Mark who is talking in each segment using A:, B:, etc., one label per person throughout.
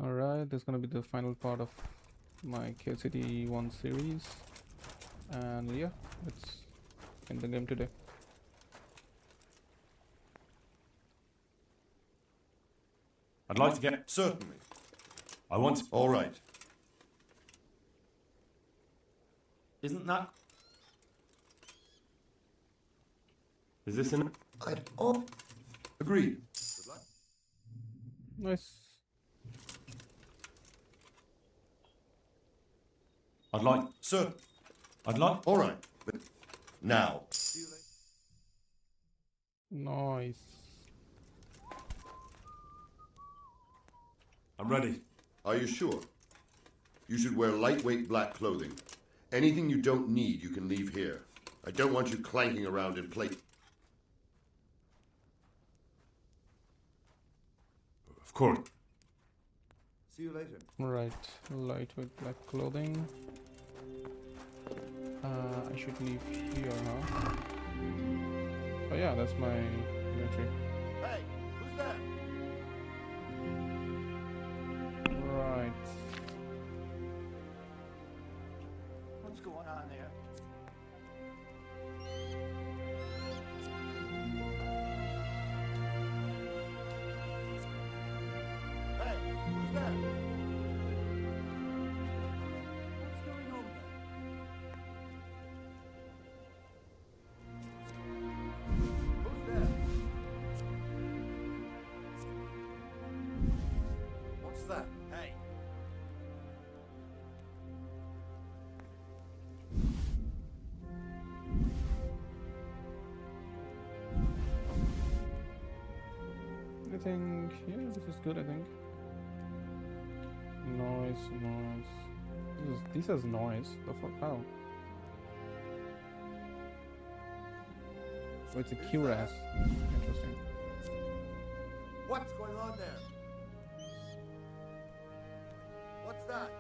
A: Alright, this is gonna be the final part of my KCD 1 series. And yeah, let's end the game today.
B: I'd like to get...
C: Certainly.
B: I want...
C: All right.
B: Isn't that... Is this in...
C: Agreed.
A: Nice.
B: I'd like...
C: Sir.
B: I'd like...
C: All right. But now.
A: Nice.
B: I'm ready.
C: Are you sure? You should wear lightweight black clothing. Anything you don't need, you can leave here. I don't want you clanking around in plate.
B: Of course.
C: See you later.
A: Right, lightweight black clothing. I should leave here, huh? Oh yeah, that's my military.
C: Hey, who's that?
A: Right.
D: What's going on there?
C: Hey, who's that?
D: What's going on there?
C: Who's that? What's that?
D: Hey,
A: I think, yeah, this is good, I think. Noise. This is noise. The fuck? How? Oh, it's a cuirass. Interesting.
C: What's going on there? What's that?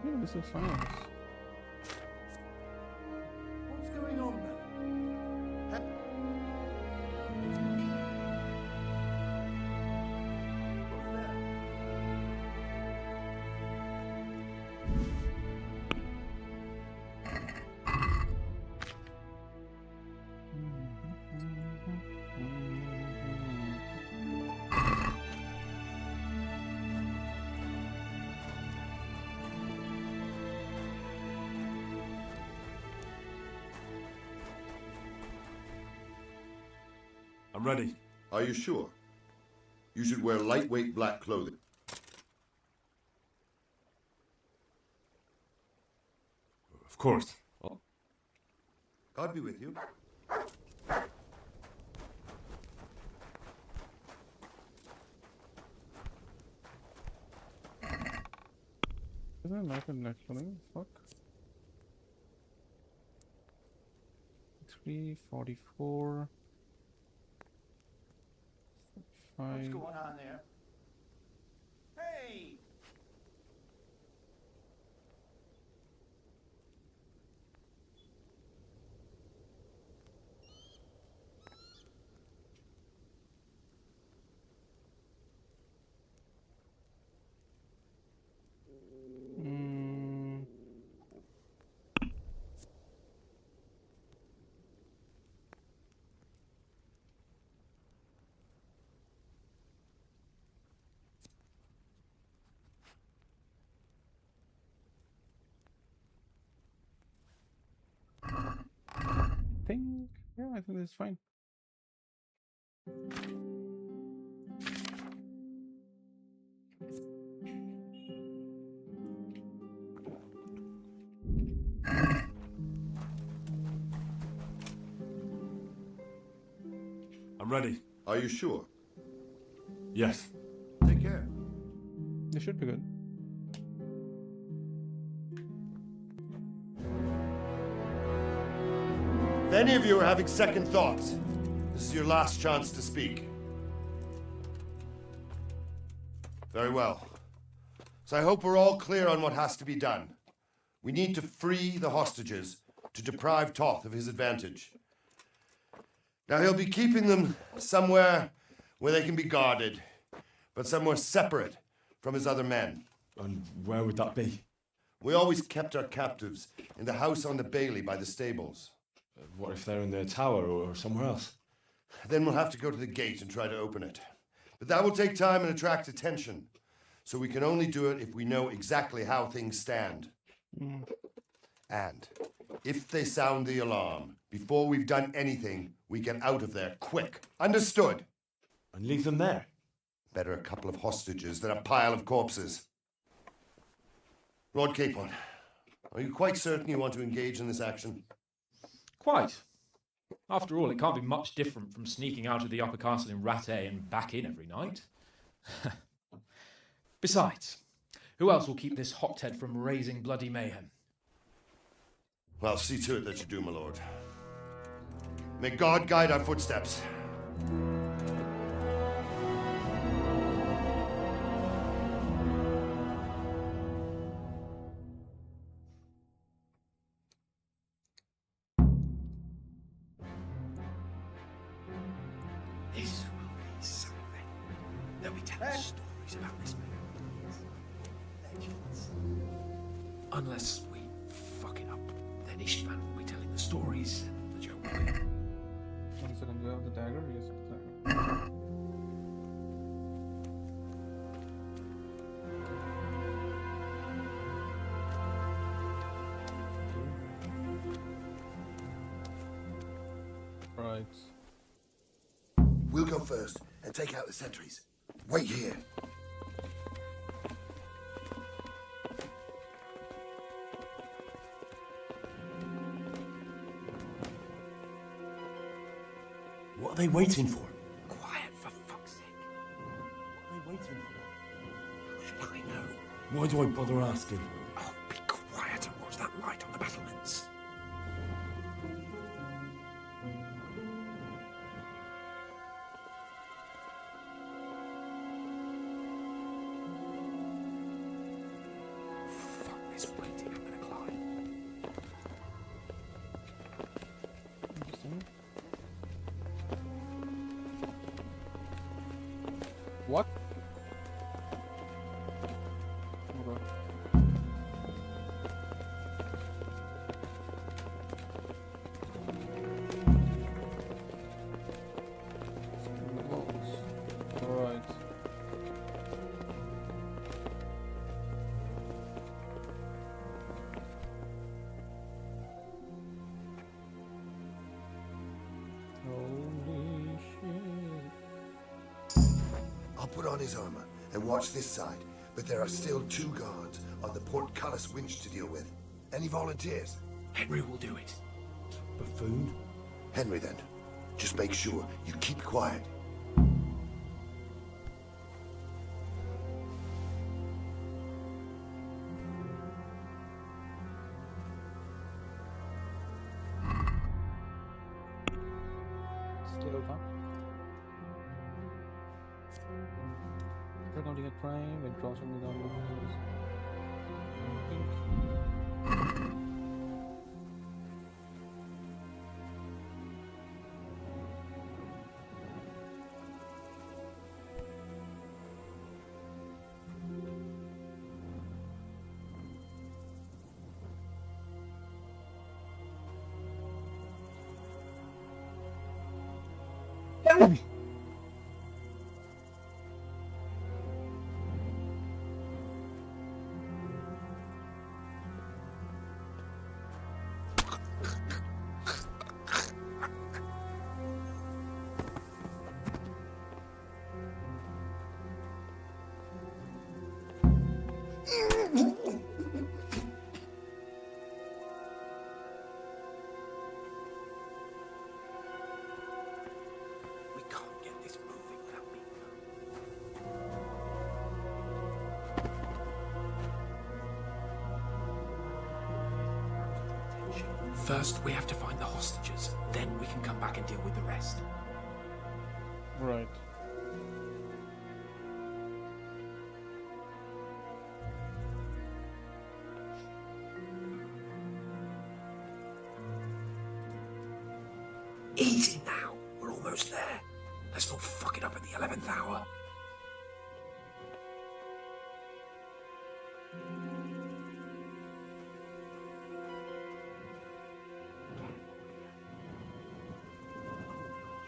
A: Yeah, this is fine.
D: what's going on there?
C: Who's that?
B: I'm ready.
C: Are you sure? You should wear lightweight black clothing.
B: Of course.
C: God be with you.
A: Is that not in black clothing? Fuck. 344.
D: What's
A: 5.
D: going on there? Hey,
A: Mm. I think this is fine.
B: I'm ready.
C: Are you sure?
B: Yes.
C: Take care.
A: This should be good.
C: If any of you are having second thoughts, this is your last chance to speak. Very well. So I hope we're all clear on what has to be done. We need to free the hostages to deprive Toth of his advantage. Now he'll be keeping them somewhere where they can be guarded, but somewhere separate from his other men.
B: And where would that be?
C: We always kept our captives in the house on the Bailey by the stables.
B: What if they're in their tower or somewhere else?
C: Then we'll have to go to the gate and try to open it. But that will take time and attract attention. So we can only do it if we know exactly how things stand. And if they sound the alarm, before we've done anything, we get out of there quick. Understood?
B: And leave them there?
C: Better a couple of hostages than a pile of corpses. Lord Capon, are you quite certain you want to engage in this action?
E: Quite. After all, it can't be much different from sneaking out of the upper castle in Rattay and back in every night. Besides, who else will keep this hothead from raising bloody mayhem?
C: Well, see to it that you do, my lord. May God guide our footsteps.
F: This will be something. They'll be telling stories about this man. Legends. Unless we fuck it up, then Istvan will be telling the stories and the joke will be.
A: 1 second, you have the dagger? Yes, the dagger. Right.
C: We'll go first and take out the sentries. Wait here.
B: What are they waiting for?
F: Quiet, for fuck's sake.
B: What are they waiting for?
F: How should I know?
B: Why do I bother asking?
F: Oh, be quiet and watch that light on the battlements. Fuck this waiting, I'm gonna climb.
A: Interesting. What? Okay. Screen the walls. Alright. Holy shit.
C: I'll put on his armor and watch this side, but there are still 2 guards on the portcullis winch to deal with. Any volunteers?
F: Henry will do it.
B: Buffoon?
C: Henry, then. Just make sure you keep quiet.
A: Still up. Recounting a crime when crossing the downward hills.
F: We can't get this moving without me. First, we have to find the hostages. Then we can come back and deal with the rest.
A: Right.
F: Easy now. We're almost there. Let's not fuck it up at the 11th hour.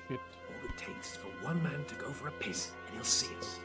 A: Shit.
F: All it takes is for one man to go for a piss and he'll see us.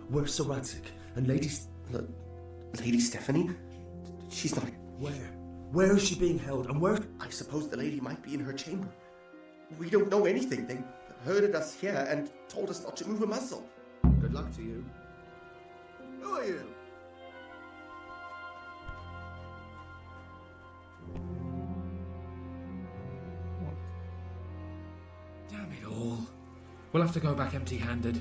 B: Where's Sir Radzik? And
G: Lady Stephanie? She's not.
B: Where? Where is she being held? And where?
G: I suppose the lady might be in her chamber. We don't know anything. They herded us here and told us not to move a muscle.
B: Good luck to you. Who are you?
F: Damn it all. We'll have to go back empty-handed.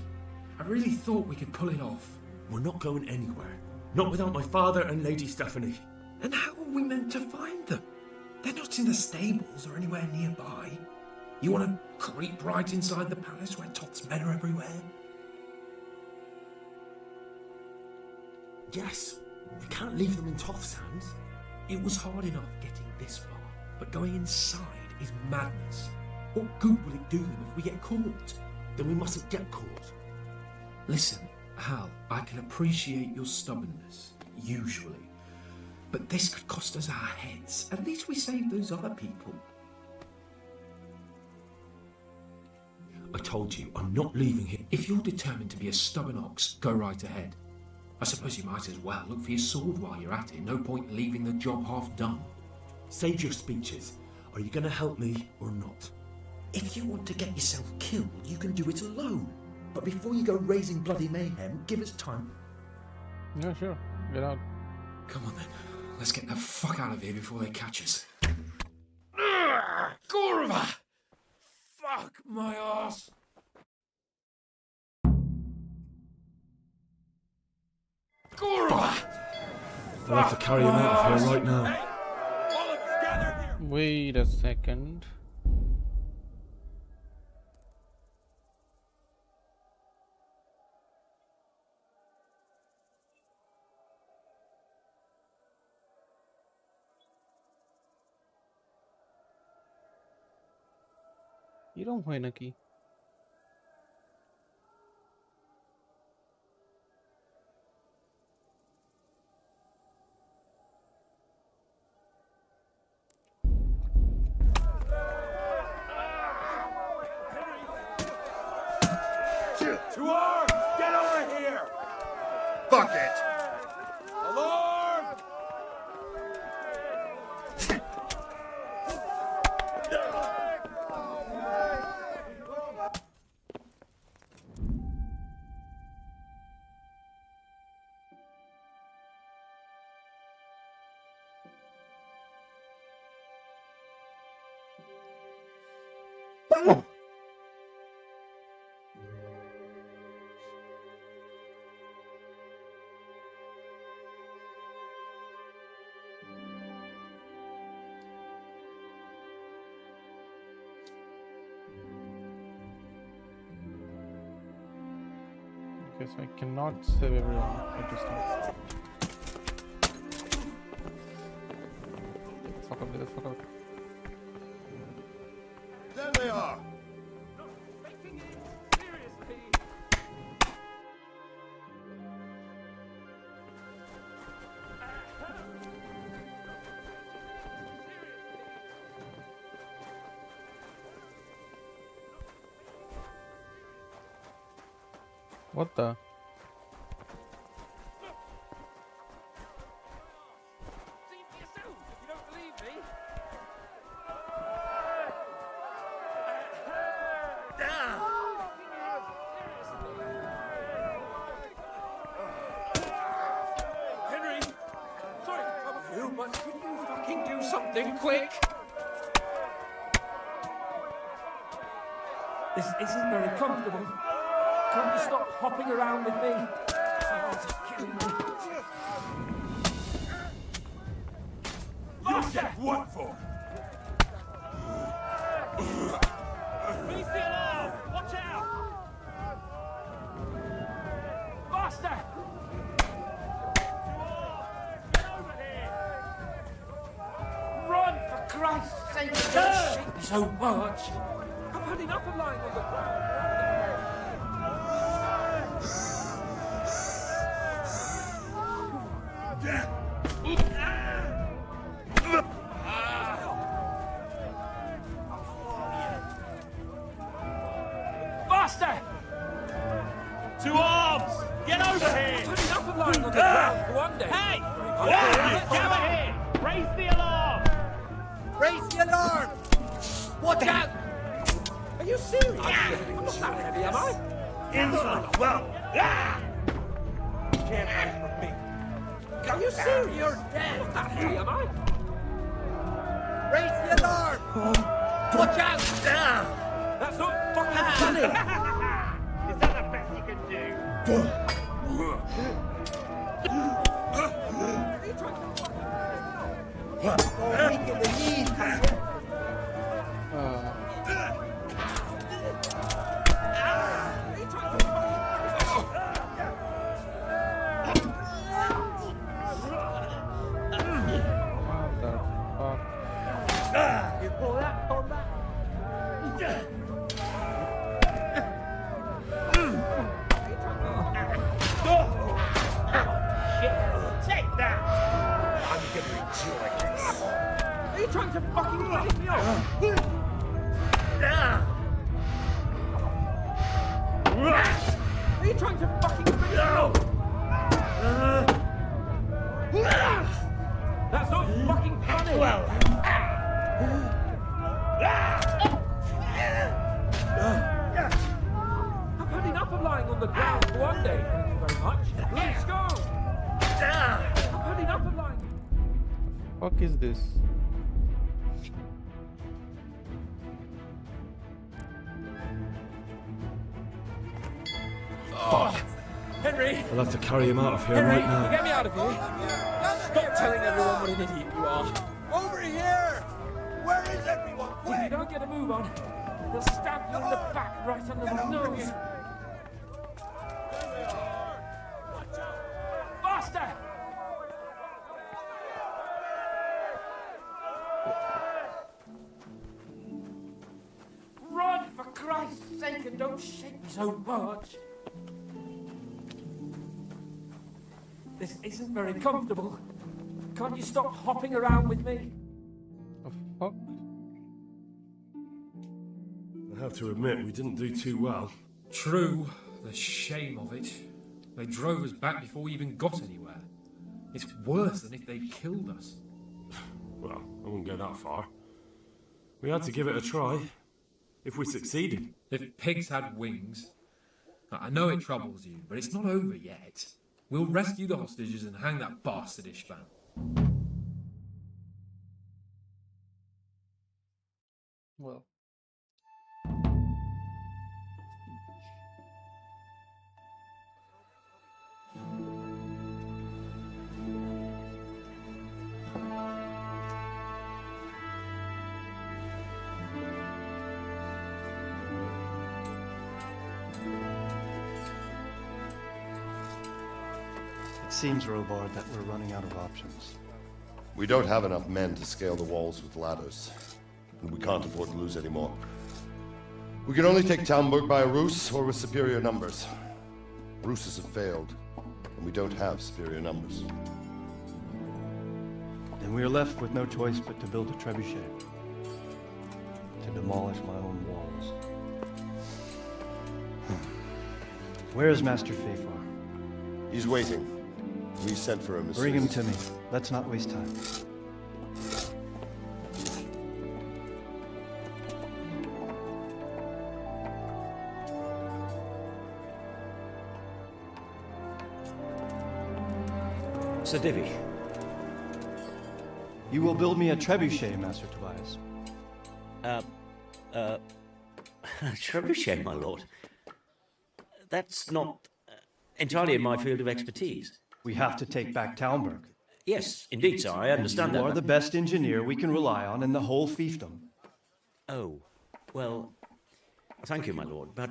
F: I really thought we could pull it off.
B: We're not going anywhere. Not without my father and Lady Stephanie.
F: And how are we meant to find them? They're not in the stables or anywhere nearby. You want to creep right inside the palace where Toth's men are everywhere?
B: Yes. We can't leave them in Toth's hands.
F: It was hard enough getting this far, but going inside is madness. What good will it do them if we get caught?
B: Then we mustn't get caught.
F: Listen, Hal, I can appreciate your stubbornness, usually. But this could cost us our heads. At least we saved those other people.
B: I told you, I'm not leaving here.
F: If you're determined to be a stubborn ox, go right ahead. I suppose you might as well look for your sword while you're at it. No point leaving the job half done.
B: Save your speeches. Are you going to help me or not?
G: If you want to get yourself killed, you can do it alone. But before you go raising bloody mayhem, give us time.
A: Yeah, sure. Get out.
F: Come on then. Let's get the fuck out of here before they catch us. Gorva! Fuck my ass! Gorva!
B: We'll have to carry him out of here right now.
A: Wait a second. 이런 화이나기.
D: To arms! Get over here!
C: Fuck it!
D: Alarm!
A: Okay, so I cannot save everyone. Interesting. Fuck up, get the fuck out.
C: There they are!
A: What the?
F: something, quick! This isn't very comfortable. Can't you stop hopping around with me? Oh, it's killing me.
D: You get what for?
F: Release the alarm! Watch out! Faster! Get over here! Run, for Christ's sake! Don't shake me so much! I've had enough of lying on the ground. Faster!
D: To arms! Get over here!
F: I've had enough of lying on the ground for one day.
D: Hey! Get over here! Raise the alarm!
G: Raise the alarm!
F: Watch out! Are you serious? I'm not that heavy, am I?
D: Inside! Well! Can't hide from me.
F: Are you serious? You're dead. Not that heavy, am I?
G: Raise the alarm!
F: Watch out! That's not fucking funny!
D: Is that the best you can do?
G: Weak in the knees.
F: You pull that on that.
D: Take that! I'm gonna enjoy this.
F: Are you trying to fucking finish me off? Are you trying to fucking finish me off? That's not fucking funny! I've had enough of lying on the ground for one day, thank you very much. Let's go! I've had enough of lying.
A: Fuck is this?
F: Henry!
B: I'll have to carry him out of here
F: Henry,
B: right now.
F: get me out of here! Stop telling everyone what an idiot you are!
D: Over here! Where is everyone?
F: If you don't get a move on, they'll stab you in the back right under my nose! Faster! Run, for Christ's sake, and don't shake me so much! This isn't very comfortable. Can't you stop hopping around with me?
A: The fuck?
B: I have to admit, we didn't do too well.
E: True, the shame of it. They drove us back before we even got anywhere. It's worse than if they'd killed us.
B: Well, I wouldn't go that far. We had to give it a try. If we succeeded.
E: If pigs had wings. I know it troubles you, but it's not over yet. We'll rescue the hostages and hang that bastard Ishvan.
A: Well.
H: It seems, Robard, that we're running out of options.
C: We don't have enough men to scale the walls with ladders, and we can't afford to lose any more. We can only take Talmberg by a ruse or with superior numbers. Ruses have failed, and we don't have superior numbers.
H: Then we are left with no choice but to build a trebuchet. To demolish my own walls. Where is Master Fafar?
C: He's waiting. We sent for him as
H: Bring
C: soon
H: him
C: as-
H: to me. Let's not waste time.
I: Sir Divi.
H: You will build me a trebuchet, Master Tobias.
I: Trebuchet, my lord. That's not entirely in my field of expertise.
H: We have to take back Talmberg.
I: Yes, indeed, sir, I understand
H: You
I: that.
H: are the best engineer we can rely on in the whole fiefdom.
I: Oh, well, thank you, my lord, but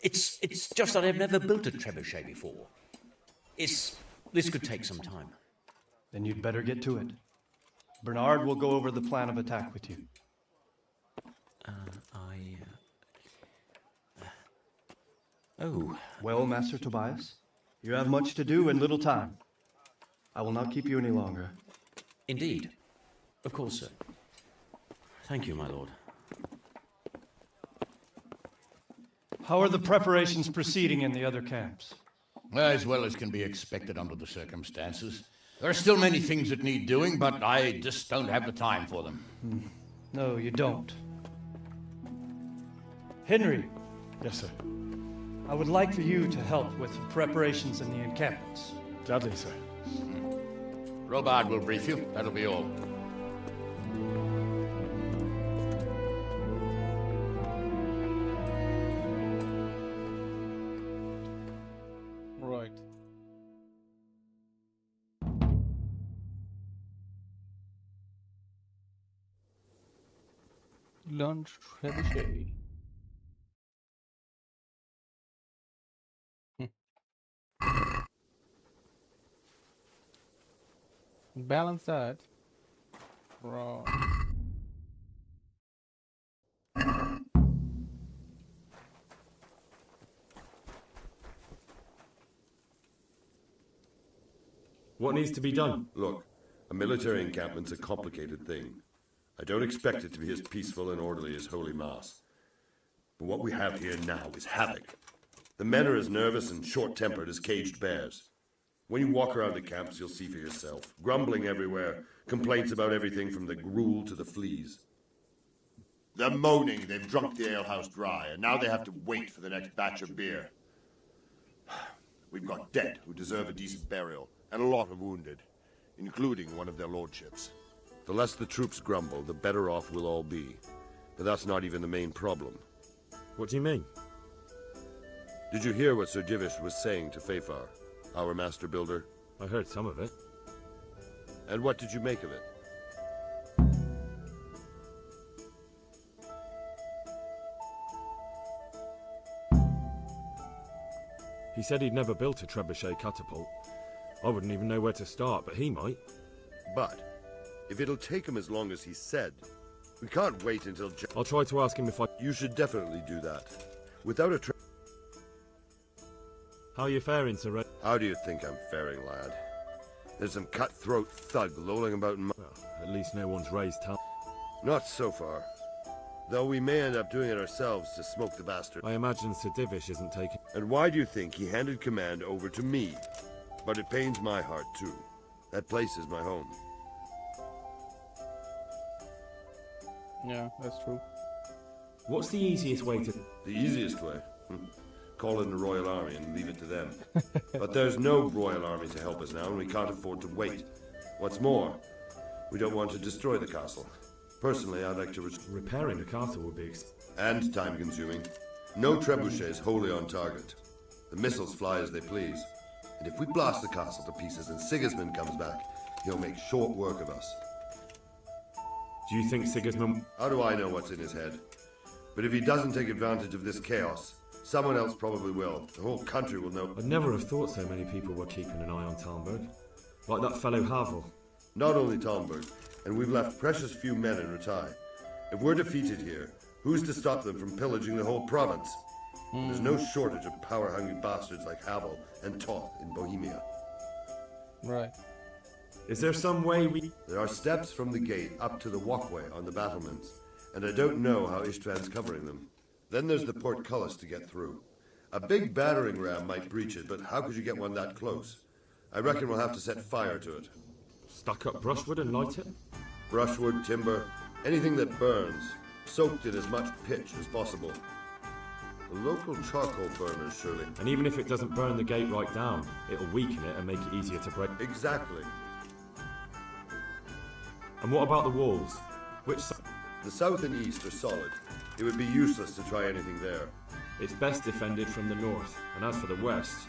I: it's just that I've never built a trebuchet before. This could take some time.
H: Then you'd better get to it. Bernard will go over the plan of attack with you.
I: Oh.
H: Well, Master Tobias, you have much to do and little time. I will not keep you any longer.
I: Indeed. Of course, sir. Thank you, my lord.
H: How are the preparations proceeding in the other camps?
J: As well as can be expected under the circumstances. There are still many things that need doing, but I just don't have the time for them.
H: No, you don't. Henry.
D: Yes, sir.
H: I would like for you to help with the preparations in the encampments.
D: Gladly, sir.
J: Robard will brief you. That'll be all.
A: Right. Lunch trebuchet. Balance that. Right.
B: What needs to be done?
C: Look, a military encampment's a complicated thing. I don't expect it to be as peaceful and orderly as Holy Mass. But what we have here now is havoc. The men are as nervous and short-tempered as caged bears. When you walk around the camps, you'll see for yourself. Grumbling everywhere, complaints about everything from the gruel to the fleas. They're moaning they've drunk the alehouse dry, and now they have to wait for the next batch of beer. We've got dead who deserve a decent burial, and a lot of wounded, including one of their lordships. The less the troops grumble, the better off we'll all be. But that's not even the main problem.
B: What do you mean?
C: Did you hear what Sir Divish was saying to Fafar, our master builder?
B: I heard some of it.
C: And what did you make of it?
B: He said he'd never built a trebuchet catapult. I wouldn't even know where to start, but he might.
C: But if it'll take him as long as he said, we can't wait until...
B: I'll try to ask him if I...
C: You should definitely do that. Without a
B: How are you faring, Sir Red?
C: How do you think I'm faring, lad? There's some cutthroat thug lolling about in my...
B: Well, at least no one's raised hell.
C: Not so far. Though we may end up doing it ourselves to smoke the bastard.
B: I imagine Sir Divish isn't taking...
C: And why do you think he handed command over to me? But it pains my heart, too. That place is my home.
A: Yeah, that's true.
B: What's the easiest way to...
C: The easiest way? Call in the Royal Army and leave it to them. But there's no Royal Army to help us now, and we can't afford to wait. What's more, we don't want to destroy the castle. Personally, I'd like to...
B: Repairing the castle would be...
C: And time-consuming. No trebuchets wholly on target. The missiles fly as they please. And if we blast the castle to pieces and Sigismund comes back, he'll make short work of us.
B: Do you think Sigismund...
C: How do I know what's in his head? But if he doesn't take advantage of this chaos, someone else probably will. The whole country will know.
B: I'd never have thought so many people were keeping an eye on Talmberg. Like that fellow Havel.
C: Not only Talmberg, and we've left precious few men in Ratai. If we're defeated here, who's to stop them from pillaging the whole province? There's no shortage of power-hungry bastards like Havel and Toth in Bohemia.
A: Right.
B: Is there some way we...
C: There are steps from the gate up to the walkway on the battlements, and I don't know how Ishtvan's covering them. Then there's the portcullis to get through. A big battering ram might breach it, but how could you get one that close? I reckon we'll have to set fire to it.
B: Stuck up brushwood and light it?
C: Brushwood, timber, anything that burns, soaked in as much pitch as possible. The local charcoal burners, surely.
B: And even if it doesn't burn the gate right down, it'll weaken it and make it easier to break.
C: Exactly.
B: And what about the walls? Which side?
C: The south and east are solid. It would be useless to try anything there.
B: It's best defended from the north. And as for the west...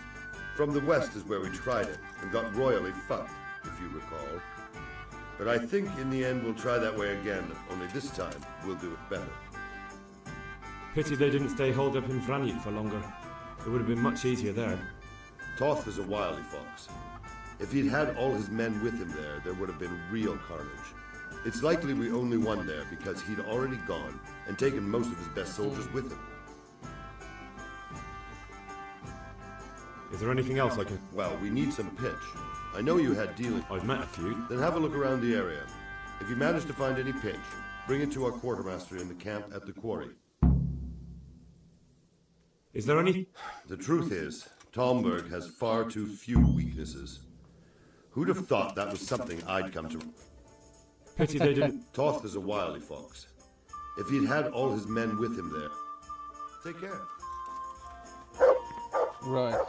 C: From the west is where we tried it, and got royally fucked, if you recall. But I think in the end we'll try that way again, only this time we'll do it better.
B: Pity they didn't stay holed up in Vranjik for longer. It would have been much easier there.
C: Toth is a wily fox. If he'd had all his men with him there would have been real carnage. It's likely we only won there because he'd already gone and taken most of his best soldiers with him.
B: Is there anything else I can...
C: Well, we need some pitch. I know you had dealings.
B: I've met a few.
C: Then have a look around the area. If you manage to find any pitch, bring it to our quartermaster in the camp at the quarry.
B: Is there any...
C: The truth is, Talmberg has far too few weaknesses. Who'd have thought that was something I'd come to...
B: Pity they didn't...
C: Toth is a wily fox. If he'd had all his men with him there... Take care.
A: Right.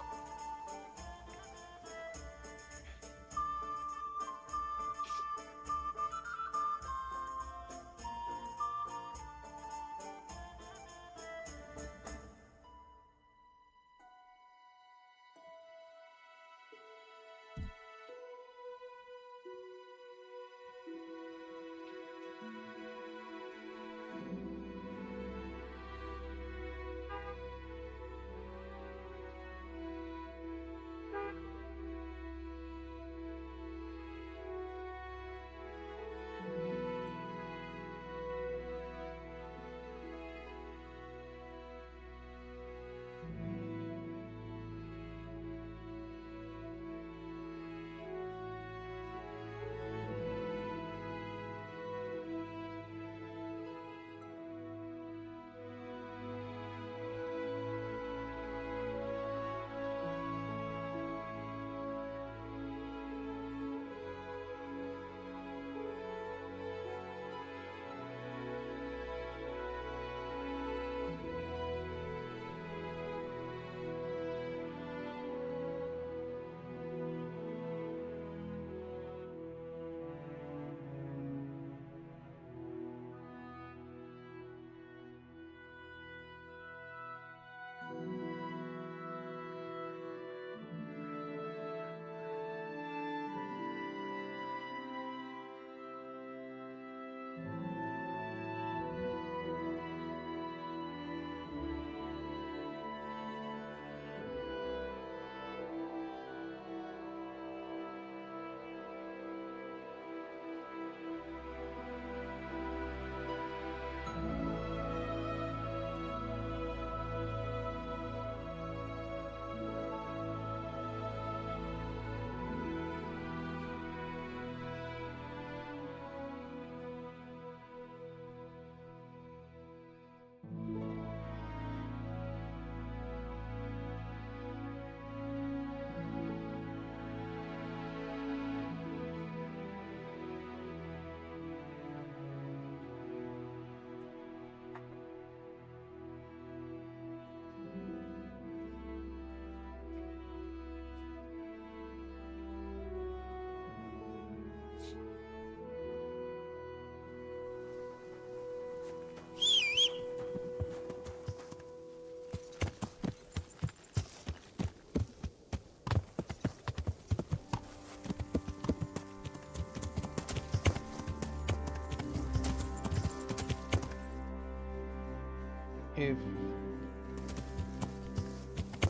A: If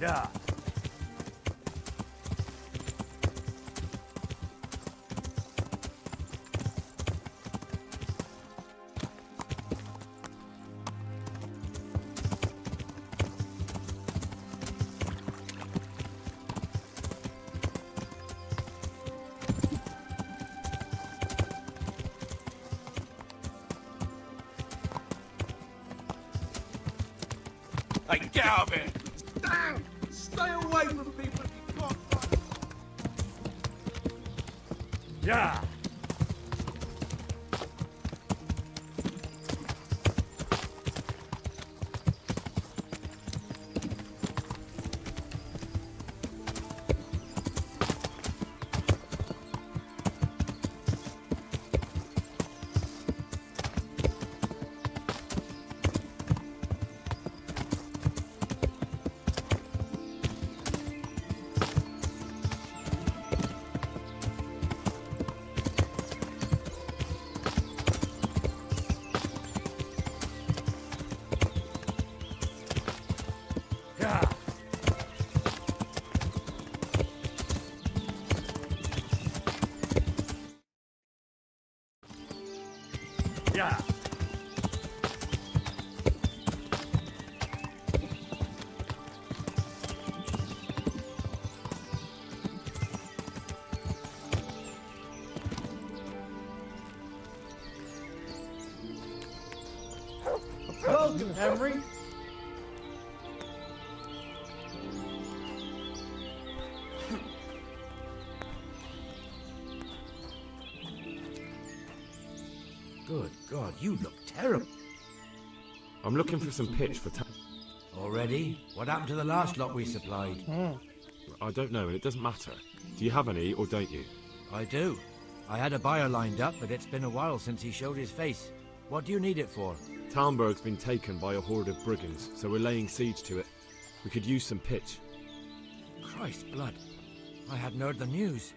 D: Yeah. Hey, get out of here! Damn! Stay away from people if you can't find. Yeah!
J: Yeah.
H: Welcome, Henry.
F: Good God, you look terrible.
B: I'm looking for some pitch for
F: Already? What happened to the last lot we supplied?
B: I don't know, and it doesn't matter. Do you have any, or don't you?
F: I do. I had a buyer lined up, but it's been a while since he showed his face. What do you need it for?
B: Talmberg's been taken by a horde of brigands, so we're laying siege to it. We could use some pitch.
F: Christ blood. I hadn't heard the news.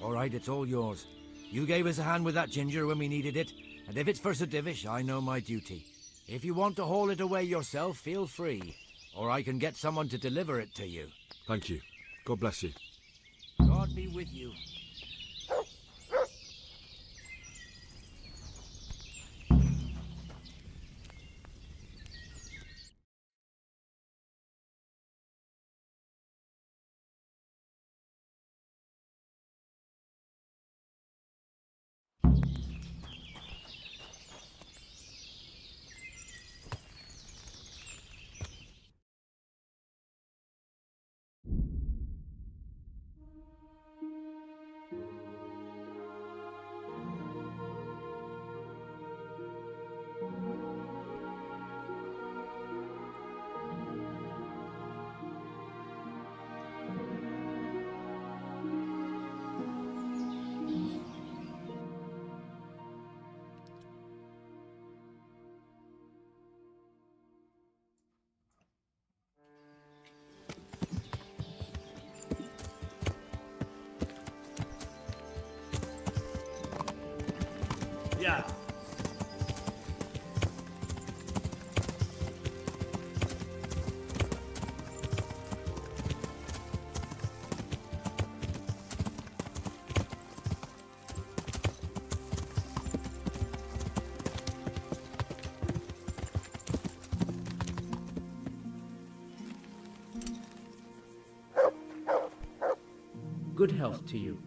F: All right, it's all yours. You gave us a hand with that ginger when we needed it, and if it's for Sir Divish, I know my duty. If you want to haul it away yourself, feel free. Or I can get someone to deliver it to you.
B: Thank you. God bless you.
F: God be with you.
J: Yeah.
F: Good health to you.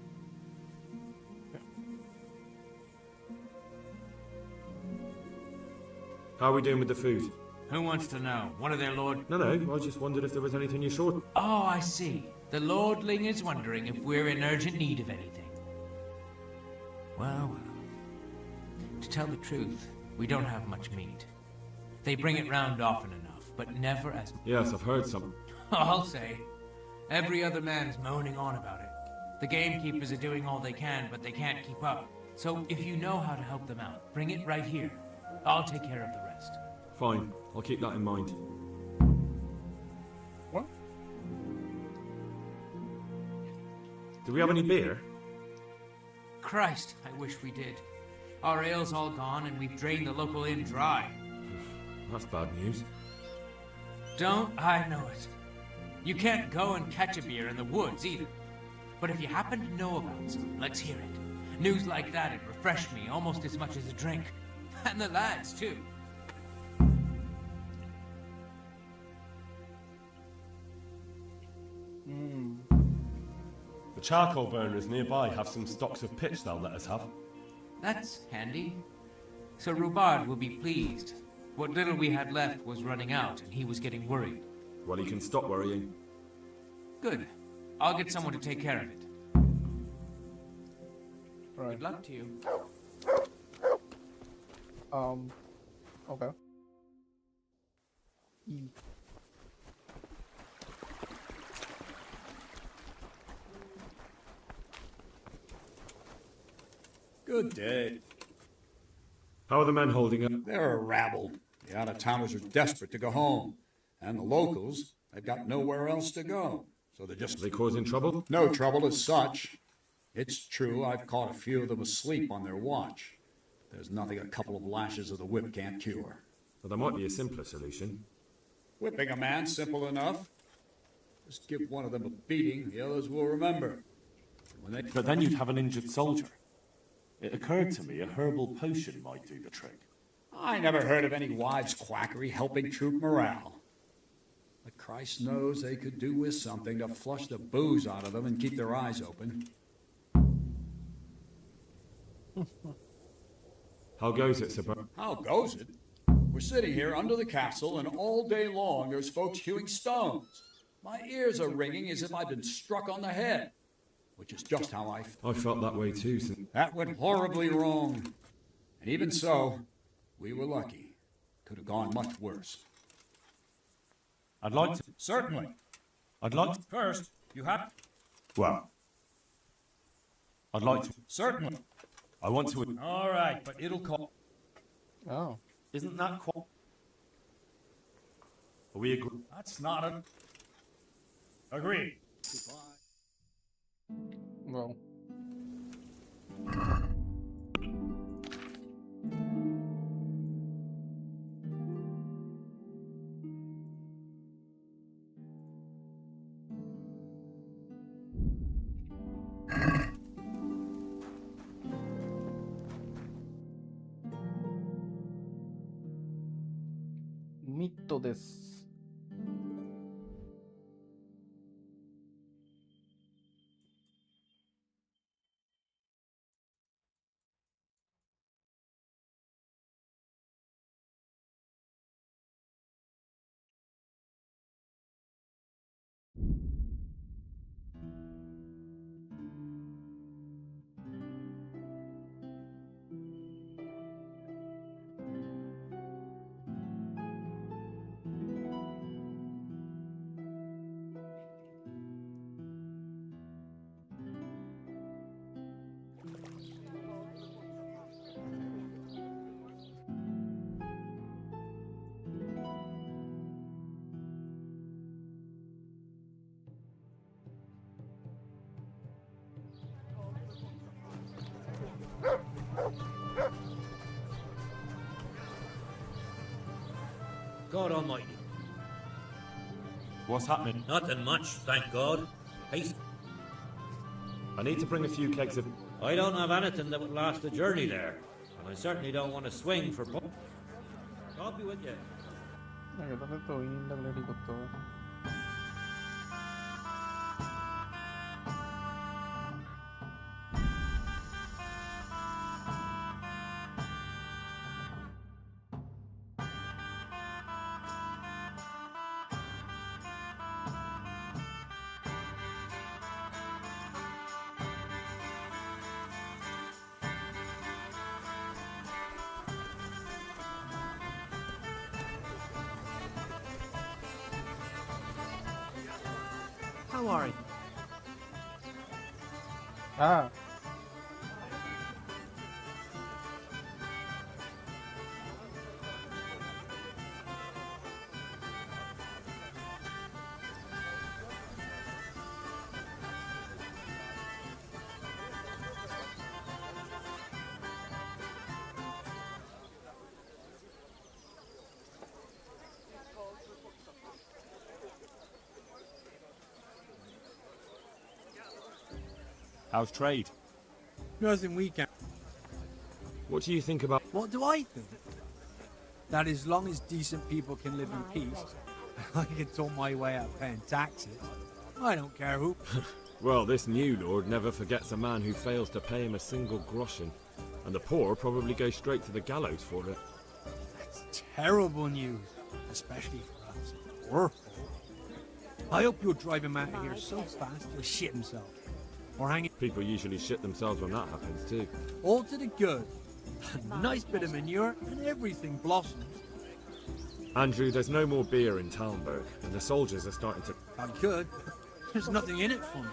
B: How are we doing with the food?
K: Who wants to know? One of their lord...
B: No, I just wondered if there was anything you're short.
K: Oh, I see. The lordling is wondering if we're in urgent need of anything. Well, to tell the truth, we don't have much meat. They bring it round often enough, but never as much.
B: Yes, I've heard some.
K: I'll say. Every other man's moaning on about it. The gamekeepers are doing all they can, but they can't keep up. So if you know how to help them out, bring it right here. I'll take care of the rest.
B: Fine, I'll keep that in mind.
A: What?
B: Do we have any beer?
K: Christ, I wish we did. Our ale's all gone and we've drained the local inn dry.
B: That's bad news.
K: Don't I know it? You can't go and catch a beer in the woods either. But if you happen to know about some, let's hear it. News like that'd refresh me almost as much as a drink. And the lads, too.
B: The charcoal burners nearby have some stocks of pitch they'll let us have.
K: That's handy. So Rubard will be pleased. What little we had left was running out, and he was getting worried.
B: Well, he can stop worrying.
K: Good. I'll get someone to take care of it.
A: Right.
K: Good luck to you.
A: Okay.
L: Good day.
B: How are the men holding up?
L: They're a rabble. The out-of-towners are desperate to go home. And the locals, they've got nowhere else to go. So they're just...
B: Are they causing trouble?
L: No trouble as such. It's true, I've caught a few of them asleep on their watch. There's nothing a couple of lashes of the whip can't cure.
B: Well, there might be a simpler solution.
L: Whipping a man, simple enough. Just give one of them a beating, the others will remember.
B: But then you'd have an injured soldier. It occurred to me a herbal potion might do the trick.
L: I never heard of any wives' quackery helping troop morale. But Christ knows they could do with something to flush the booze out of them and keep their eyes open.
B: How goes it, Sir Bernard?
L: How goes it? We're sitting here under the castle, and all day long there's folks hewing stones. My ears are ringing as if I'd been struck on the head, which is just how I
B: felt that way too.
L: That went horribly wrong. And even so, we were lucky. Could have gone much worse.
B: I'd like to.
L: Certainly.
B: I'd like to.
L: First, you have...
B: Well, I'd like to.
L: Certainly.
B: I want to.
L: All right, but it'll cost...
A: Oh.
B: Isn't that quite... Are we agree?
L: That's not a... Agreed.
A: Well. Mito desu.
I: God almighty.
B: What's happening?
I: Nothing much, thank God. Hey,
B: I need to bring a few kegs of...
I: I don't have anything that would last the journey there. And I certainly don't want to swing for... I'll be with you.
A: Agora tô indo, agora que eu tô.
K: How are you?
A: Ah.
B: How's trade?
K: Nothing we can.
B: What do you think about...
K: What do I think? That as long as decent people can live in peace, I can talk my way out paying taxes. I don't care who.
B: Well, this new lord never forgets a man who fails to pay him a single groschen. And the poor probably go straight to the gallows for it.
K: That's terrible news, especially for us. Poor folk. I hope you'll drive him out of here so fast he'll shit himself. Or hang it.
B: People usually shit themselves when that happens too.
K: All to the good. A nice bit of manure and everything blossoms.
B: Andrew, there's no more beer in Talmberg, and the soldiers are starting to...
K: I'm good. There's nothing in it for me.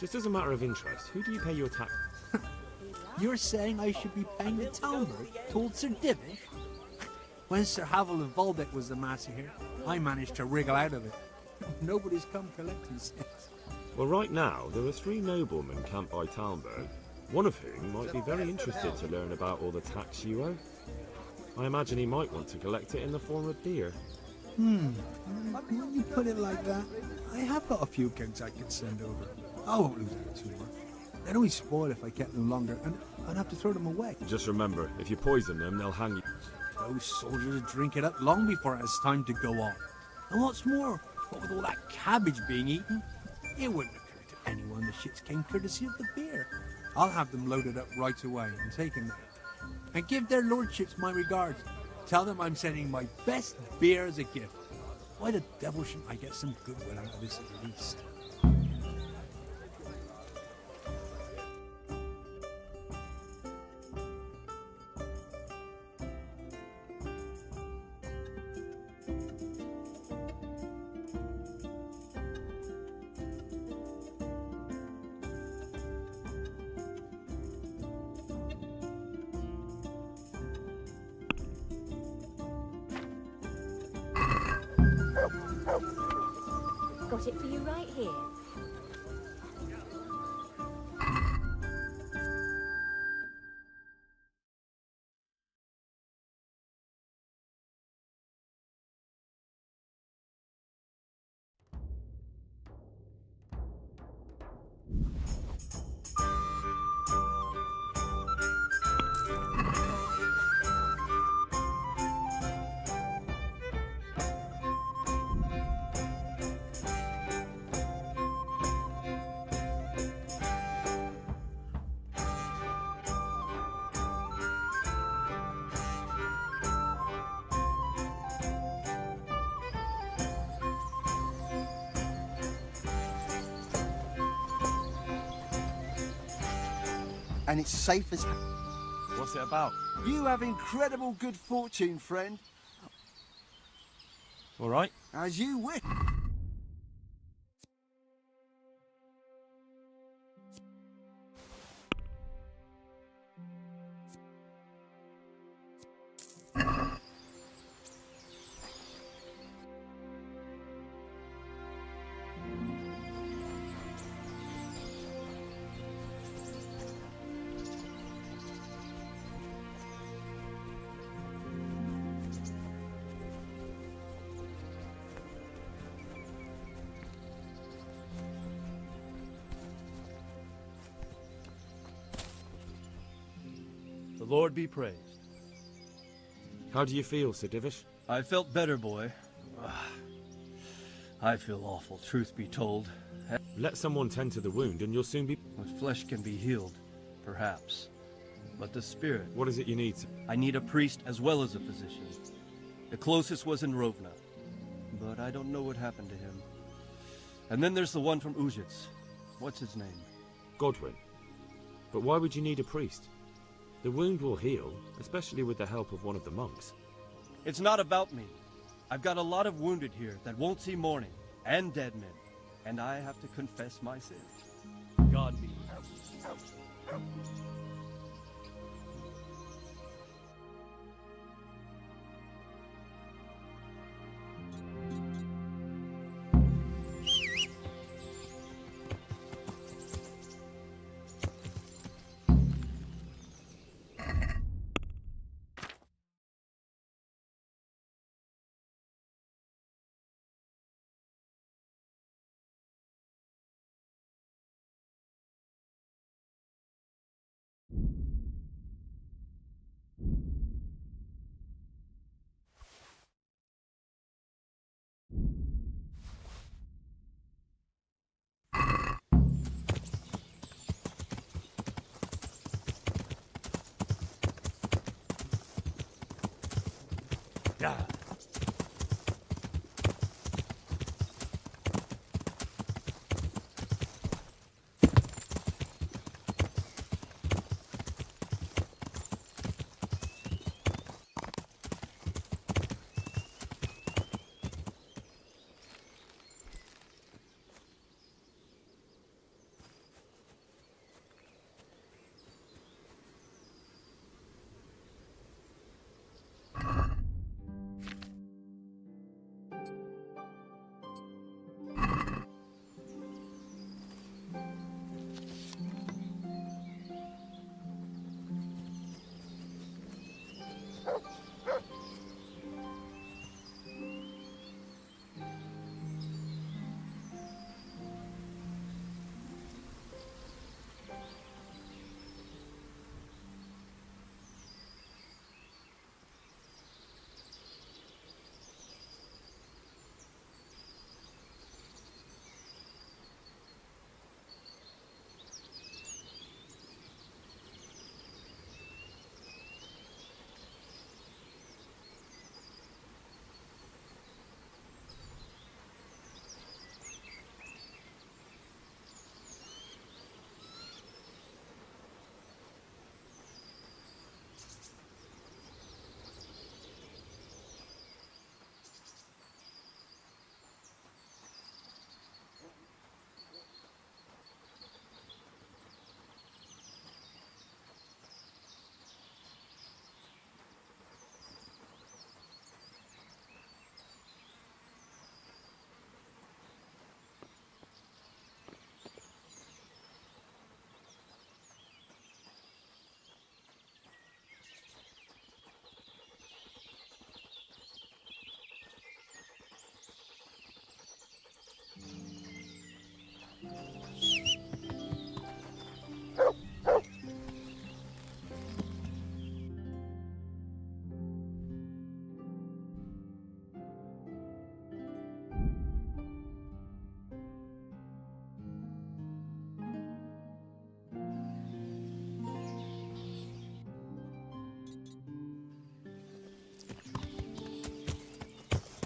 B: Just as a matter of interest, who do you pay your tax?
K: You're saying I should be paying the Talmud told Sir Divish? When Sir Havel of Volbeck was the master here, I managed to wriggle out of it. Nobody's come collecting since.
B: Well, right now, there are 3 noblemen camped by Talmberg, one of whom might be very interested to learn about all the tax you owe. I imagine he might want to collect it in the form of beer.
D: When you put it like that, I have got a few kegs I could send over. I won't lose any too much. They'd only spoil if I kept them longer, and I'd have to throw them away.
B: Just remember, if you poison them, they'll hang you.
D: Those soldiers would drink it up long before it has time to go off. And what's more, what with all that cabbage being eaten, it wouldn't occur to anyone the shits came courtesy of the beer. I'll have them loaded up right away and taken there. And give their lordships my regards. Tell them I'm sending my best beer as a gift. Why the devil shouldn't I get some goodwill out of this at least?
M: Got it for you right here.
N: And it's safe as...
O: What's it about?
N: You have incredible good fortune, friend.
O: All right.
N: As you wish.
H: The Lord be praised.
B: How do you feel, Sir Divish?
H: I felt better, boy. I feel awful, truth be told.
B: Let someone tend to the wound and you'll soon be...
H: The flesh can be healed, perhaps. But the spirit...
B: What is it you need?
H: I need a priest as well as a physician. The closest was in Rovna, but I don't know what happened to him. And then there's the one from Ujits. What's his name?
B: Godwin. But why would you need a priest? The wound will heal, especially with the help of one of the monks.
H: It's not about me. I've got a lot of wounded here that won't see morning, and dead men, and I have to confess my sins. God be with you.
B: Yeah.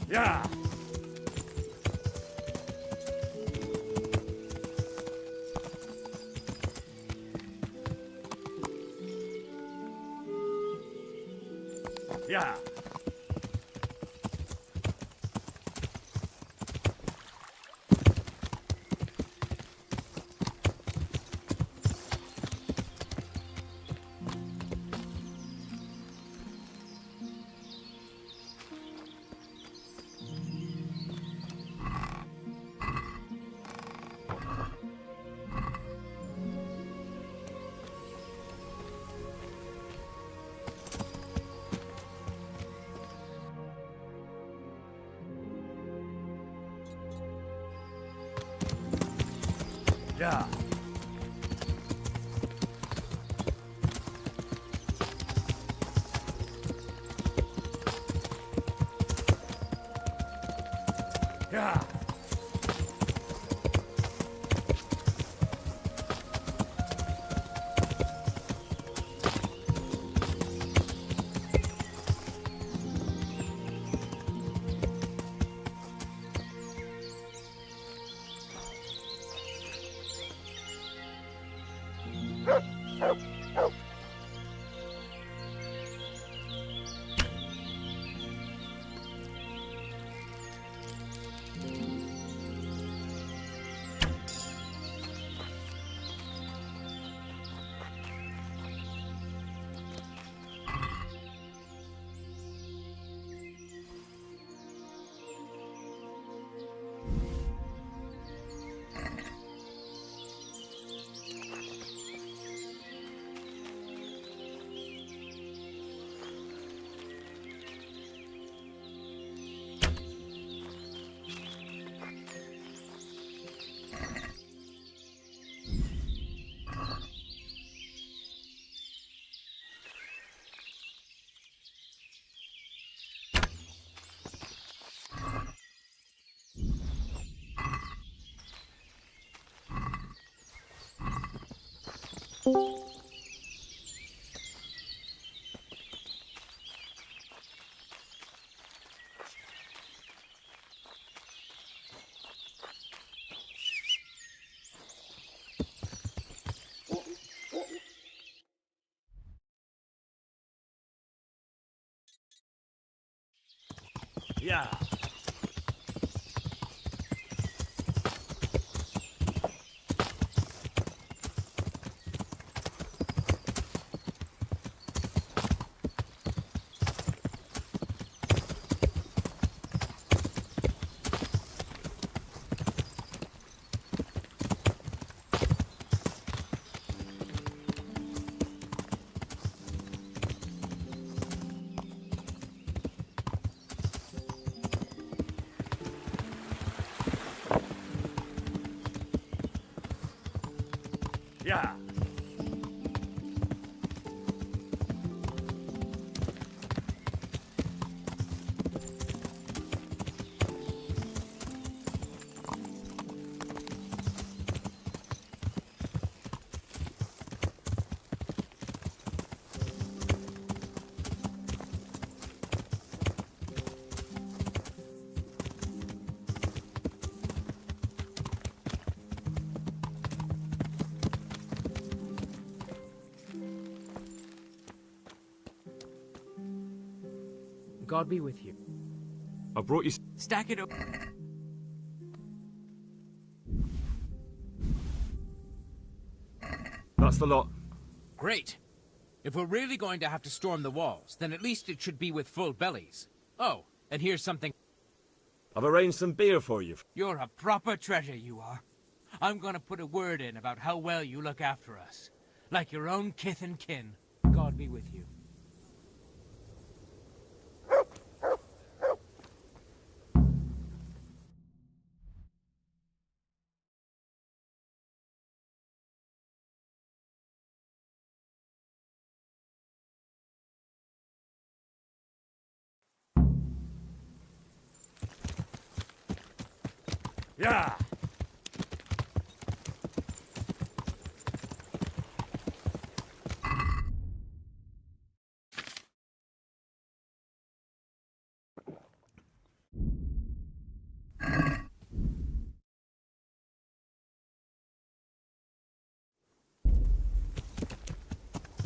L: Yeah. Yeah. Yeah. Yeah. Yeah. Yeah.
K: God be with you.
B: I brought you...
K: Stack it up.
B: That's the lot.
K: Great. If we're really going to have to storm the walls, then at least it should be with full bellies. Oh, and here's something.
B: I've arranged some beer for you.
K: You're a proper treasure, you are. I'm gonna put a word in about how well you look after us. Like your own kith and kin. God be with you.
L: Yeah.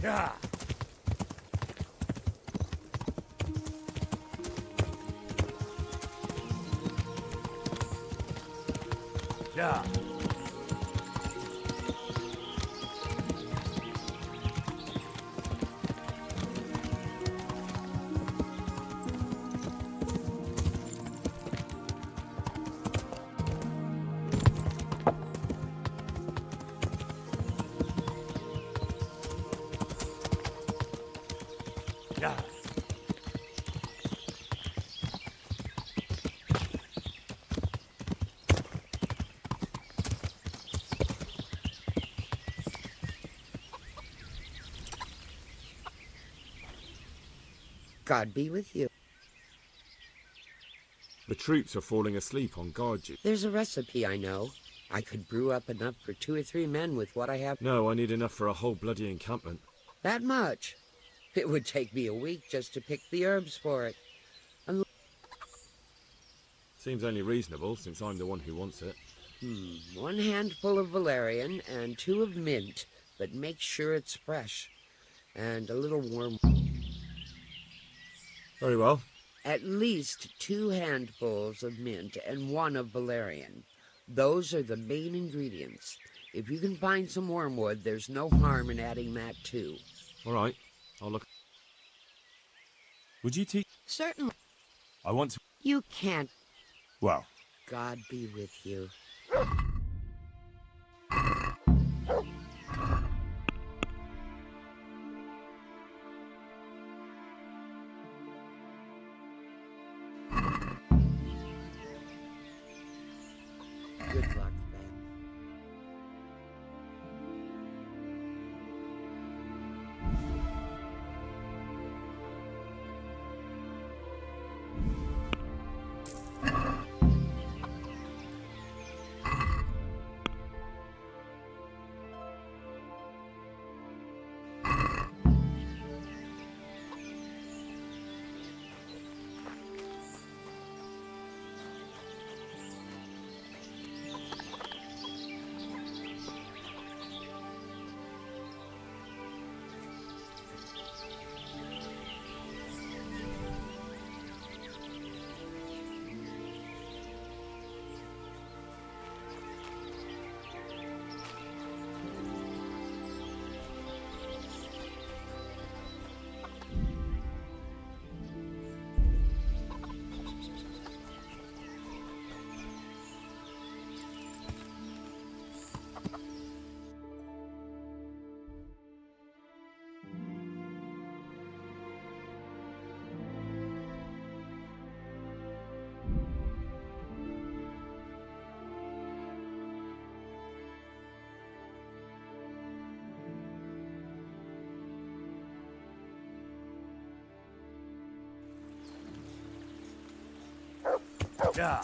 J: Yeah. Yeah. Yeah.
P: God be with you.
B: The troops are falling asleep on guard duty.
P: There's a recipe I know. I could brew up enough for 2 or 3 men with what I have.
B: No, I need enough for a whole bloody encampment.
P: That much? It would take me a week just to pick the herbs for it.
B: Seems only reasonable, since I'm the one who wants it.
P: 1 handful of valerian and 2 of mint, but make sure it's fresh. And a little warm.
B: Very well.
P: At least 2 handfuls of mint and 1 of valerian. Those are the main ingredients. If you can find some wormwood, there's no harm in adding that too.
B: All right, I'll look.
O: Would you teach?
P: Certainly.
O: I want to.
P: You can't.
O: Well.
P: God be with you. Good luck, Ben.
J: Yeah.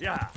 J: Yeah.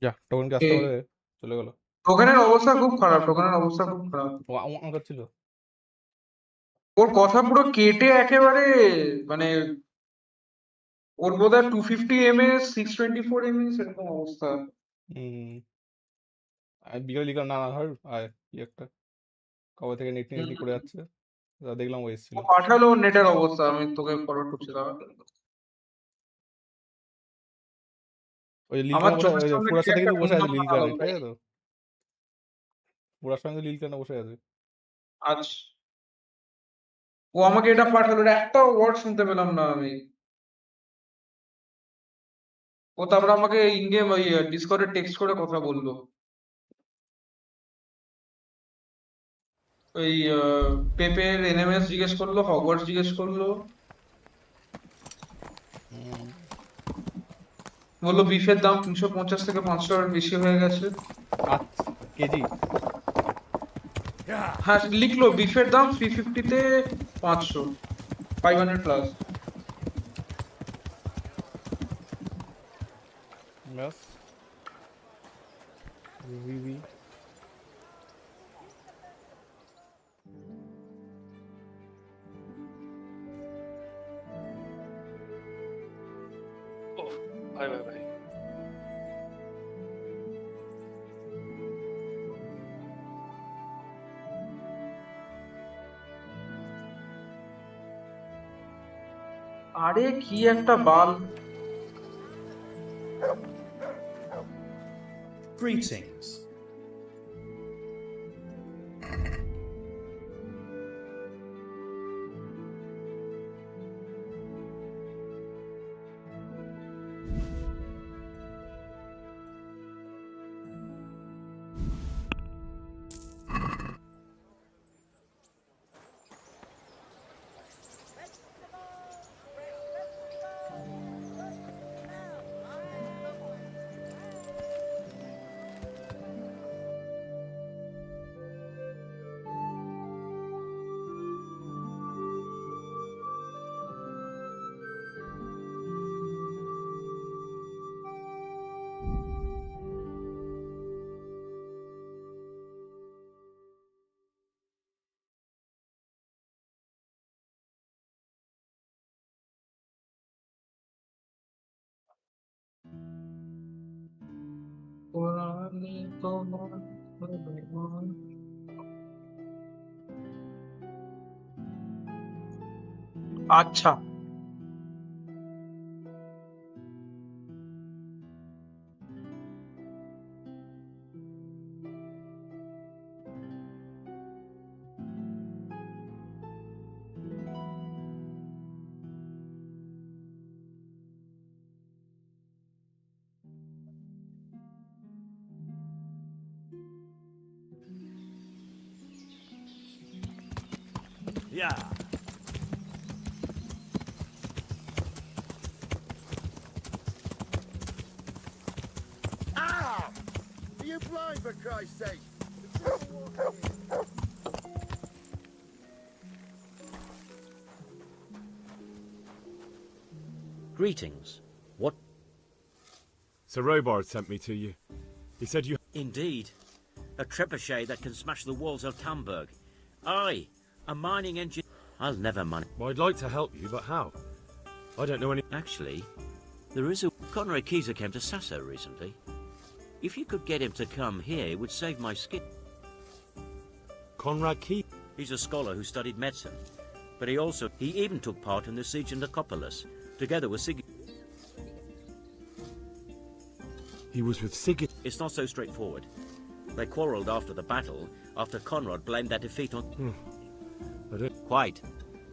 A: যা token কে আসতে পারে চলে গেল।
Q: টোকেনের অবস্থা খুব খারাপ, টোকেনের অবস্থা খুব খারাপ।
A: ও আমার করছিল।
Q: ওর কথা পুরো কেটে একেবারে, মানে ওর বোধহয় 250 ms 624 ms এরকম অবস্থা।
A: আমি বিকেলে লিখলাম না না ধর আয় কি একটা কবে থেকে নেট নিয়ে করে যাচ্ছে, দেখলাম ও এসেছিল।
Q: পাঠালো নেটের অবস্থা, আমি তোকে ফরওয়ার্ড করছি দাঁড়া।
A: ওই লিলকানা
Q: আমার
A: বসে
Q: চোখের সামনে
A: পুরার সাথে
Q: একটা
A: কিন্তু বসে আছে
Q: গুন্ডা
A: লিলকানা,
Q: মারা
A: ঠিক আছে তো? পুরার সঙ্গে লিলকানা বসে আছে।
Q: আচ্ছা, ও আমাকে এটা পাঠালো, একটা ওয়ার্ড শুনতে পেলাম না আমি। ও তারপর আমাকে ইন গেম ওই ডিসকর্ডে টেক্সট করে কথা বললো। ওই পেপের এনএমএস জিজ্ঞেস করলো, হগওয়ার্টস জিজ্ঞেস করলো, বললো বিফের দাম 350 থেকে 500 বেশি হয়ে গেছে।
A: আচ্ছা কেজি?
Q: হ্যাঁ লিখলো বিফের দাম 350 তে 500, 500 plus.
A: Yes. Oui.
R: Oh, bye.
Q: আরে কি একটা বাল।
S: Greetings.
Q: আচ্ছা
S: Yeah.
C: Ow! Are you blind, for Christ's sake?
I: Greetings. What?
B: Sir Robard sent me to you. He said you...
I: Indeed. A trebuchet that can smash the walls of Camberg. Aye, a mining engineer. I'll never mine.
B: Well, I'd like to help you, but how? I don't know any...
I: Actually, there is a... Conrad Keyser came to Sasso recently. If you could get him to come here, it would save my skin.
B: Conrad Key?
I: He's a scholar who studied medicine. But he even took part in the siege in Nicopolis, together with Sigurd.
B: He was with Sigurd?
I: It's not so straightforward. They quarrelled after the battle, after Conrad blamed their defeat on... Quite.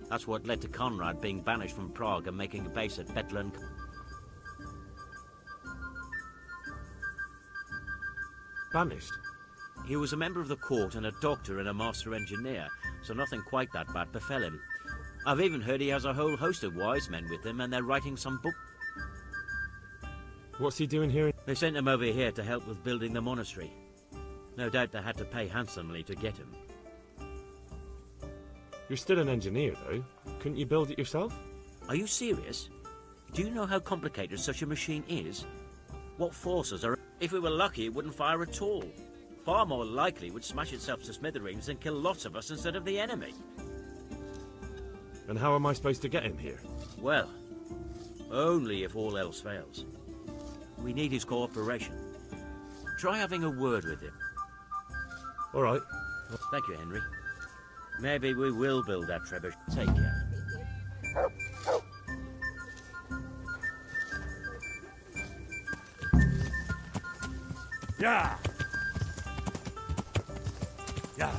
I: That's what led to Conrad being banished from Prague and making a base at Betlen.
B: Banished?
I: He was a member of the court and a doctor and a master engineer, so nothing quite that bad befell him. I've even heard he has a whole host of wise men with him and they're writing some book.
B: What's he doing here?
I: They sent him over here to help with building the monastery. No doubt they had to pay handsomely to get him.
B: You're still an engineer, though. Couldn't you build it yourself?
I: Are you serious? Do you know how complicated such a machine is? What forces are... If we were lucky, it wouldn't fire at all. Far more likely it would smash itself to smithereens and kill lots of us instead of the enemy.
B: And how am I supposed to get him here?
I: Well, only if all else fails. We need his cooperation. Try having a word with him.
B: All right.
I: Thank you, Henry. Maybe we will build that trebuchet. Take care.
B: Yeah. Yeah.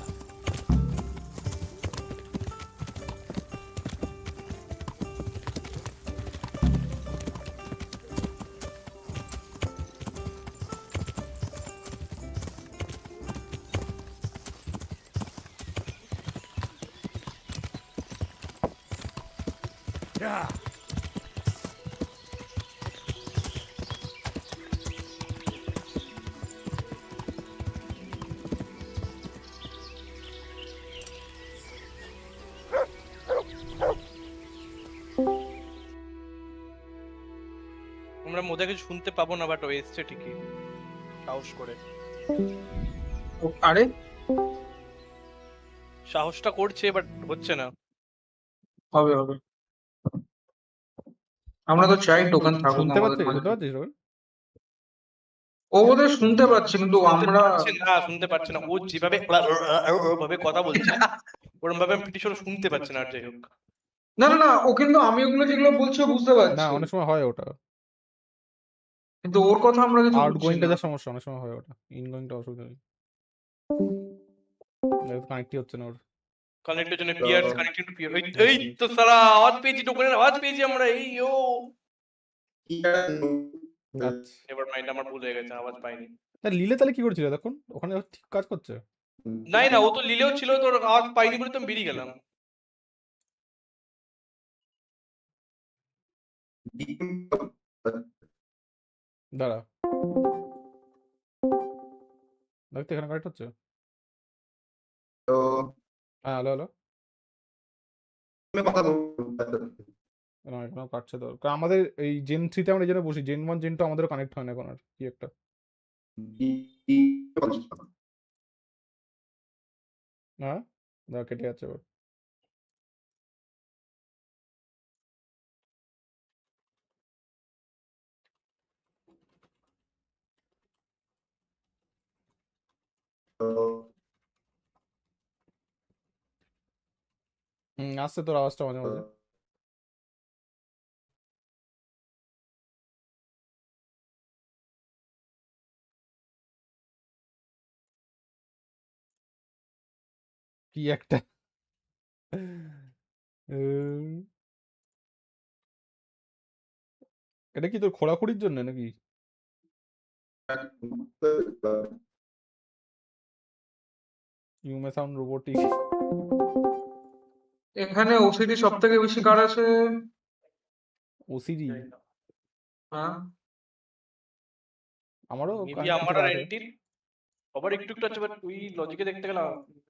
B: Yeah.
R: আমরা মোদাকে শুনতে পাবো না, but ও এসছে ঠিকই সাহস করে।
Q: আরে
R: সাহসটা করছে বাট হচ্ছে না।
Q: হবে হবে, আমরা তো চাই টোকেন থাকুক
A: শুনতে
Q: আমাদের
A: পাচ্ছিস?
Q: মাঝে।
A: শুনতে পাচ্ছিস রোহন?
Q: ও বোধহয় শুনতে পাচ্ছে, কিন্তু আমরা
R: শুনতে পাচ্ছে না। ও যেভাবে ভাবে কথা বলছে ওরকম ভাবে আমি পিটিশন শুনতে পাচ্ছি না। আর যাই হোক,
Q: না না না, ও কিন্তু আমি ওগুলো যেগুলো বলছি ও বুঝতে
A: না,
Q: পারছি,
A: অনেক সময় হয় ওটা।
Q: কিন্তু ওর কথা আমরা কিছু
A: আউট
Q: বুঝছি
A: গোয়িংটা
Q: না।
A: যা সমস্যা, অনেক সময় হয় ওটা। ইনগোয়িংটা অসুবিধা নেই, কানেক্টই হচ্ছে না ওর।
R: কানেক্টের জন্য পিয়ার্স কানেক্টিং টু পিয়ার। এই তো সালা আওয়াজ পেয়েছি, টোকেনের আওয়াজ পেয়েছি আমরা। এই ও নেভার মাইন্ড, আমার ভুল হয়ে গেছে, আওয়াজ পাইনি।
A: লিলে তাহলে কি করছিল তখন? ওখানে ঠিক কাজ করছে?
R: নাই না, ও তো লিলেও ছিল, তোর আওয়াজ পাইনি বলে তো আমি বেরিয়ে গেলাম।
A: দাঁড়া, দেখতে এখানে কানেক্ট হচ্ছে। হ্যাঁ, হ্যালো হ্যালো। না, এখনো কাটছে তো, কারণ আমাদের এই জেন 3 তে আমরা এই জন্য বসি, জেন 1 জেন 2 আমাদেরও কানেক্ট হয় না এখন আর কি একটা। হ্যাঁ, দাঁড়া, কেটে যাচ্ছে এবার। আসছে তোর আওয়াজটা মাঝে মাঝে। কি একটা এটা কি তোর খোঁড়াখুড়ির জন্য নাকি? You may sound robotic.
Q: এখানে ওসিডি সব থেকে বেশি কার আছে?
A: ওসিডি
Q: হ্যাঁ,
A: আমারও
R: মেবি আমার আর অ্যান্টির আবার একটু একটু আছে, বাট ওই লজিকে দেখতে গেলে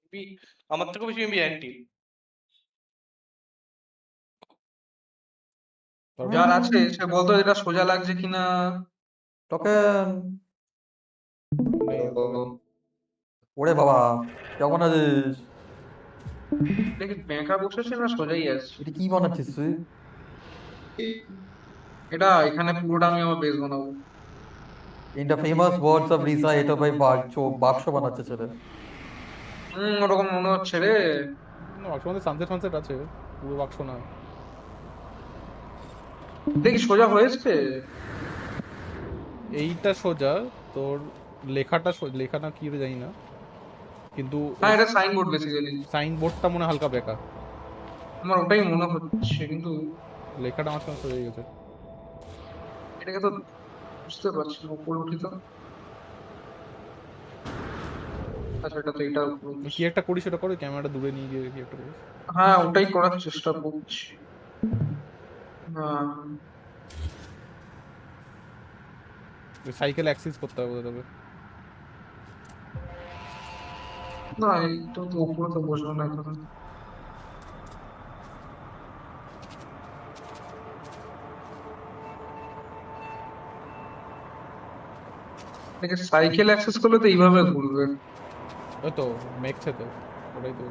R: মেবি আমার থেকেও বেশি মেবি অ্যান্টির।
Q: যার আছে সে বলতো এটা সোজা লাগছে কিনা।
T: টোকেন। ওরে বাবা, কেমন আছিস?
Q: দেখি ব্যাঁকা বসেছে না সোজাই আছে?
T: এটা কি বানাচ্ছিস তুই?
Q: এটা এখানে পুরোটা আমি আমার বেস বানাবো।
T: In the famous words of Risa, এটা ভাই বাক্স বানাচ্ছে ছেলে।
Q: ওরকম মনে হচ্ছে রে।
A: বাক্স মধ্যে সানসেট সানসেট আছে, পুরো বাক্স না।
Q: দেখি সোজা হয়েছে।
A: এইটা সোজা, তোর লেখাটা লেখা না কি জানি না, কিন্তু
Q: হ্যাঁ এটা সাইনবোর্ড বেসিক্যালি।
A: সাইনবোর্ডটা মনে হালকা বেঁকা,
Q: আমার ওটাই মনে হচ্ছে, কিন্তু
A: লেখাটা আমার সঙ্গে সোজা গেছে।
Q: এটাকে তো বুঝতে পারছি না, উপরে উঠি তো। আচ্ছা, এটা তো এটা
A: কি একটা করি সেটা করে, ক্যামেরাটা দূরে নিয়ে গিয়ে কি একটা করি।
Q: হ্যাঁ ওটাই করার চেষ্টা করছি।
A: সাইকেল অ্যাক্সেস করতে হবে তবে।
Q: না এইটা তো উপরে তো বসবে না এখন। এটাকে সাইকেল অ্যাক্সেস করলে তো এইভাবে ঘুরবে।
A: ওই তো মেঘছে তো, ওটাই তো।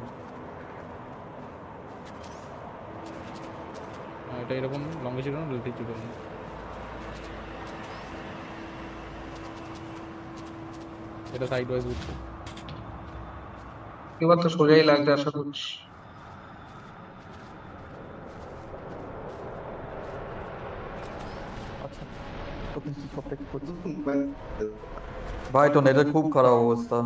A: এটা এরকম লঙ্গিটিউডাল ল্যাটিটিউডাল। এটা সাইড ওয়াইজ ঘুরছে।
Q: এবার তো সোজাই লাগবে আশা করছি।
T: ভাই তো নেটের খুব খারাপ অবস্থা।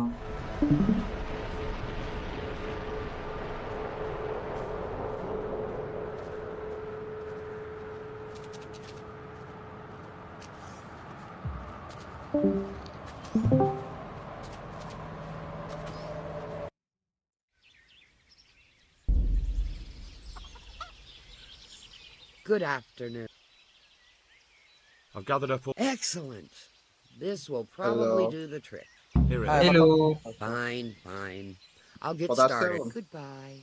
P: Good afternoon.
B: I've gathered up all...
P: Excellent. This will probably
B: Hello.
P: do the trick.
B: Here it is.
Q: Hello.
P: Fine, fine. I'll get
B: Well, that's
P: started.
B: it.
P: Goodbye.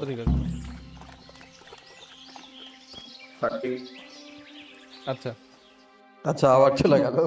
A: তো ঠিক আছে। আচ্ছা
T: আচ্ছা আবার চলে গেল।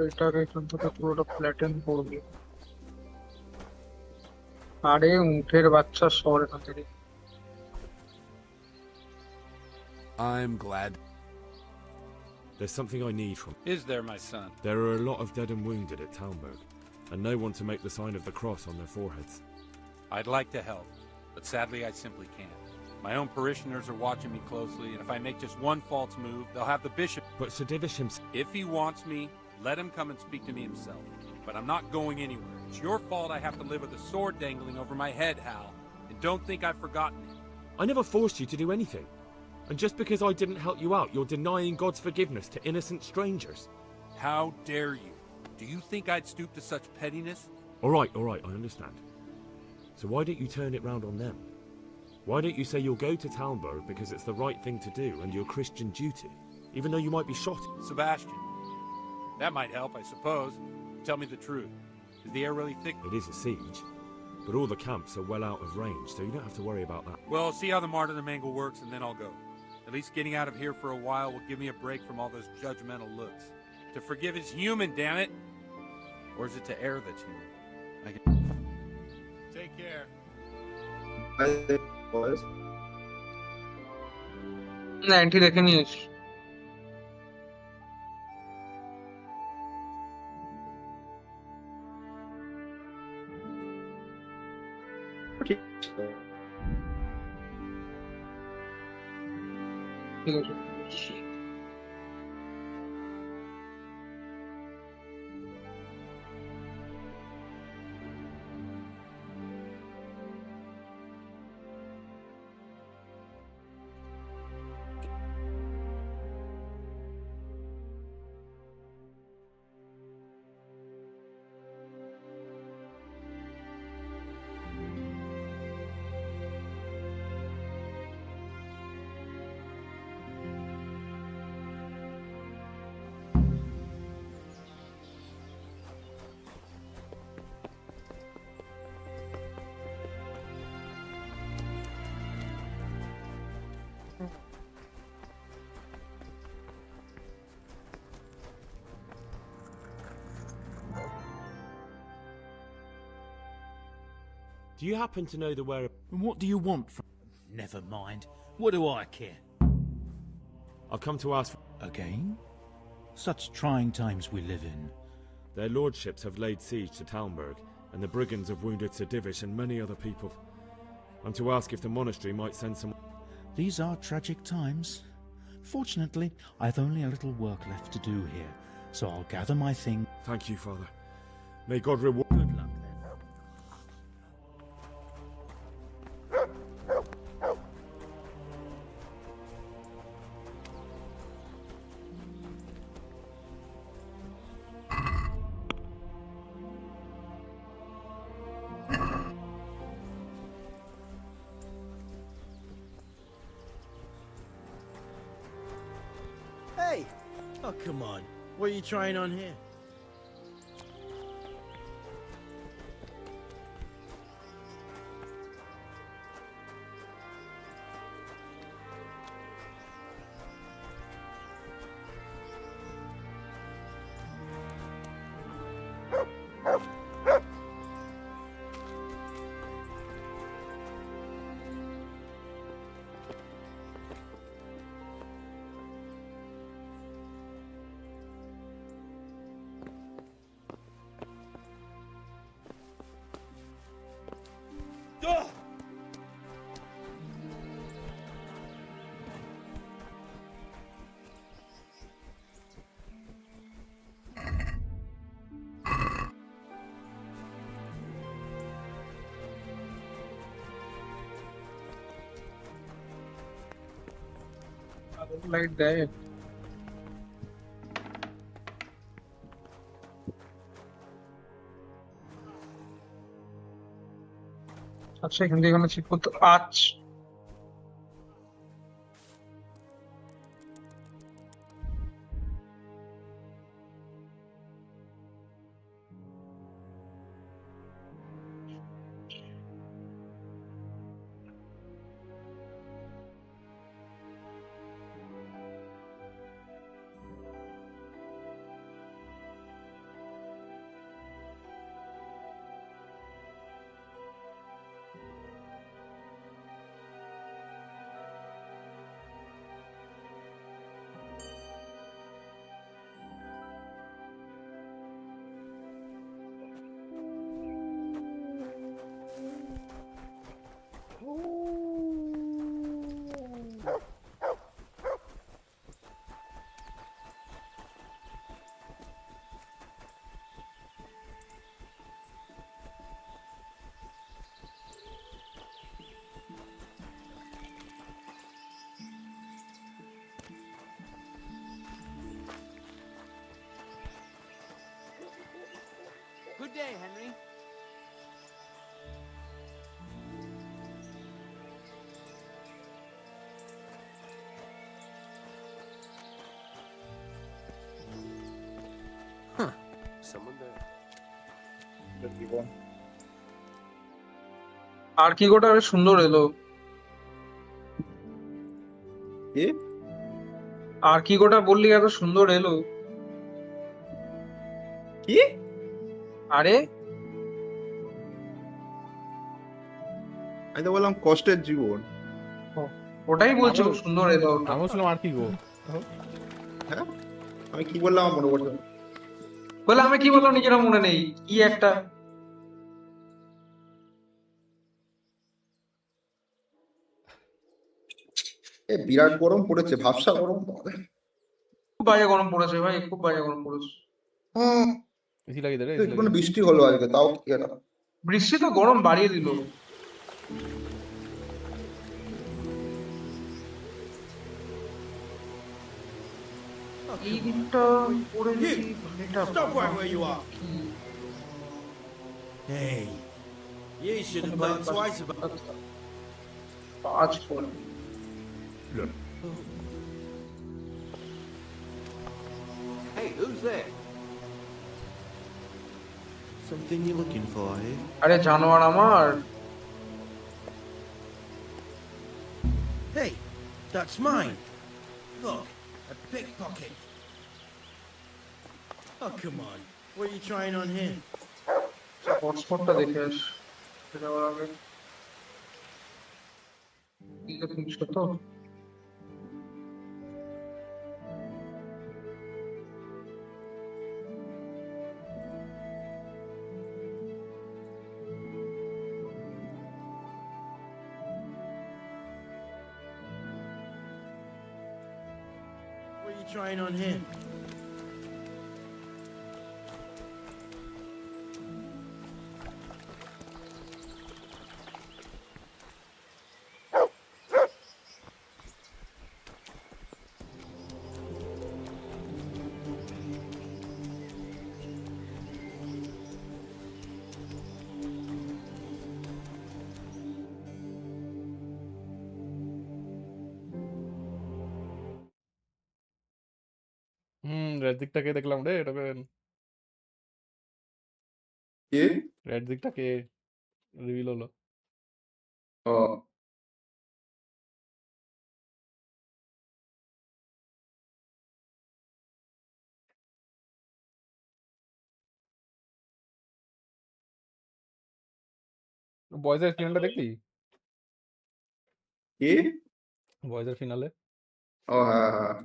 Q: এটাকে এখান থেকে পুরোটা ফ্ল্যাটেন করবে। আরে উঠের বাচ্চা সর এখান থেকে।
B: I'm glad. There's something I need from...
L: Is there, my son?
B: There are a lot of dead and wounded at Talmberg, and no one to make the sign of the cross on their foreheads.
L: I'd like to help, but sadly I simply can't. My own parishioners are watching me closely, and if I make just one false move, they'll have the bishop...
B: But Sir Divish himself...
L: If he wants me, let him come and speak to me himself. But I'm not going anywhere. It's your fault I have to live with a sword dangling over my head, Hal. And don't think I've forgotten it.
B: I never forced you to do anything. And just because I didn't help you out, you're denying God's forgiveness to innocent strangers.
L: How dare you? Do you think I'd stoop to such pettiness?
B: All right, I understand. So why don't you turn it round on them? Why don't you say you'll go to Talmberg because it's the right thing to do and your Christian duty, even though you might be shot?
L: Sebastian. That might help, I suppose. Tell me the truth. Is the air really thick?
B: It is a siege, but all the camps are well out of range, so you don't have to worry about that.
L: Well, see how the martyrdom angle works, and then I'll go. At least getting out of here for a while will give me a break from all those judgmental looks. To forgive is human, damn it! Or is it to err that's human? Take care.
Q: না anti দেখে নিয়েছি। ঠিক আছে।
B: Do you happen to know the where...
S: And what do you want from... Never mind. What do I care?
B: I've come to ask for...
S: Again? Such trying times we live in.
B: Their lordships have laid siege to Talmberg, and the brigands have wounded Sir Divish and many other people. I'm to ask if the monastery might send some...
S: These are tragic times. Fortunately, I've only a little work left to do here, so I'll gather my thing.
B: Thank you, Father. May God reward...
S: Good luck, then.
I: Oh, come on. What are you trying on here?
Q: Like that. আচ্ছা এখান থেকে এখানে check করতে আচ্ছা
K: Good day, Henry.
I: Huh. Someone there.
Q: আর কি গোটা বেশ সুন্দর এলো
U: কি
Q: আর কি গোটা বললি এত সুন্দর এলো
U: কি
Q: আরে
U: আমি তো বললাম কষ্টের জীবন
Q: ওটাই বলছি খুব সুন্দর এলো
A: আমি বলছিলাম আর কি গো
U: হ্যাঁ আমি কি বললাম আমার মনে পড়ছে না।
Q: বলে আমি কি বললাম নিজেরা মনে নেই কি একটা
U: এ বিরাট গরম পড়েছে ভাবসা গরম
Q: খুব বাজে গরম পড়েছে ভাই খুব বাজে গরম পড়েছে
A: এসি লাগিয়ে দে রে
U: একটুখানি বৃষ্টি হলো আজকে তাও কি এটা
Q: বৃষ্টি তো গরম বাড়িয়ে দিল এই দিকটা পড়ে গেছি
I: Stop right where you are. Hey, you should have thought twice about.
Q: পাঁচ পড়ে
I: Hey, who's there? Something you're looking for, eh?
Q: আরে জানোয়ার আমার
I: Hey, that's mine. Look, a pickpocket. Oh, come on. What are you trying on here?
Q: হটস্পটটা দেখে আস যাওয়ার আগে দিকে তিনশো তো
I: What are you trying on here?
A: Red দিকটাকে দেখলাম রে টোকেন।
U: কে?
A: রেড দিকটাকে রিভিল হলো।
U: ও
A: বয়েজের ফিনালটা দেখলি?
U: কে?
A: বয়েজের ফিনালে
U: ও হ্যাঁ হ্যাঁ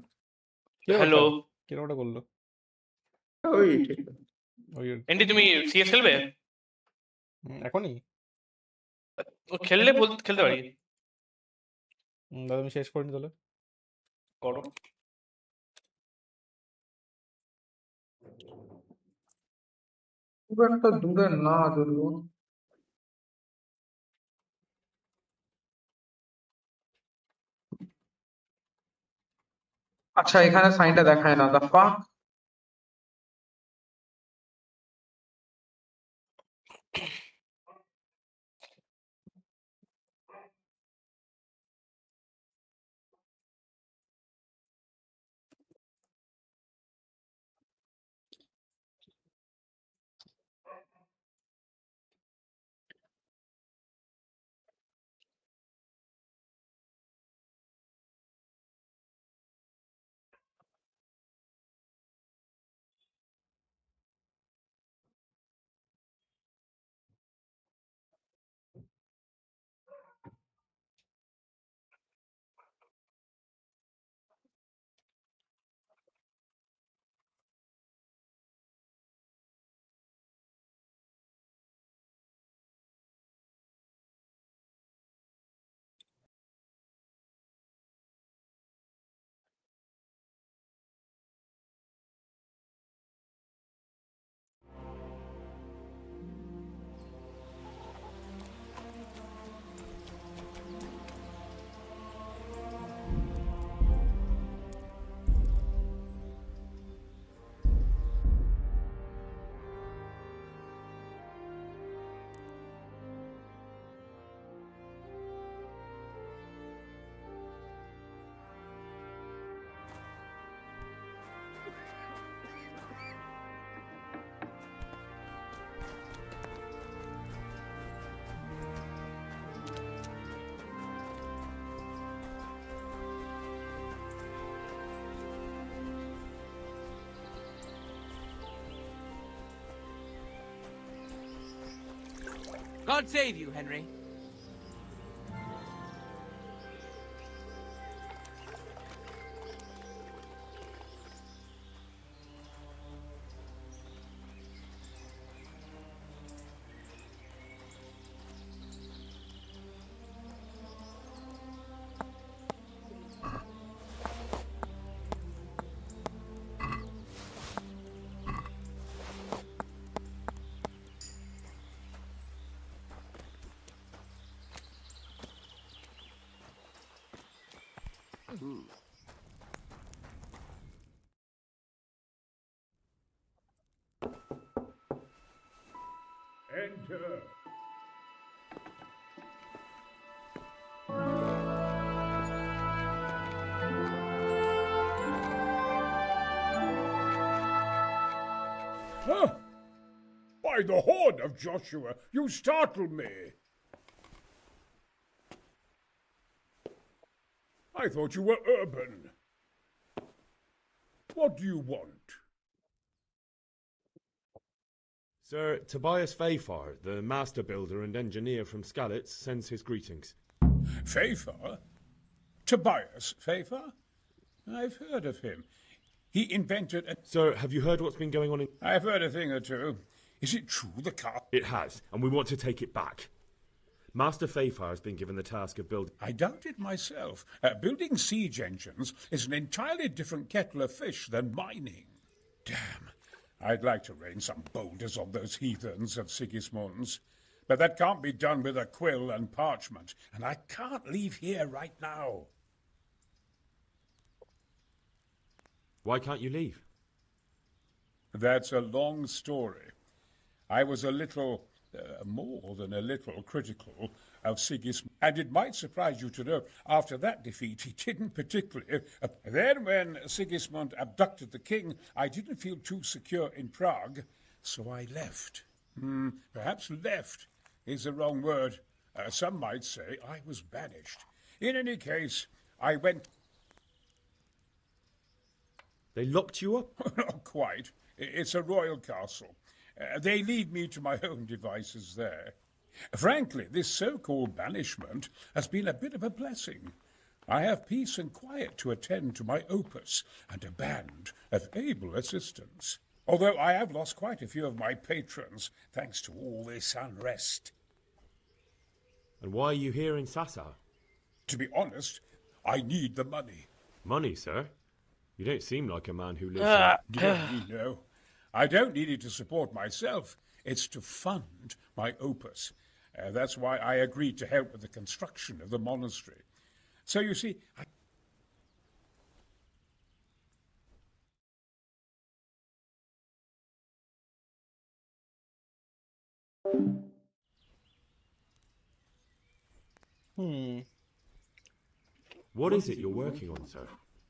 A: কে
R: হ্যালো
A: ওটা কিরম ওটা করলো?
U: ওই ঠিক
A: ওই আর কি।
R: এন্টি, তুমি সিএস খেলবে?
A: এখনই
R: ও খেললে খেলতে পারি।
A: দাদা আমি শেষ করিনি তাহলে।
R: করো।
Q: খুব একটা দূরে না যদিও। আচ্ছা এখানে সাইনটা দেখায় না, দা ফাক।
K: God save you, Henry.
L: Enter. Huh? By the horn of Joshua, you startled me. I thought you were urban. What do you want?
B: Sir Tobias Fayfar, the master builder and engineer from Skalitz, sends his greetings.
L: Fayfar? Tobias Fayfar? I've heard of him. He invented a...
B: Sir, have you heard what's been going on in...
L: I've heard a thing or two. Is it true the car...
B: It has, and we want to take it back. Master Fayfar has been given the task of building...
L: I doubt it myself. Building siege engines is an entirely different kettle of fish than mining. Damn. I'd like to rain some boulders on those heathens of Sigismund's. But that can't be done with a quill and parchment, and I can't leave here right now.
B: Why can't you leave?
L: That's a long story. I was a little more than a little critical of Sigismund. And it might surprise you to know, after that defeat, he didn't particularly. Then, when Sigismund abducted the king, I didn't feel too secure in Prague, so I left. Perhaps left is the wrong word. Some might say I was banished. In any case, I went.
B: They locked you up?
L: Not quite. It's a royal castle. They leave me to my own devices there. Frankly, this so-called banishment has been a bit of a blessing. I have peace and quiet to attend to my opus and a band of able assistants. Although I have lost quite a few of my patrons, thanks to all this unrest.
B: And why are you here in Sassa?
L: To be honest, I need the money.
B: Money, sir? You don't seem like a man who lives
L: No, I don't need it to support myself. It's to fund my opus. That's why I agreed to help with the construction of the monastery. So you see,
B: What is it you're working on, sir?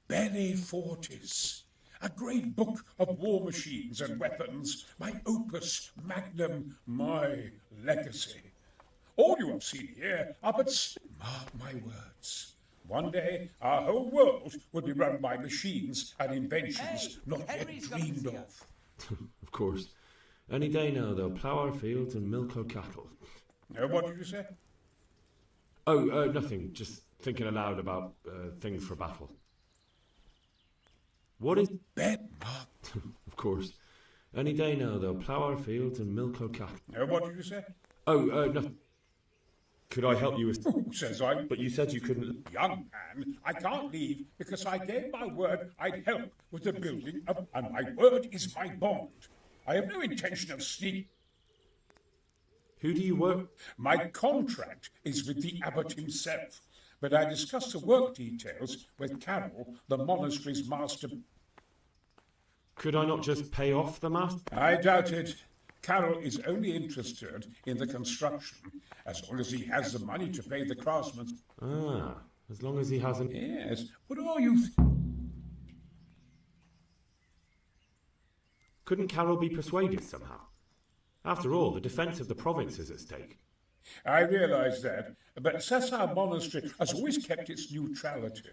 L: Belli Fortis, a great book of war machines and weapons, my opus magnum, my legacy. All you have seen here are but, mark my words, one day our whole world will be run by machines and inventions not yet dreamed of.
B: Of course. Any day now they'll plough our fields and milk our cattle.
L: What did you say?
B: Oh, nothing. Just thinking aloud about things for battle. What is...
L: Bet,
B: Of course. Any day now they'll plough our fields and milk our cattle.
L: What did you say?
B: Oh, nothing. Could I help you with...
L: Who says I...
B: But you said you couldn't...
L: Young man, I can't leave because I gave my word I'd help with the building of... And my word is my bond. I have no intention of sneaking.
B: Who do you work...
L: My contract is with the abbot himself, but I discussed the work details with Carol, the monastery's master.
B: Could I not just pay off the master?
L: I doubt it. Carol is only interested in the construction, as long as he has the money to pay the craftsmen.
B: Ah, as long as he hasn't...
L: Yes, but are you...
B: Couldn't Carol be persuaded somehow? After all, the defence of the province is at stake.
L: I realise that, but Sassa Monastery has always kept its neutrality.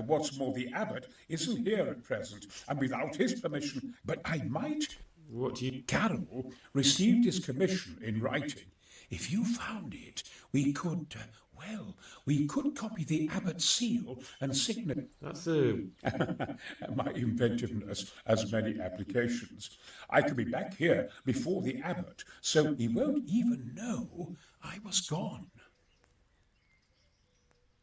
L: What's more, the abbot isn't here at present, and without his permission, but I might...
B: What do you...
L: Carol received his commission in writing. If you found it, we could, we could copy the abbot's seal and signet.
B: That's a...
L: My inventiveness has many applications. I could be back here before the abbot, so he won't even know I was gone.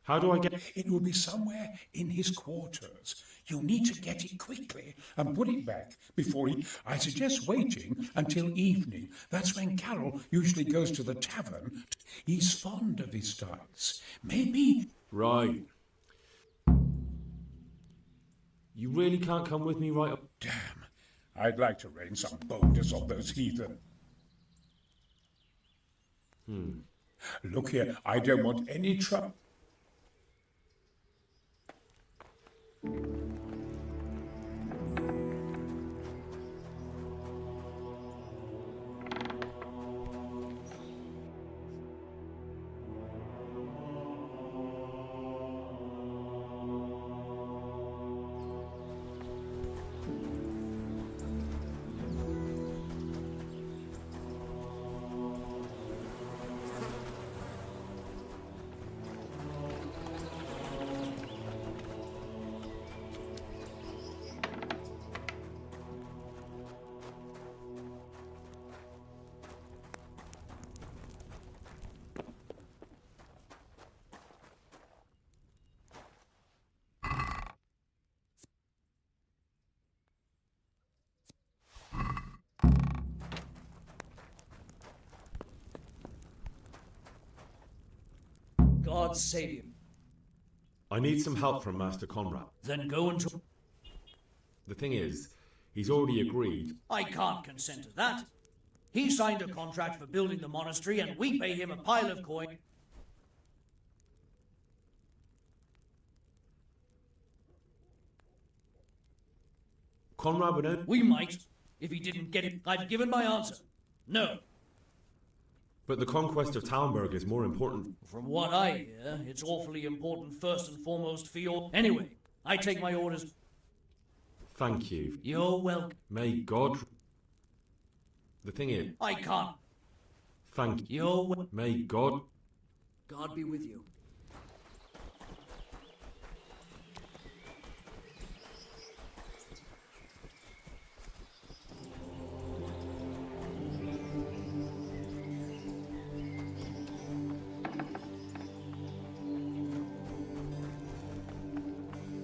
B: How do I get...
L: It will be somewhere in his quarters. You'll need to get it quickly and put it back before he... I suggest waiting until evening. That's when Carol usually goes to the tavern. He's fond of his dice. Maybe...
B: Right. You really can't come with me right up...
L: Damn. I'd like to rain some boulders on those heathen. Look here, I don't want any trouble.
G: God save you.
B: I need some help from Master Conrad.
G: Then go and...
B: The thing is, he's already agreed.
G: I can't consent to that. He signed a contract for building the monastery, and we pay him a pile of coin.
B: Conrad would own...
G: We might. If he didn't get it, I've given my answer. No.
B: But the conquest of Talmberg is more important.
G: From what I hear, it's awfully important first and foremost for your... Anyway, I take my orders.
B: Thank you.
G: You're welcome.
B: May God... The thing is...
G: I can't.
B: Thank you.
G: You're welcome.
B: May God...
G: God be with you.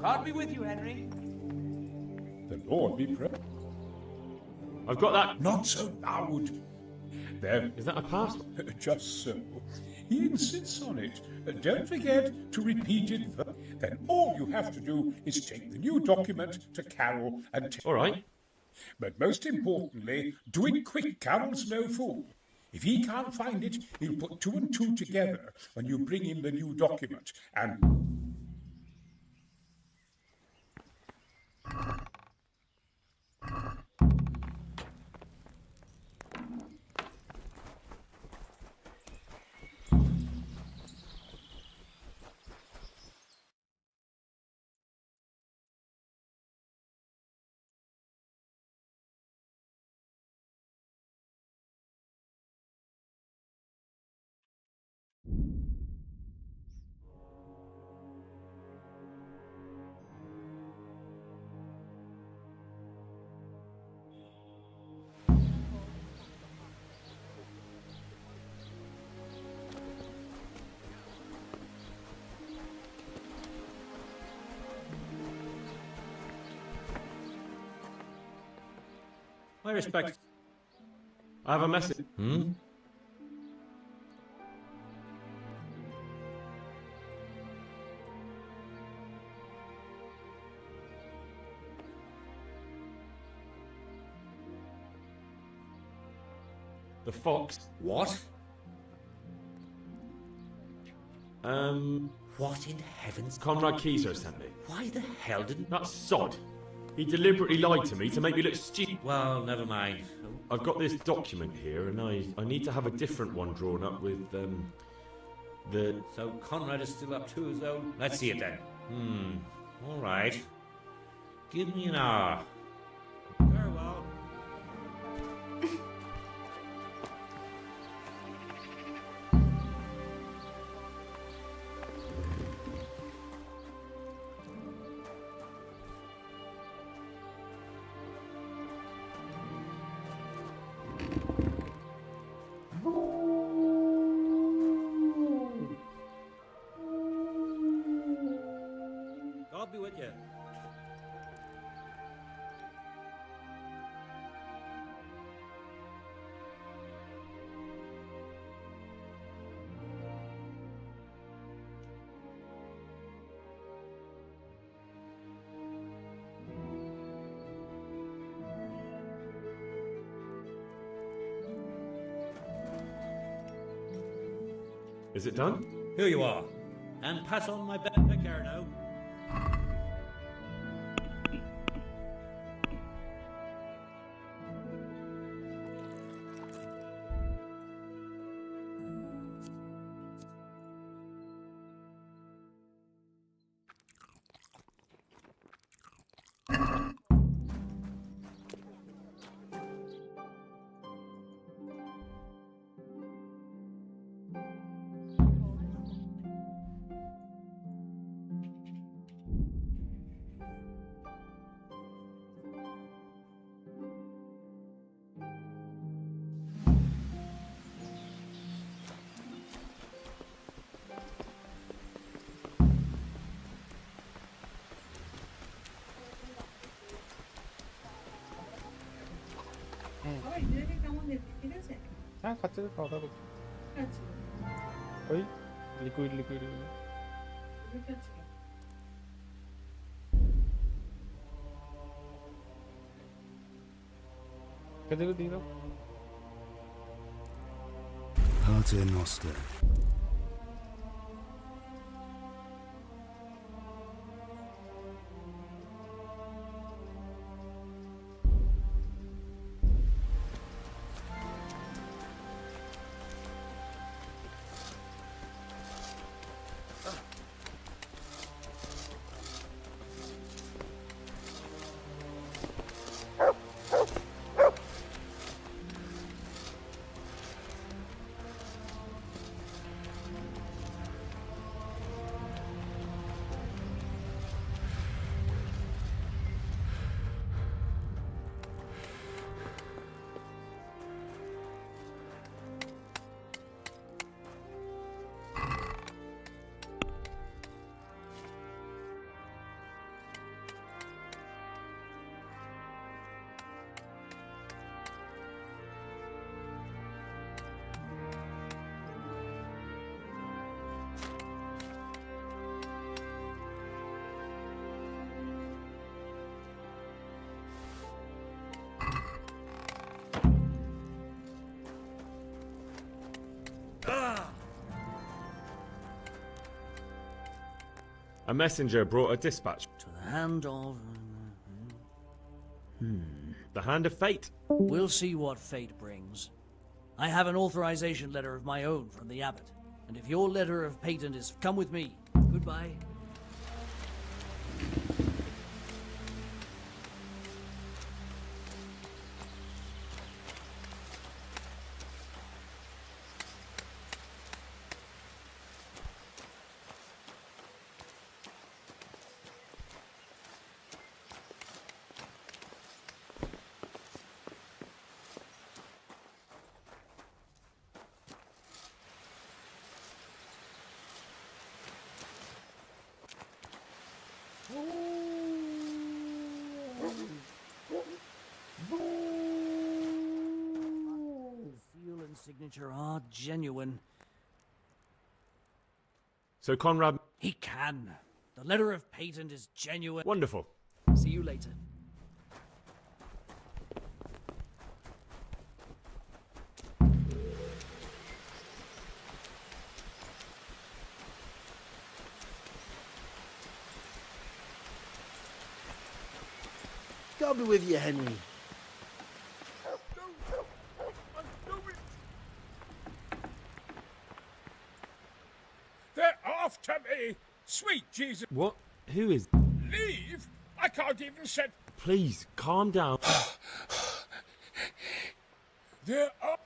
G: God be with you, Henry.
L: The Lord be praised.
B: I've got that.
L: Not so loud. There.
B: Is that a pass?
L: Just so. He insists on it. Don't forget to repeat it. Then all you have to do is take the new document to Carol and...
B: All right.
L: But most importantly, do it quick. Carol's no fool. If he can't find it, he'll put 2 and 2 together when you bring him the new document. And...
I: My respect.
B: I have a message.
I: Hmm?
B: The fox.
I: What?
B: What in heavens? Conrad Keyser sent me.
I: Why the hell didn't...
B: That sod. He deliberately lied to me to make me look stupid.
I: Well, never mind.
B: I've got this document here, and I need to have a different one drawn up with, the...
I: So Conrad is still up to his own... Let's see it then. All right. Give me an hour. Very well. God be with you.
B: Is it done?
I: Here you are. And pass on my best care now.
A: হ্যাঁ খাচ্ছে তো খাওয়া দাওয়া করছে ওই liquid liquid খেতে দিয়ে দাও
O: Pater Noster.
B: A messenger brought a dispatch.
G: To the hand of...
B: The hand of fate.
G: We'll see what fate brings. I have an authorization letter of my own from the abbot. And if your letter of patent is... Come with me. Goodbye. Seal and signature are genuine.
B: So Conrad...
G: He can. The letter of patent is genuine.
B: Wonderful.
G: See you later.
E: God be with you, Henry.
L: They're after me! Sweet Jesus!
B: What? Who is...
L: Leave? I can't even set...
B: Please, calm down.
L: They're up...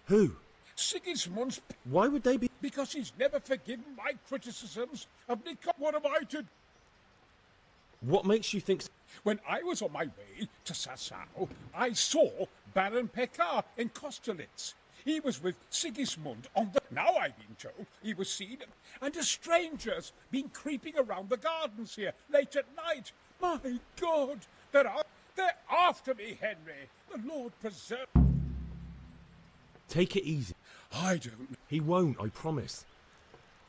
B: Who?
L: Sigismund's...
B: Why would they be...
L: Because he's never forgiven my criticisms of Nicole. What am I to...
B: What makes you think...
L: When I was on my way to Sassau, I saw Baron Pekar in Kostelitz. He was with Sigismund on the... Now I've been told he was seen... And a stranger's been creeping around the gardens here late at night. My God! They're after me, Henry. The Lord preserve...
B: Take it easy.
L: I don't...
B: He won't, I promise.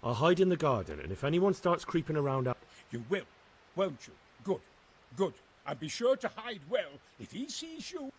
B: I'll hide in the garden, and if anyone starts creeping around...
L: You will, won't you? Good, good. And be sure to hide well if he sees you.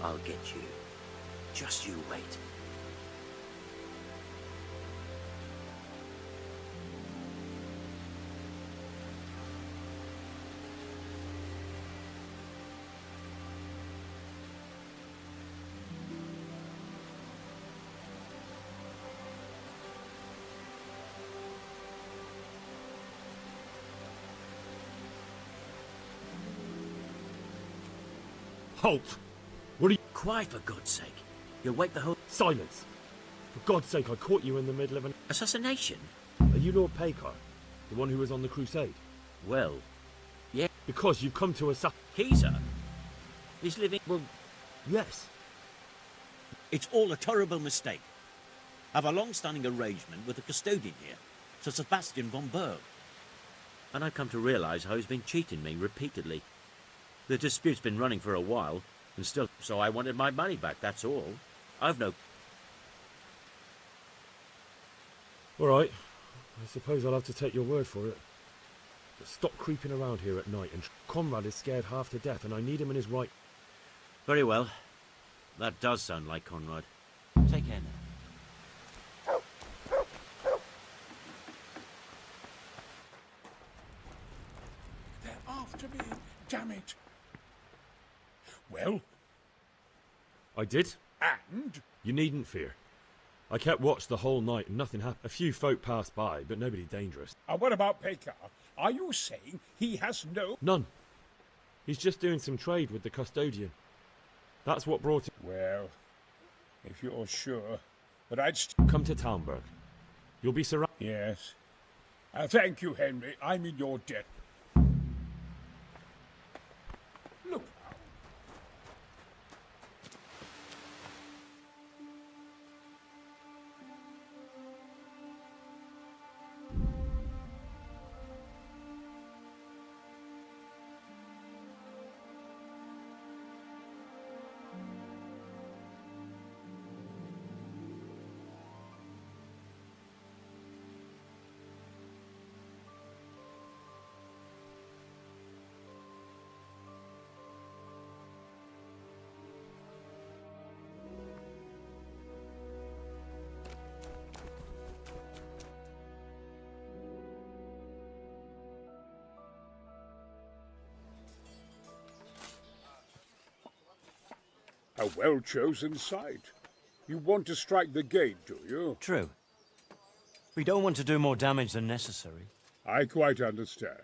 I: I'll get you. Just you wait.
B: Halt! What are you...
I: Quiet, for God's sake. You'll wake the whole...
B: Silence! For God's sake, I caught you in the middle of an...
I: Assassination?
B: Are you Lord Pekar? The one who was on the crusade?
I: Well, yeah.
B: Because you've come to
I: He's He's living...
B: Well, yes.
I: It's all a terrible mistake. I've a long-standing arrangement with the custodian here, Sir Sebastian von Berg. And I've come to realise how he's been cheating me repeatedly. The dispute's been running for a while, and still... So I wanted my money back, that's all. I've no...
B: All right. I suppose I'll have to take your word for it. But stop creeping around here at night, and Conrad is scared half to death, and I need him in his right...
I: Very well. That does sound like Conrad. Take care now.
L: They're after me. Damn it. Well?
B: I did.
L: And?
B: You needn't fear. I kept watch the whole night and nothing happened. A few folk passed by, but nobody dangerous.
L: And what about Pekar? Are you saying he has no...
B: None. He's just doing some trade with the custodian. That's what brought him...
L: Well, if you're sure, but I'd...
B: Come to Talmberg. You'll be surrounded...
L: Yes. Thank you, Henry. I'm in your debt. Look. A well-chosen site. You want to strike the gate, do you?
H: True. We don't want to do more damage than necessary.
L: I quite understand.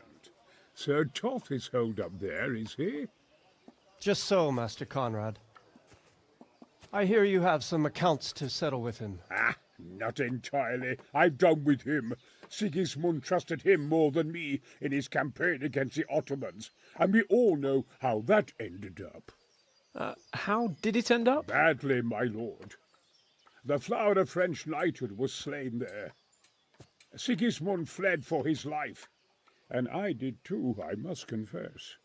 L: Sir Toth is holed up there, is he?
F: Just so, Master Conrad. I hear you have some accounts to settle with him.
L: Ah, not entirely. I've done with him. Sigismund trusted him more than me in his campaign against the Ottomans, and we all know how that ended up.
F: How did it end up?
L: Badly, my lord. The flower of French knighthood was slain there. Sigismund fled for his life, and I did too, I must confess.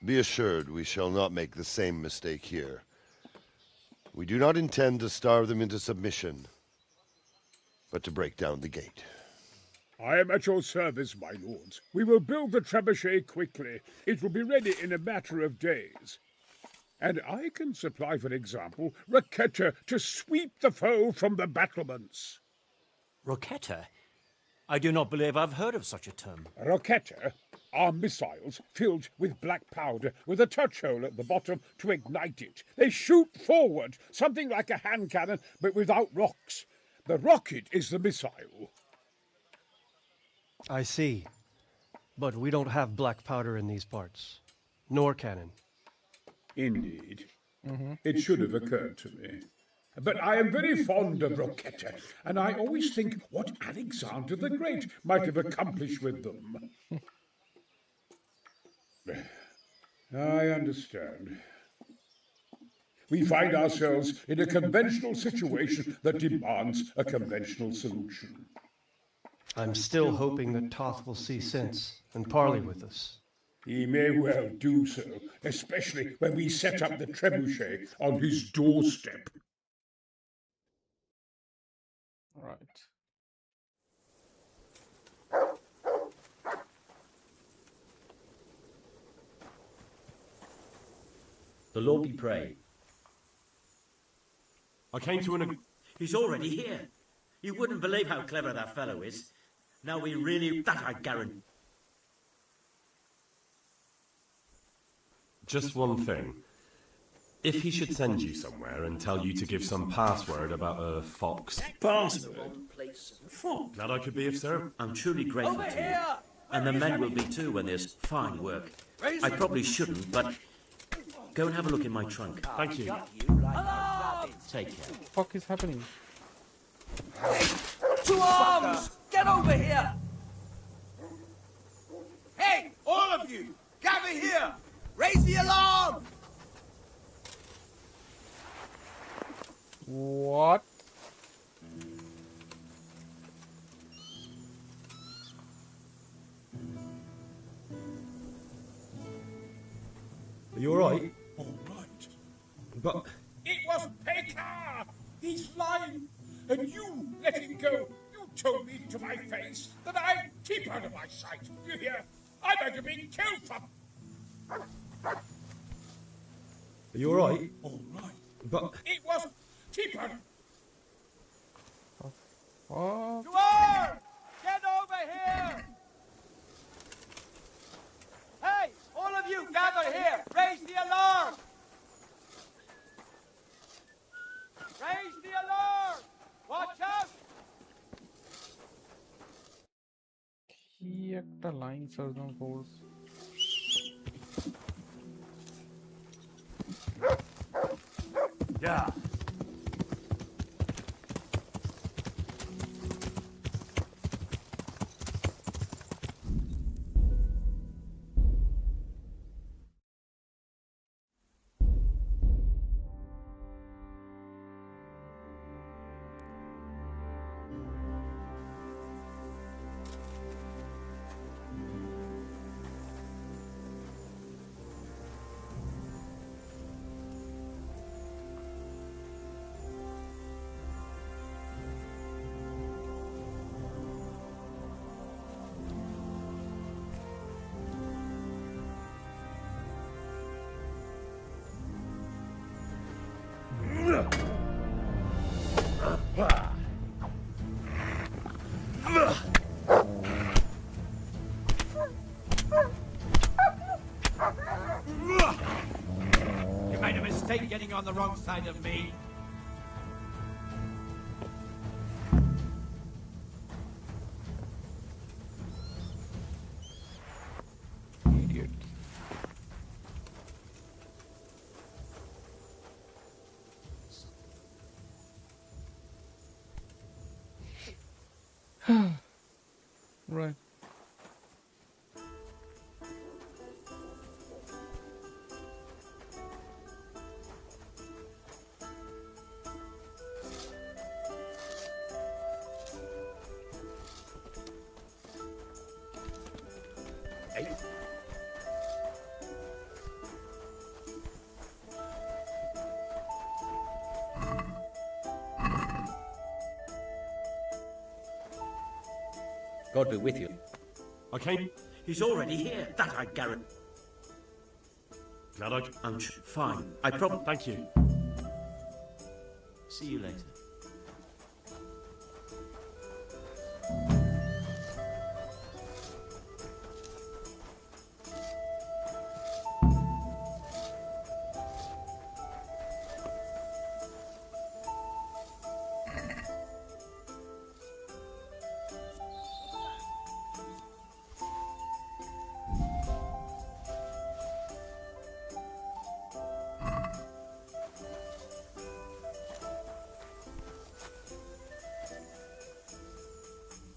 C: Be assured we shall not make the same mistake here. We do not intend to starve them into submission, but to break down the gate.
L: I am at your service, my lords. We will build the trebuchet quickly. It will be ready in a matter of days. And I can supply, for example, Roquetta to sweep the foe from the battlements.
H: Roquetta? I do not believe I've heard of such a term.
L: Roquetta are missiles filled with black powder with a touch hole at the bottom to ignite it. They shoot forward, something like a hand cannon, but without rocks. The rocket is the missile.
F: I see. But we don't have black powder in these parts. Nor cannon.
L: Indeed. It should have occurred to me. But I am very fond of Roquetta, and I always think what Alexander the Great might have accomplished with them. I understand. We find ourselves in a conventional situation that demands a conventional solution.
F: I'm still hoping that Toth will see sense and parley with us.
L: He may well do so, especially when we set up the trebuchet on his doorstep.
A: Right.
I: The Lord be praised.
B: I came to an...
I: He's already here. You wouldn't believe how clever that fellow is. Now we really... That I guarantee.
B: Just one thing. If he should send you somewhere and tell you to give some password about a fox...
G: Password?
B: Fox? Glad I could be of service.
I: I'm truly grateful to you. And the men will be too when there's fine work. I probably shouldn't, but... Go and have a look in my trunk.
B: Thank you.
I: Take care.
A: What the fuck is happening?
D: To arms! Get over here! Hey, all of you! Gather here! Raise the alarm!
A: What?
B: Are you alright?
L: All right.
B: But...
L: It was Peter! He's lying! And you let him go! You told me to my face that I'd keep out of my sight! You hear? I might have been killed for...
B: Are you alright?
L: All right.
B: But...
L: It was... Keep out...
A: What?
D: To arms! Get over here! Hey, all of you gather here! Raise the alarm! Raise the alarm! Watch out!
A: কি একটা line surgeon force
B: Yeah.
D: You made a mistake getting on the wrong side of me.
A: Idiot. Right.
I: God be with you.
B: Okay.
I: He's already here. That I guarantee.
B: Glad I...
I: I'm fine. I probably...
B: Thank you.
I: See you later.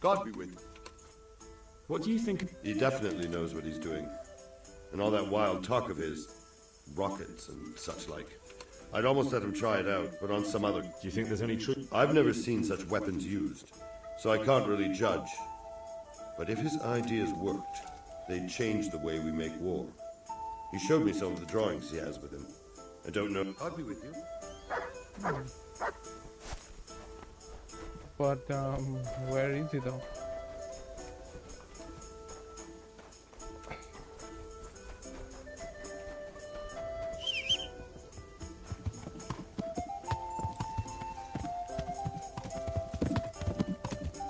C: God be with you.
B: What do you think?
C: He definitely knows what he's doing. And all that wild talk of his, rockets and such like. I'd almost let him try it out, but on some other...
B: Do you think there's any truth?
C: I've never seen such weapons used, so I can't really judge. But if his ideas worked, they'd change the way we make war. He showed me some of the drawings he has with him. I don't know... God be with you.
A: But where is he though?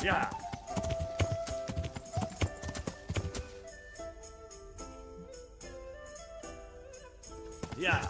B: Yeah. Yeah.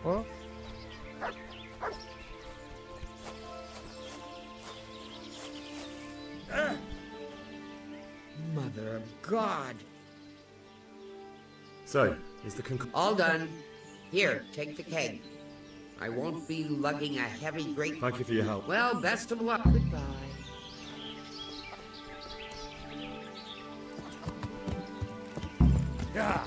A: What?
P: Mother of God.
B: So, is the
P: All done. Here, take the keg. I won't be lugging a heavy grape.
B: Thank you for your help.
P: Well, best of luck. Goodbye.
B: Yeah.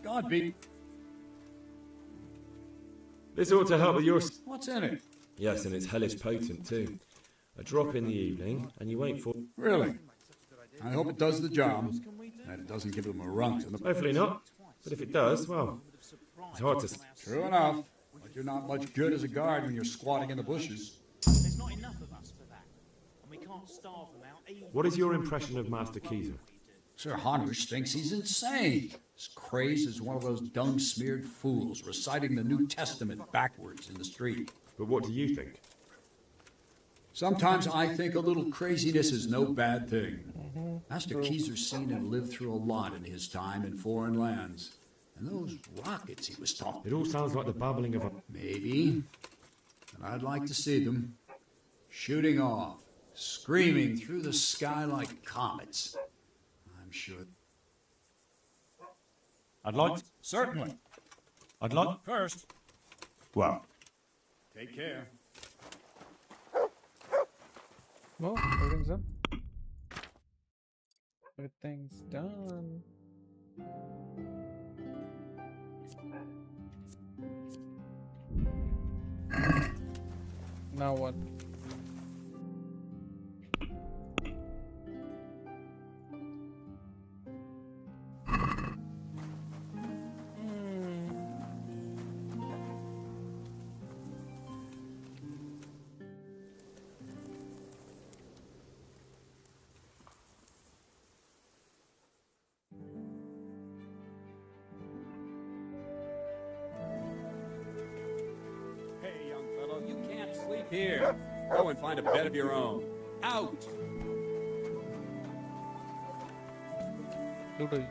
M: God be.
B: This ought to help with your...
M: What's in it?
B: Yes, and it's hellish potent too. A drop in the evening, and you wait for...
M: Really? I hope it does the job. That it doesn't give him a run to the...
B: Hopefully not. But if it does, well, it's hard to...
M: True enough. But you're not much good as a guard when you're squatting in the bushes.
G: There's not enough of us for that. And we can't starve them out either.
B: What is your impression of Master Keezer?
M: Sir Hanush thinks he's insane. As crazed as one of those dung-smeared fools reciting the New Testament backwards in the street.
B: But what do you think?
M: Sometimes I think a little craziness is no bad thing. Master Keezer's seen and lived through a lot in his time in foreign lands. And those rockets he was talking...
B: It all sounds like the babbling of a...
M: Maybe. And I'd like to see them. Shooting off. Screaming through the sky like comets. I'm sure...
O: I'd like... Certainly. I'd like...
M: First.
O: Well.
M: Take care.
A: Well, everything's done. Everything's done. Now what?
H: Hey, young fellow, you can't sleep here. Go and find a bed of your own. Out!
A: Ludo.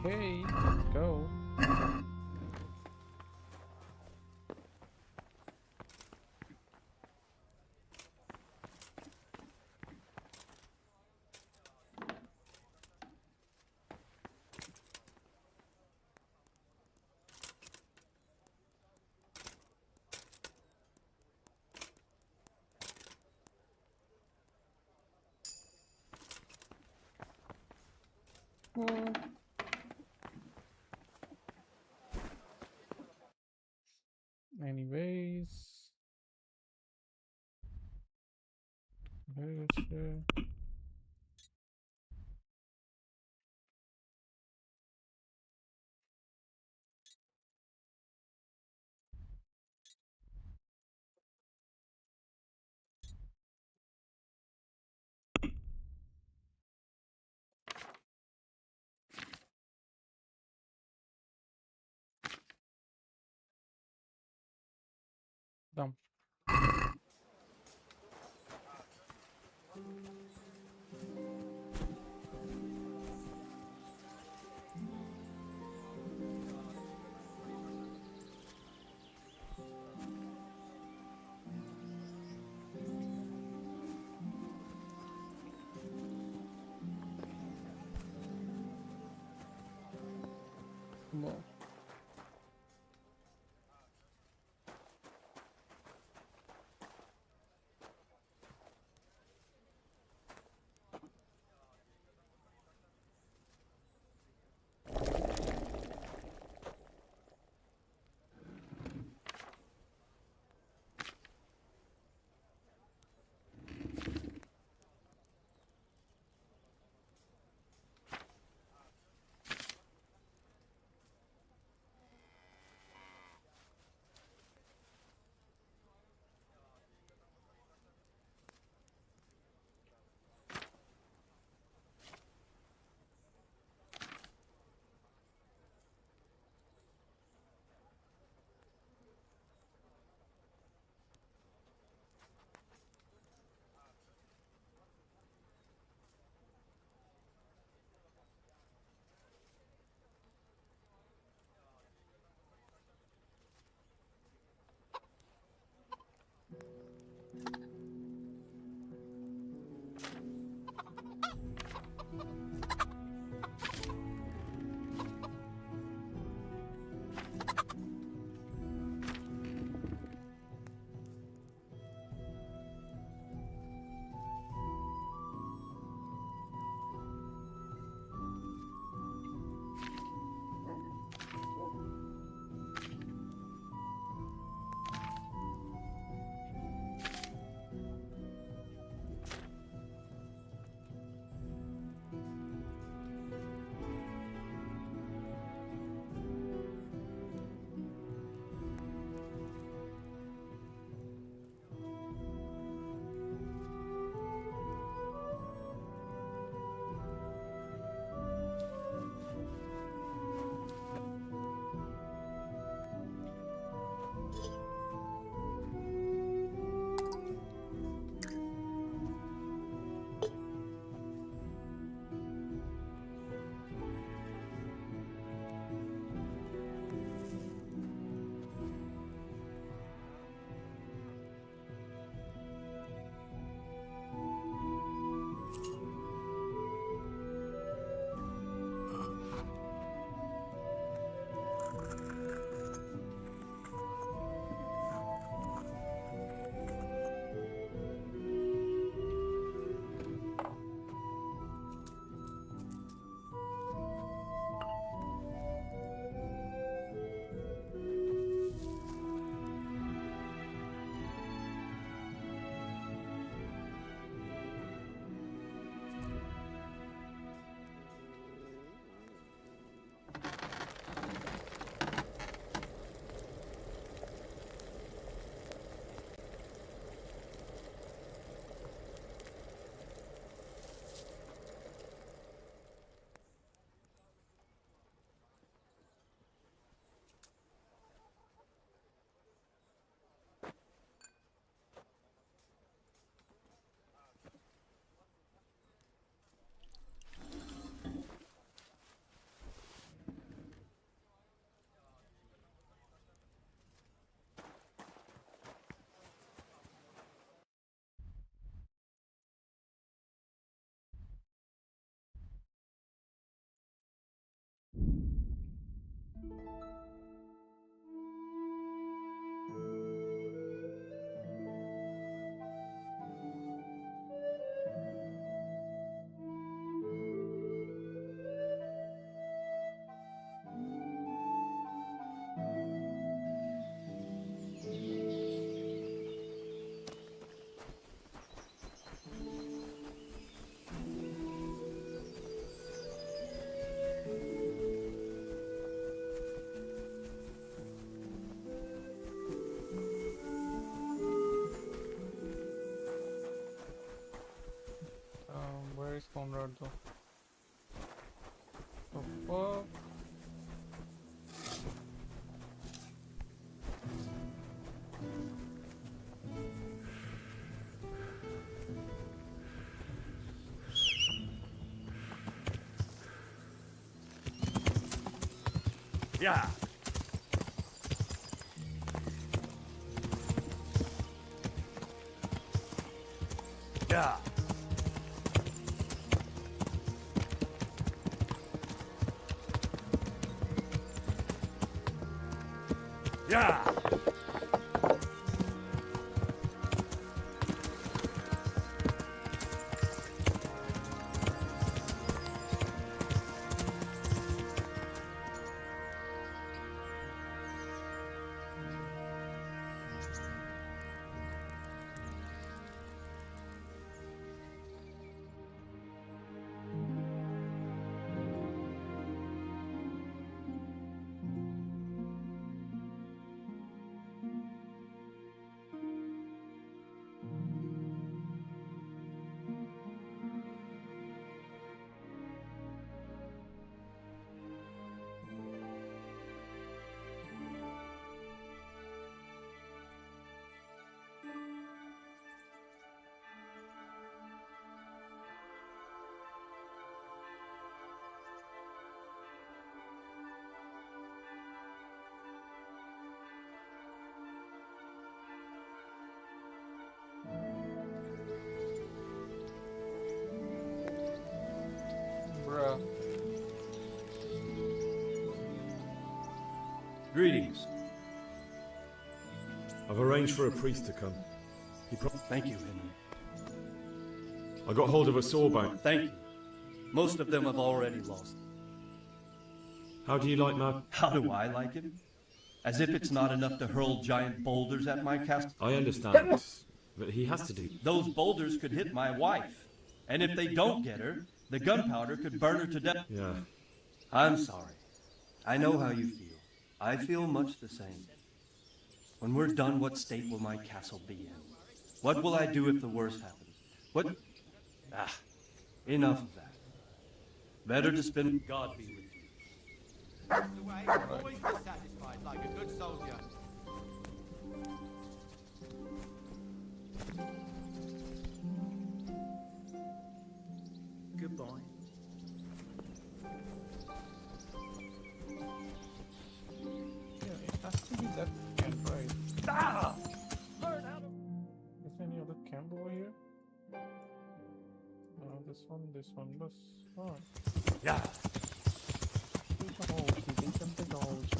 A: Okay, let's go. Anyways, where is it? Dumb. Come on.
B: Yeah. Yeah. Yeah.
A: Bruh.
H: Greetings.
B: I've arranged for a priest to come.
H: Thank you, Henry.
B: I got hold of a sawbank.
H: Thank you. Most of them have already lost.
B: How do you like Matt?
H: How do I like him? As if it's not enough to hurl giant boulders at my castle.
B: I understand, but he has to do.
H: Those boulders could hit my wife. And if they don't get her, the gunpowder could burn her to death.
B: Yeah.
H: I'm sorry. I know how you feel. I feel much the same. When we're done, what state will my castle be in? What will I do if the worst happens? What? Ah, enough of that. Better to spend. God be with you.
D: That's the way. Always be satisfied like a good soldier.
E: Goodbye.
A: Yeah, it has to be that camp, right?
H: Ah!
A: Is there any other camp over here? No, this one, this one.
B: Yeah.
A: Technology.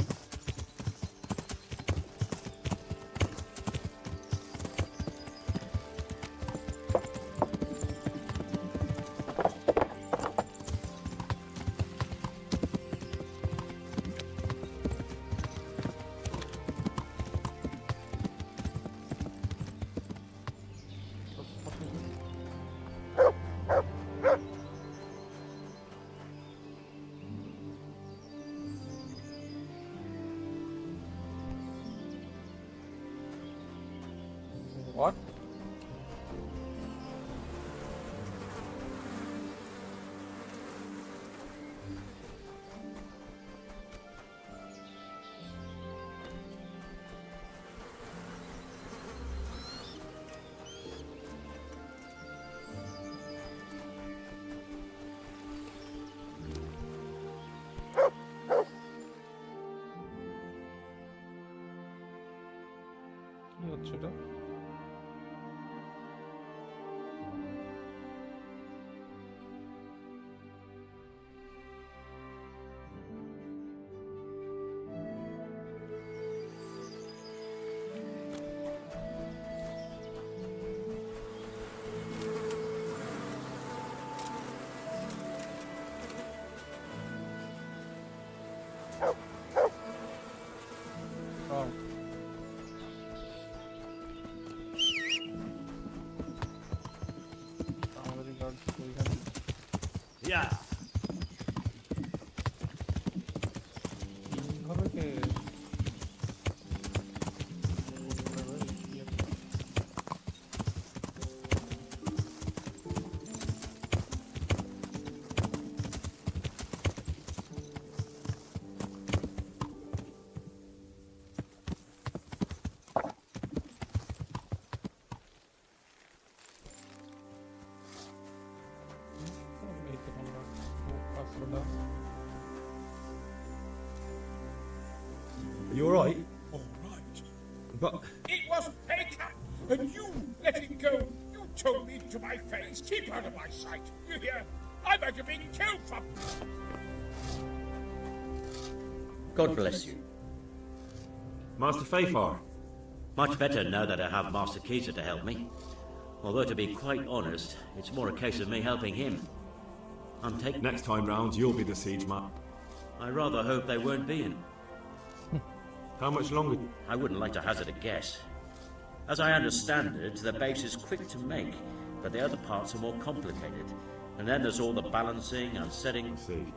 A: What? ये अच्छा था
B: Yeah. But...
L: It was Paycat, and you let it go. You told me to my face, keep out of my sight. You hear? I might have been killed for...
I: God bless you.
B: Master Fafar.
I: Much better now that I have Master Keezer to help me. Although, to be quite honest, it's more a case of me helping him. I'm taking...
B: Next time round, you'll be the siege man.
I: I rather hope they won't be in.
B: How much longer?
I: I wouldn't like to hazard a guess. As I understand it, the base is quick to make, but the other parts are more complicated. And then there's all the balancing and setting...
B: See.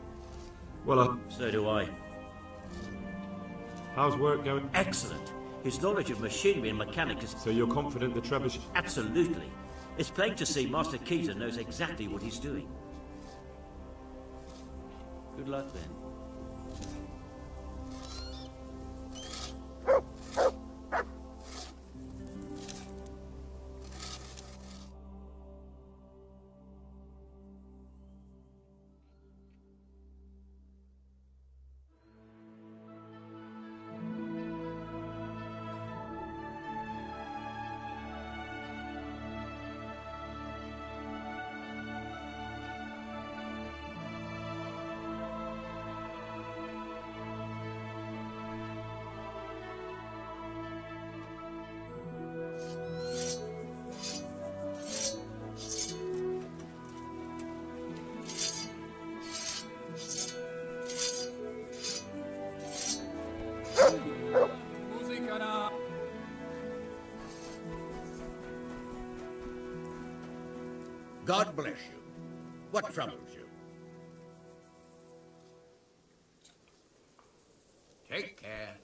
B: Well,
I: So do I.
B: How's work going?
I: Excellent. His knowledge of machinery and mechanics is...
B: So you're confident the trebuchet...
I: Absolutely. It's plain to see Master Keezer knows exactly what he's doing. Good luck, then.
J: God bless you. What troubles you? Take care.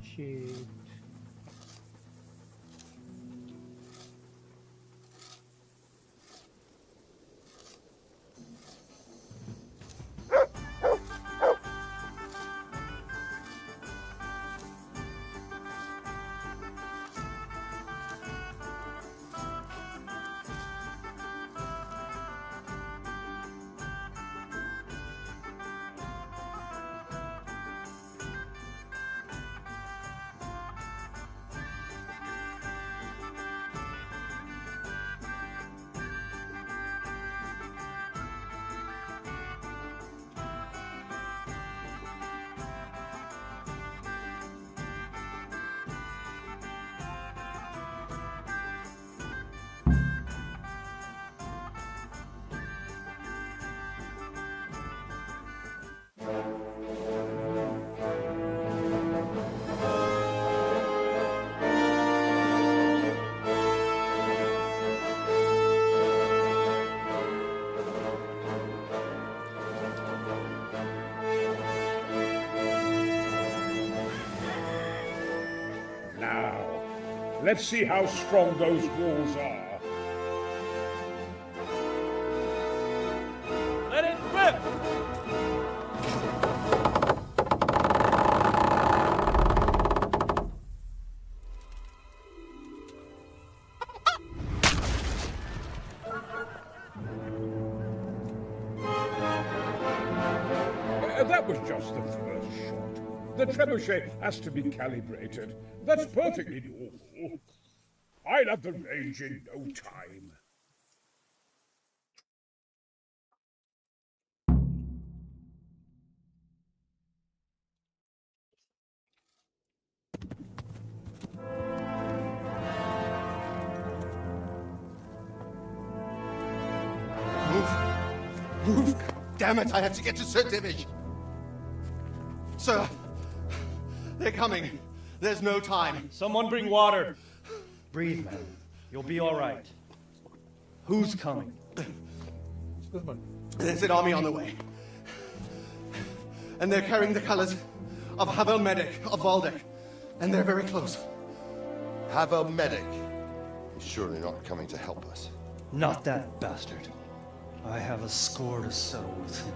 A: Shit.
L: Let's see how strong those walls are.
R: Let it rip!
L: That was just the first shot. The trebuchet has to be calibrated. That's perfectly normal. I'll have the range in no time.
C: Move! Damn it, I have to get to thirdedict. Sir, they're coming. There's no time.
F: Someone bring water. Breathe, man. You'll be all right. Who's coming?
C: There's an army on the way. And they're carrying the colors of Havel Medic of Valdek. And they're very close. Havel Medic? He's surely not coming to help us.
F: Not that bastard. I have a score to settle with him.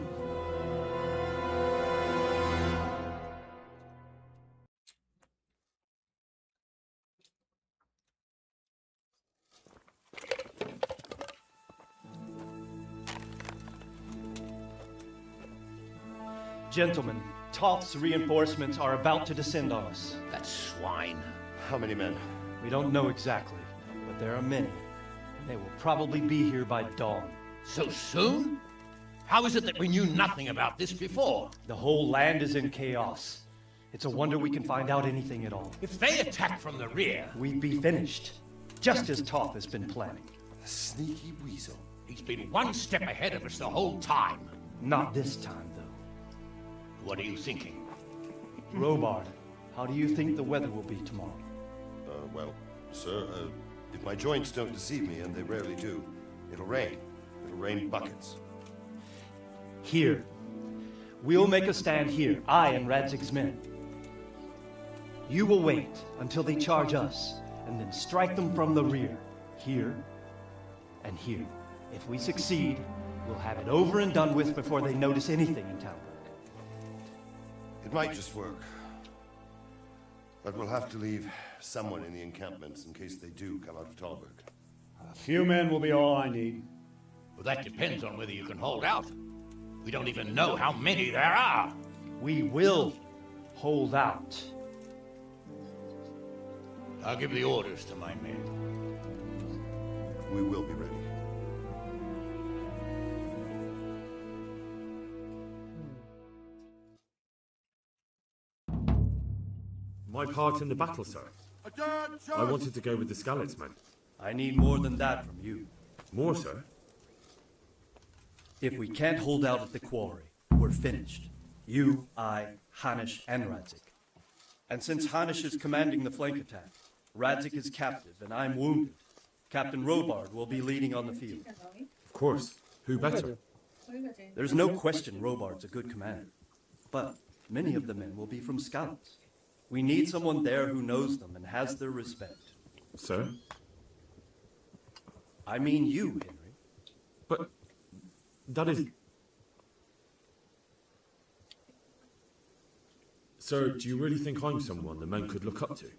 F: Gentlemen, Toth's reinforcements are about to descend on us.
J: That swine.
C: How many men?
F: We don't know exactly, but there are many. And they will probably be here by dawn.
J: So soon? How is it that we knew nothing about this before?
F: The whole land is in chaos. It's a wonder we can find out anything at all.
J: If they attack from the rear...
F: We'd be finished, just as Toth has been planning.
C: A sneaky weasel.
J: He's been one step ahead of us the whole time.
F: Not this time, though.
J: What are you thinking?
F: Robard, how do you think the weather will be tomorrow?
C: Well, sir, if my joints don't deceive me, and they rarely do, it'll rain. It'll rain buckets.
F: Here. We'll make a stand here, I and Radzig's men. You will wait until they charge us, and then strike them from the rear. Here and here. If we succeed, we'll have it over and done with before they notice anything in Talbot.
C: It might just work. But we'll have to leave someone in the encampments in case they do come out of Talberg.
O: A few men will be all I need.
J: Well, that depends on whether you can hold out. We don't even know how many there are.
F: We will hold out.
J: I'll give the orders to my men.
C: We will be ready.
B: My part in the battle, sir. I wanted to go with the Skalitz men.
H: I need more than that from you.
B: More, sir?
H: If we can't hold out at the quarry, we're finished. You, I, Hanish, and Radzik. And since Hanish is commanding the flank attack, Radzik is captive and I'm wounded, Captain Robard will be leading on the field.
B: Of course. Who better?
H: There's no question Robard's a good commander. But many of the men will be from Skalitz. We need someone there who knows them and has their respect.
B: Sir?
H: I mean you, Henry.
B: But that is... Sir, do you really think I'm someone the men could look up to?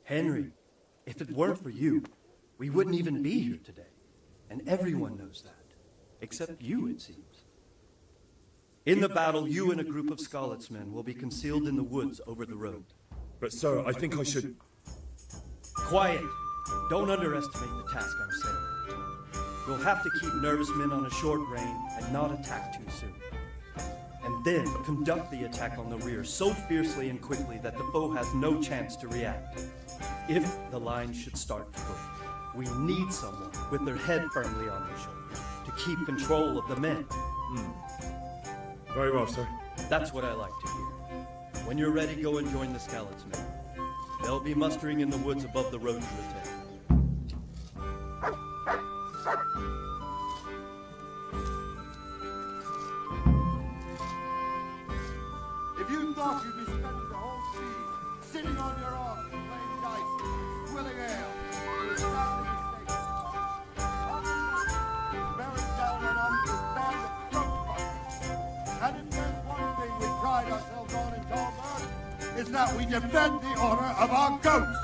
H: Henry, if it weren't for you, we wouldn't even be here today. And everyone knows that. Except you, it seems. In the battle, you and a group of Skalitz men will be concealed in the woods over the road.
B: But sir, I think I should...
H: Quiet! Don't underestimate the task I'm setting. We'll have to keep nervous men on a short range and not attack too soon. And then conduct the attack on the rear so fiercely and quickly that the foe has no chance to react. If the line should start to break, we need someone with their head firmly on their shoulders to keep control of the men.
B: Very well, sir.
H: That's what I like to hear. When you're ready, go and join the Skalitz men. They'll be mustering in the woods above the road to attack.
D: If you thought you'd be spending the whole season sitting on your arms and playing dice, swilling ale, you're sadly mistaken. Bearing down on us this band of goat-busters. And if there's one thing we pride ourselves on in Talberg, it's that we defend the honor of our goats.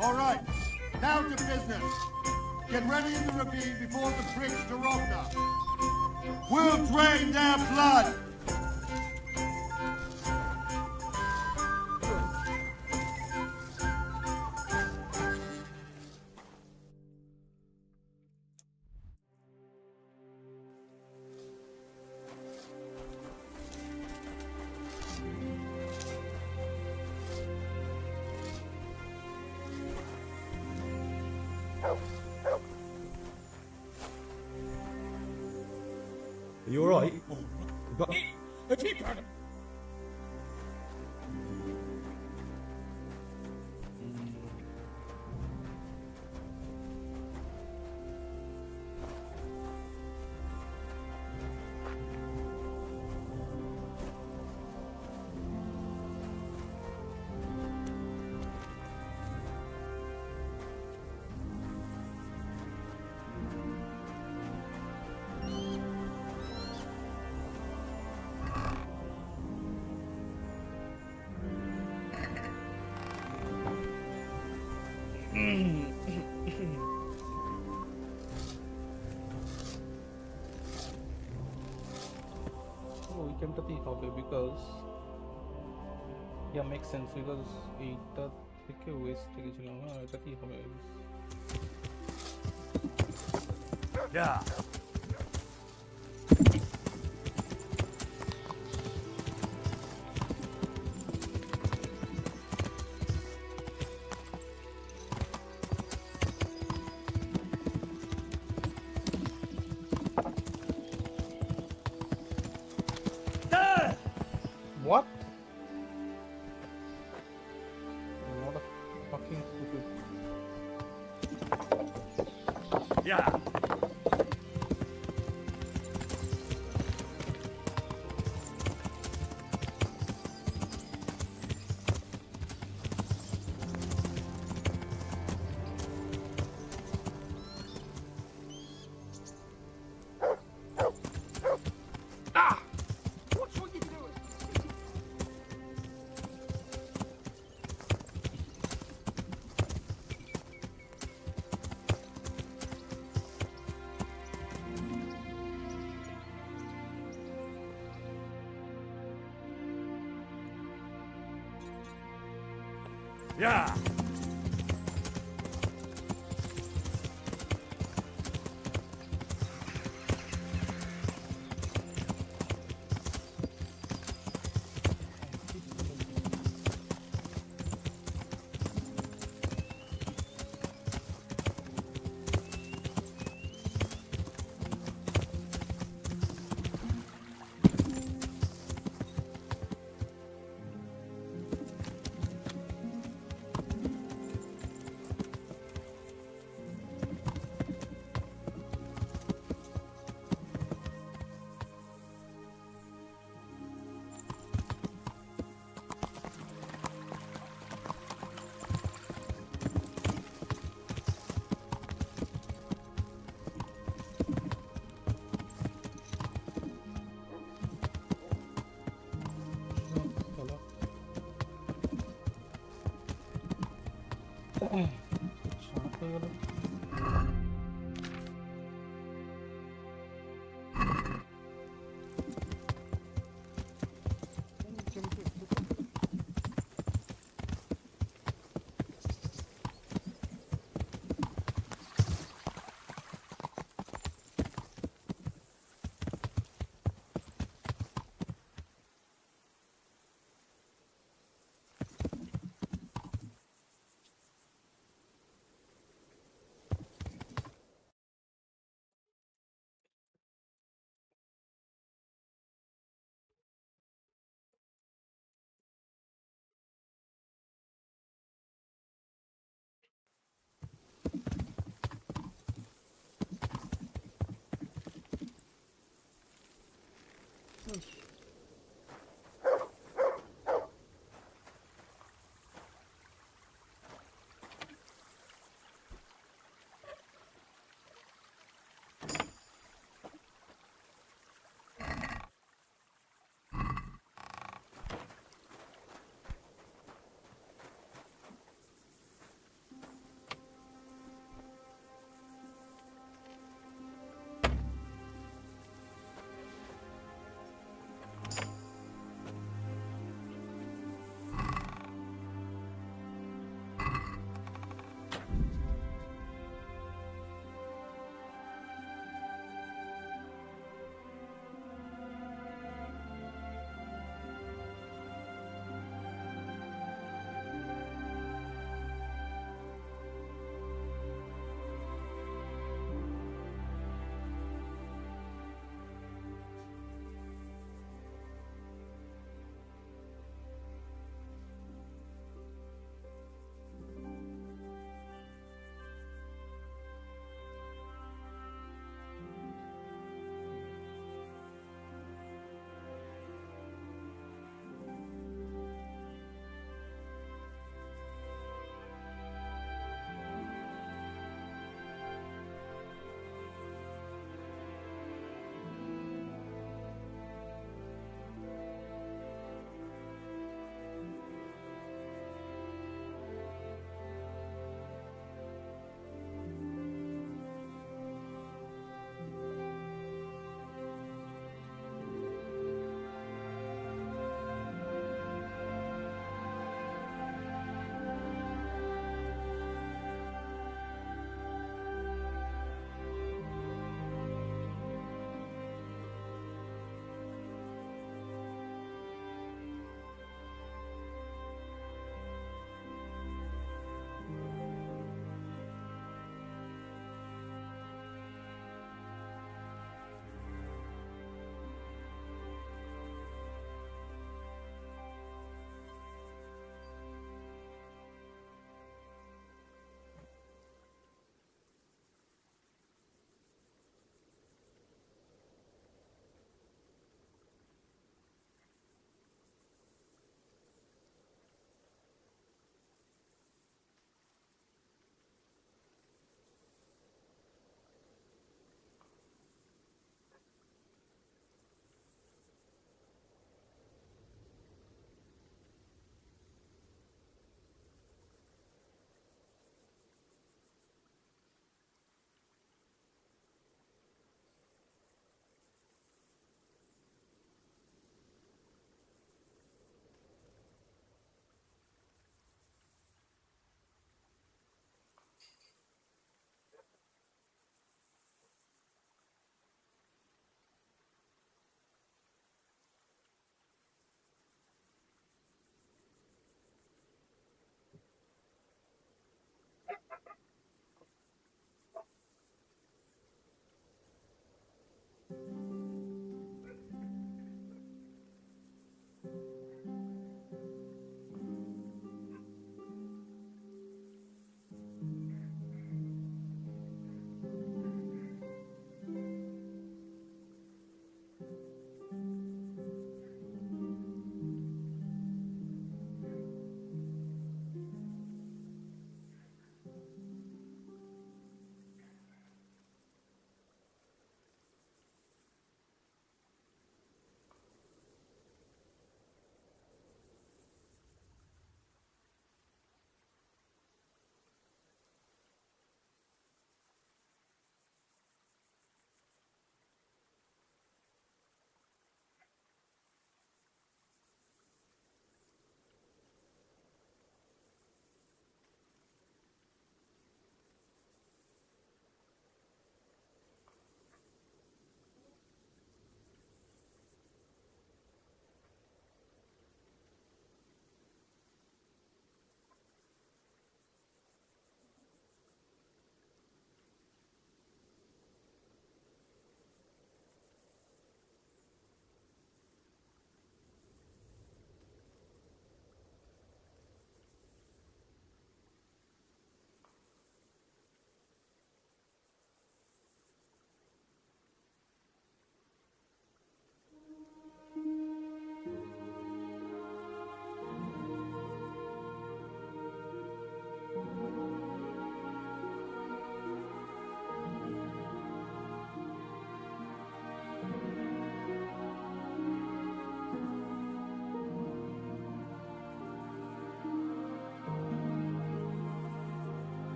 D: All right, now to business. Get ready in the ravine before the bridge to Rovna. We'll drain their blood.
B: Are you alright? But...
L: A tea party.
A: সিস্টেমটাতেই হবে because yeah make sense because এইটা থেকে ওয়েস্টে গেছিলাম হ্যাঁ এটাতেই হবে
B: Yeah.
A: What? What a fucking stupid.
B: Yeah. Yeah.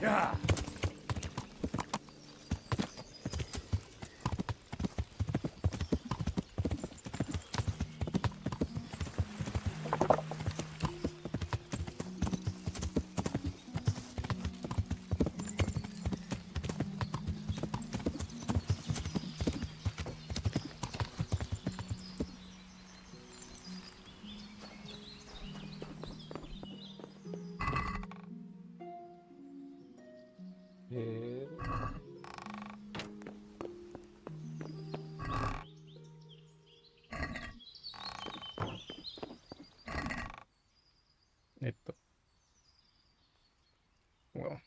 B: Yeah.
A: Well.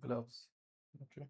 A: Gloves. Okay.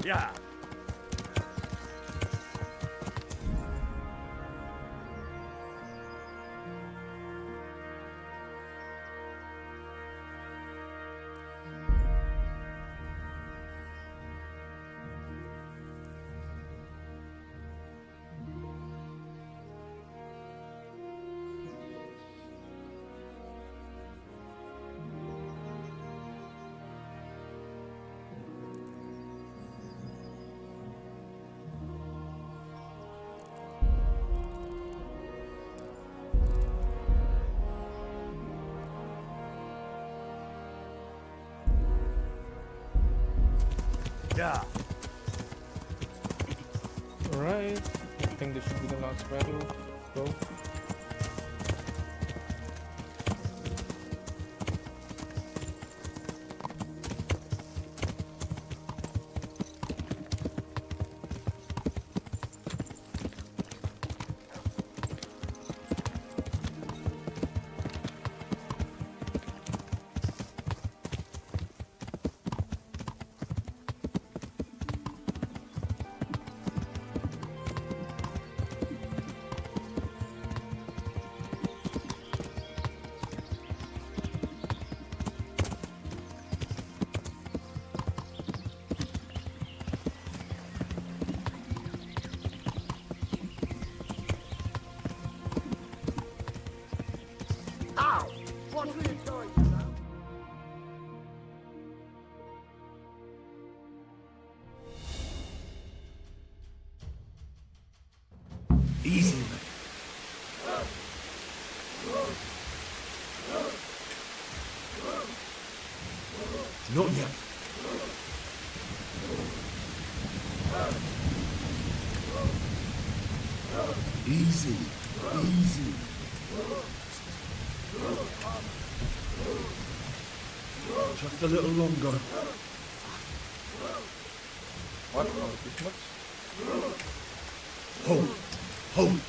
B: Yeah. Yeah.
A: Alright, I think this should be the last battle. Go.
B: Easy, man. Not yet. Easy, easy. Just a little longer.
A: What? Not this much?
B: Hold, hold.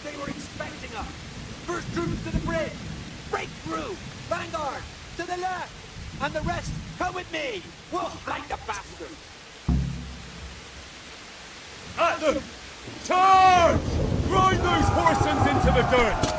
N: They were expecting us! First troops to the bridge! Break through! Vanguard! To the left! And the rest, come with me! We'll fight the bastards!
B: At them! Charge! Grind those horsens into the dirt!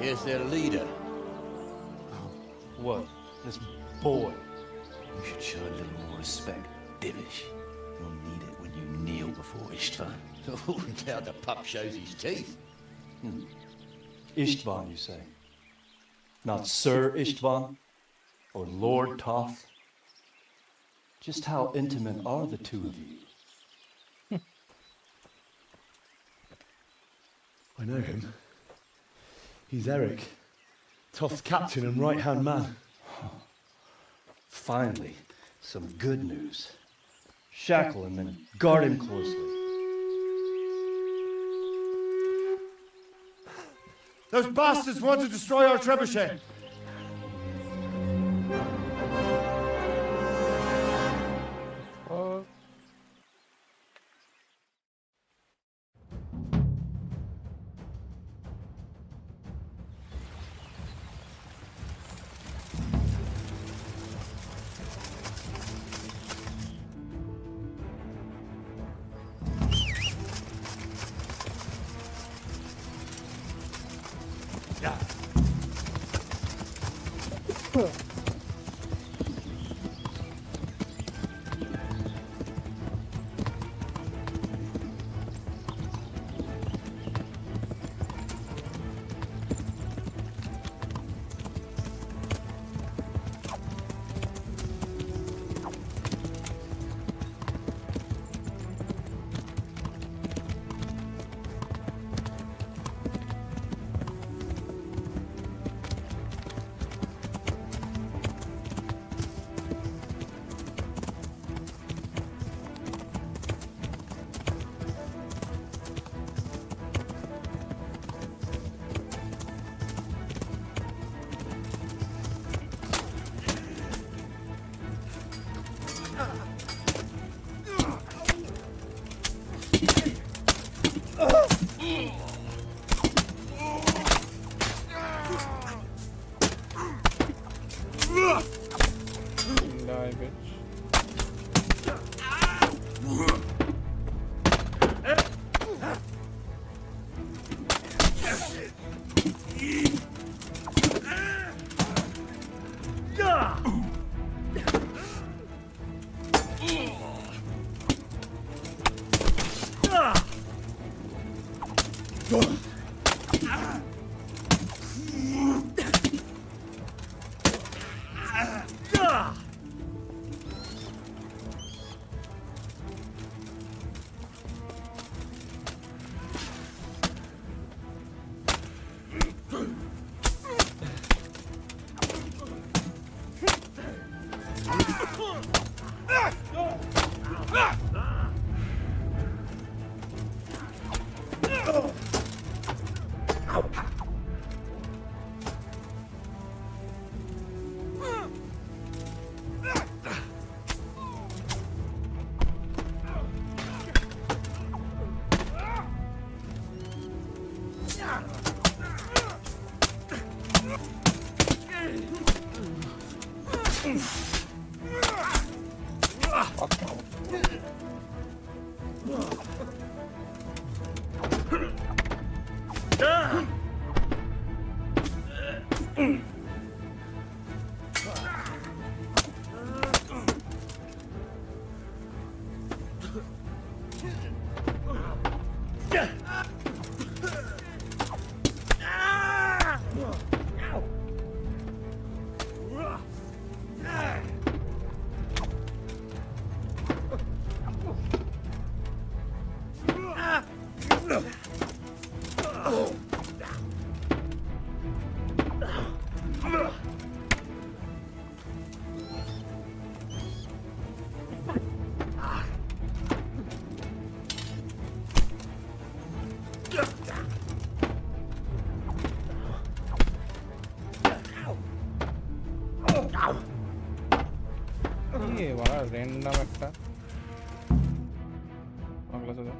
J: Here's their leader,
F: What? This boy?
T: You should show a little more respect, Divish. You'll need it when you kneel before Istvan.
J: Oh, now the pup shows his teeth.
F: Istvan, you say? Not Sir Istvan? Or Lord Toth? Just how intimate are the two of you?
B: I know him. He's Eric, Toth's captain and right-hand man.
F: Finally, some good news. Shackle him and guard him closely.
C: Those bastards want to destroy our trebuchet.
A: Random একটা পাগলা চোদা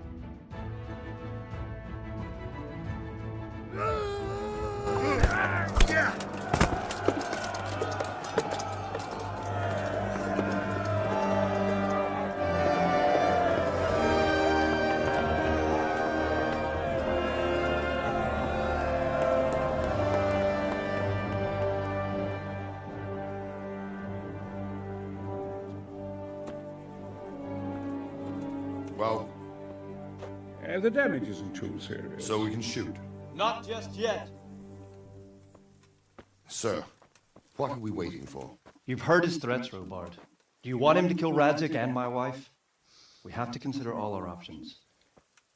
C: Well...
L: the damage isn't too serious.
C: So we can shoot.
F: Not just yet.
C: Sir, what are we waiting for?
F: You've heard his threats, Robard. Do you want him to kill Radzik and my wife? We have to consider all our options.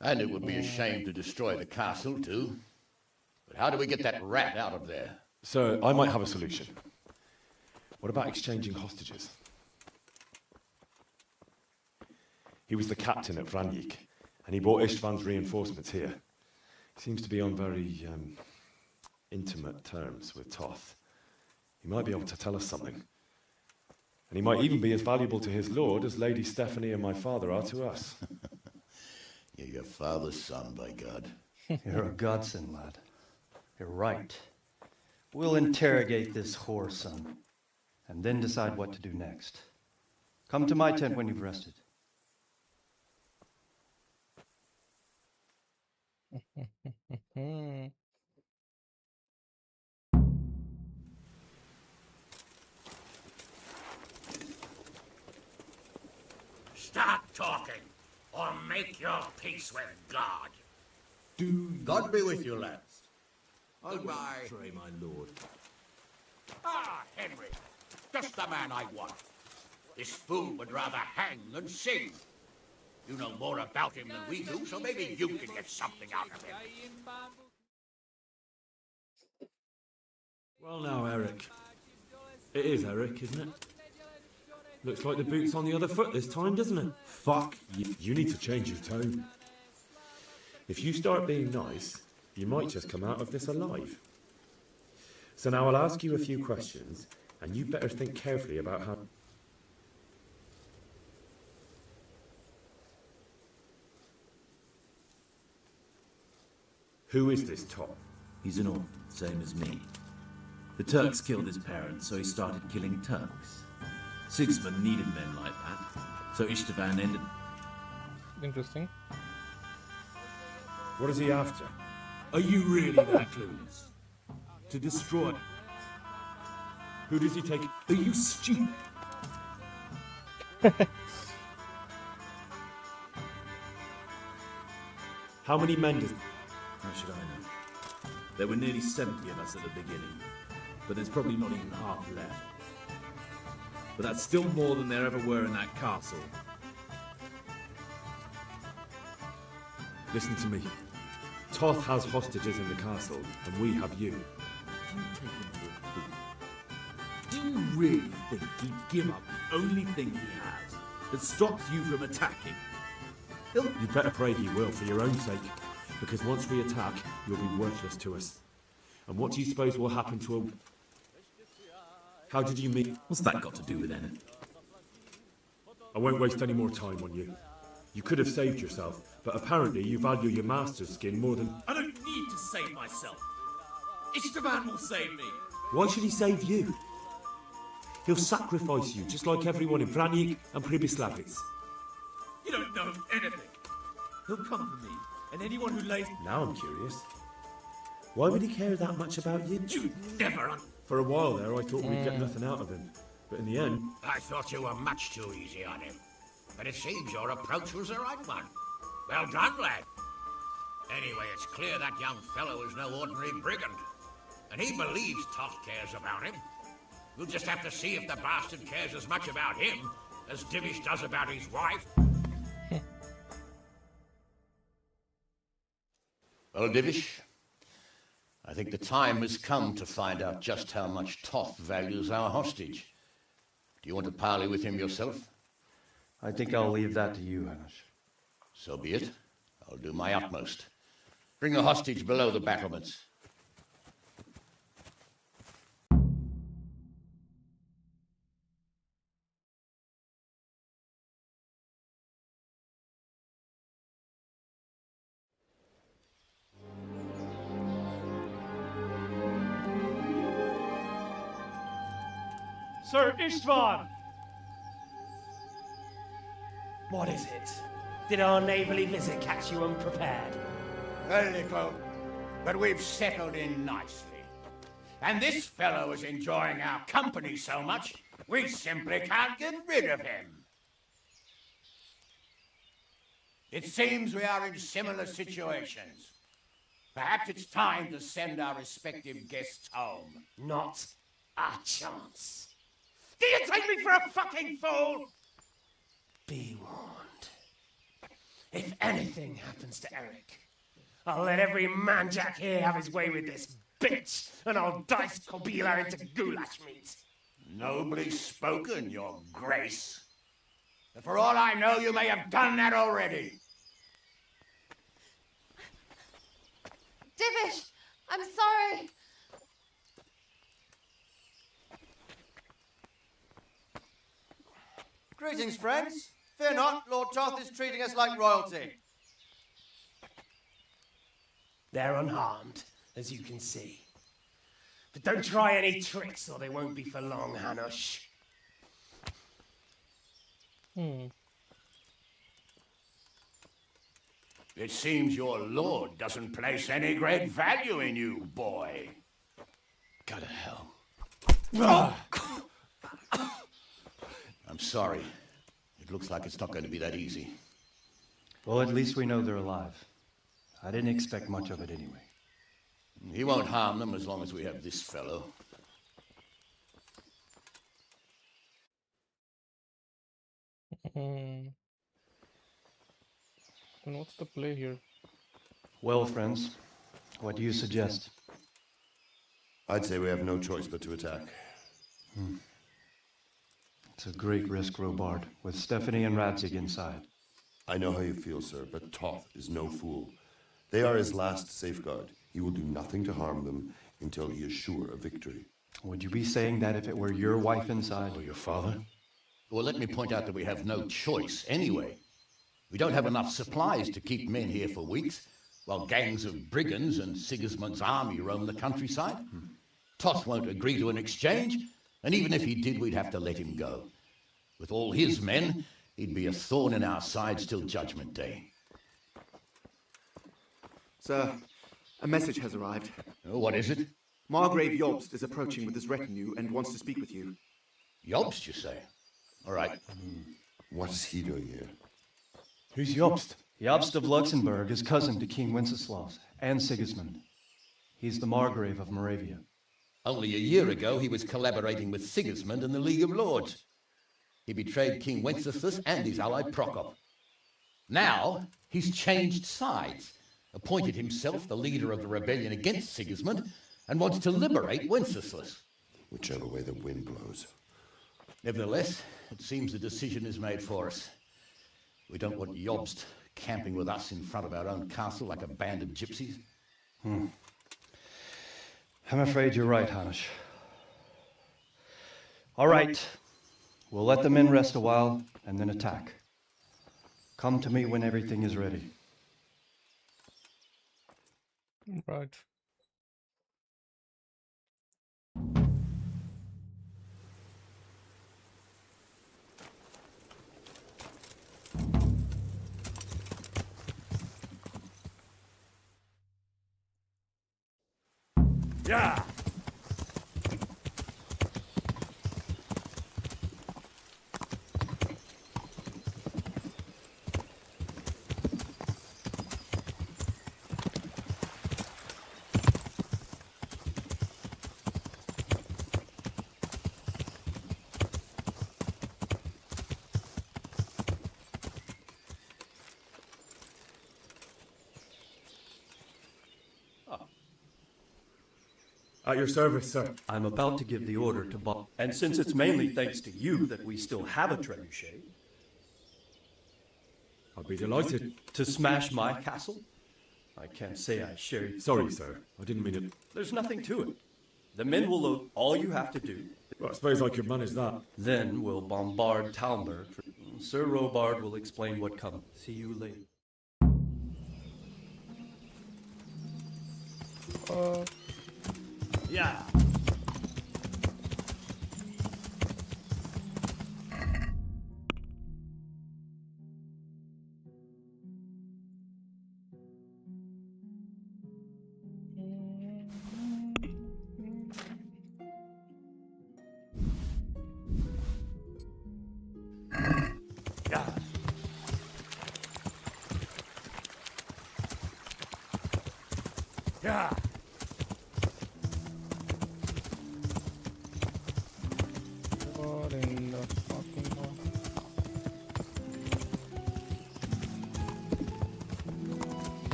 J: And it would be a shame to destroy the castle, too. But how do we get that rat out of there?
B: Sir, I might have a solution. What about exchanging hostages? He was the captain at Vranjik, and he brought Istvan's reinforcements here. He seems to be on very intimate terms with Toth. He might be able to tell us something. And he might even be as valuable to his lord as Lady Stephanie and my father are to us.
J: You're your father's son, by God.
F: You're a godsend, lad. You're right. We'll interrogate this whore son, and then decide what to do next. Come to my tent when you've rested.
S: Stop talking, or make your peace with God.
J: God be with you, lads.
S: Goodbye.
T: Betray my lord.
S: Ah, Henry, just the man I want. This fool would rather hang than sing. You know more about him than we do, so maybe you can get something out of him.
B: Well now, Eric. It is Eric, isn't it? Looks like the boot's on the other foot this time, doesn't it? Fuck you. You need to change your tone. If you start being nice, you might just come out of this alive. So now I'll ask you a few questions, and you better think carefully about how... Who is this Top?
T: He's an orphan, same as me. The Turks killed his parents, so he started killing Turks. Sigismund needed men like that, so Istvan ended...
A: Interesting.
B: What is he after?
T: Are you really that clueless? To destroy...
B: Who does he take?
T: Are you stupid?
B: How many men does...
T: How should I know? There were nearly 70 of us at the beginning, but there's probably not even half left. But that's still more than there ever were in that castle.
B: Listen to me. Toth has hostages in the castle, and we have you.
T: Do you really think he'd give up the only thing he has that stops you from attacking?
B: You better pray he will, for your own sake. Because once we attack, you'll be worthless to us. And what do you suppose will happen to a... How did you meet...
T: What's that got to do with anything?
B: I won't waste any more time on you. You could have saved yourself, but apparently you value your master's skin more than...
T: I don't need to save myself. Istvan will save me.
B: Why should he save you? He'll sacrifice you, just like everyone in Vranjik and Pribyslavitz.
T: You don't know anything. He'll come for me, and anyone who lays...
B: Now I'm curious. Why would he care that much about you?
T: You never...
B: For a while there, I thought we'd get nothing out of him. But in the end...
S: I thought you were much too easy on him. But it seems your approach was the right one. Well done, lad. Anyway, it's clear that young fellow is no ordinary brigand. And he believes Toth cares about him. We'll just have to see if the bastard cares as much about him as Divish does about his wife.
J: Well, Divish, I think the time has come to find out just how much Toth values our hostage. Do you want to parley with him yourself?
F: I think I'll leave that to you, Hamish.
J: So be it. I'll do my utmost. Bring the hostage below the battlements.
F: Sir Istvan!
V: What is it? Did our neighborly visit catch you unprepared?
J: A little, but we've settled in nicely. And this fellow is enjoying our company so much, we simply can't get rid of him.
S: It seems we are in similar situations. Perhaps it's time to send our respective guests home.
V: Not a chance.
S: Do you take me for a fucking fool?
V: Be warned. If anything happens to Eric, I'll let every manjack here have his way with this bitch, and I'll dice Kobila into goulash meat.
S: Nobly spoken, your grace. And for all I know, you may have done that already.
Q: Divish, I'm sorry.
U: Greetings, friends. Fear not, Lord Toth is treating us like royalty.
V: They're unharmed, as you can see. But don't try any tricks or they won't be for long, Hanush.
S: It seems your lord doesn't place any great value in you, boy.
J: Go to hell. I'm sorry. It looks like it's not going to be that easy.
F: Well, at least we know they're alive. I didn't expect much of it anyway.
J: He won't harm them as long as we have this fellow.
A: And what's the play here?
F: Well, friends, what do you suggest?
C: I'd say we have no choice but to attack.
F: It's a great risk, Robard, with Stephanie and Radzig inside.
C: I know how you feel, sir, but Toth is no fool. They are his last safeguard. He will do nothing to harm them until he is sure of victory.
F: Would you be saying that if it were your wife inside?
J: Or your father? Well, let me point out that we have no choice anyway. We don't have enough supplies to keep men here for weeks, while gangs of brigands and Sigismund's army roam the countryside. Toth won't agree to an exchange, and even if he did, we'd have to let him go. With all his men, he'd be a thorn in our sides till Judgment Day.
W: Sir, a message has arrived.
J: Oh, what is it?
W: Margrave Jobst is approaching with his retinue and wants to speak with you.
J: Jobst, you say? All right.
C: What is he doing here?
F: Who's Jobst? Jobst of Luxembourg is cousin to King Wenceslaus and Sigismund. He's the Margrave of Moravia.
J: Only a year ago, he was collaborating with Sigismund and the League of Lords. He betrayed King Wenceslas and his ally Prokop. Now, he's changed sides, appointed himself the leader of the rebellion against Sigismund, and wants to liberate Wenceslas.
C: Whichever way the wind blows.
J: Nevertheless, it seems the decision is made for us. We don't want Jobst camping with us in front of our own castle like a band of gypsies.
F: I'm afraid you're right, Hanush. All right. We'll let the men rest a while and then attack. Come to me when everything is ready.
A: Right.
V: Yeah!
B: At your service, sir.
F: I'm about to give the order to Bob. And since it's mainly thanks to you that we still have a trebuchet,
B: I'll be delighted.
F: to smash my castle, I can't say I share you.
B: Sorry, sir. I didn't mean it.
F: There's nothing to it. The men will load all you have to do.
B: Well, I suppose I could manage that.
F: Then we'll bombard Talmberg. Sir Robard will explain what comes. See you later.
V: Yeah! Yeah.
A: What in the fucking hell?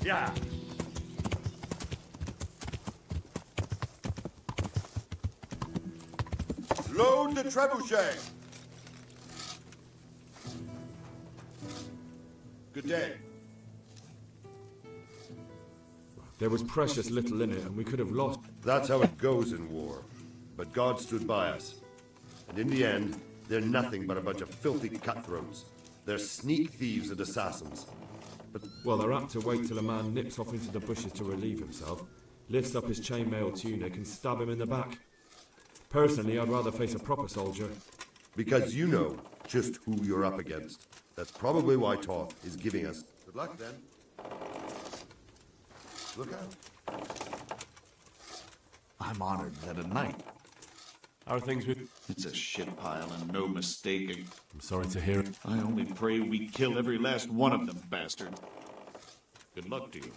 V: Yeah.
C: Load the trebuchet. Good day.
B: There was precious little in it, and we could have lost.
C: That's how it goes in war. But God stood by us. And in the end, they're nothing but a bunch of filthy cutthroats. They're sneak thieves and assassins.
B: But, well, they're apt to wait till a man nips off into the bushes to relieve himself, lifts up his chainmail tunic and stab him in the back. Personally, I'd rather face a proper soldier.
C: Because you know just who you're up against. That's probably why Toth is giving us. Good luck, then. Look out.
T: I'm honored that a knight.
B: How are things with...
T: It's a shit pile and no mistaking.
B: I'm sorry to hear it.
T: I only pray we kill every last one of them, bastard. Good luck to you.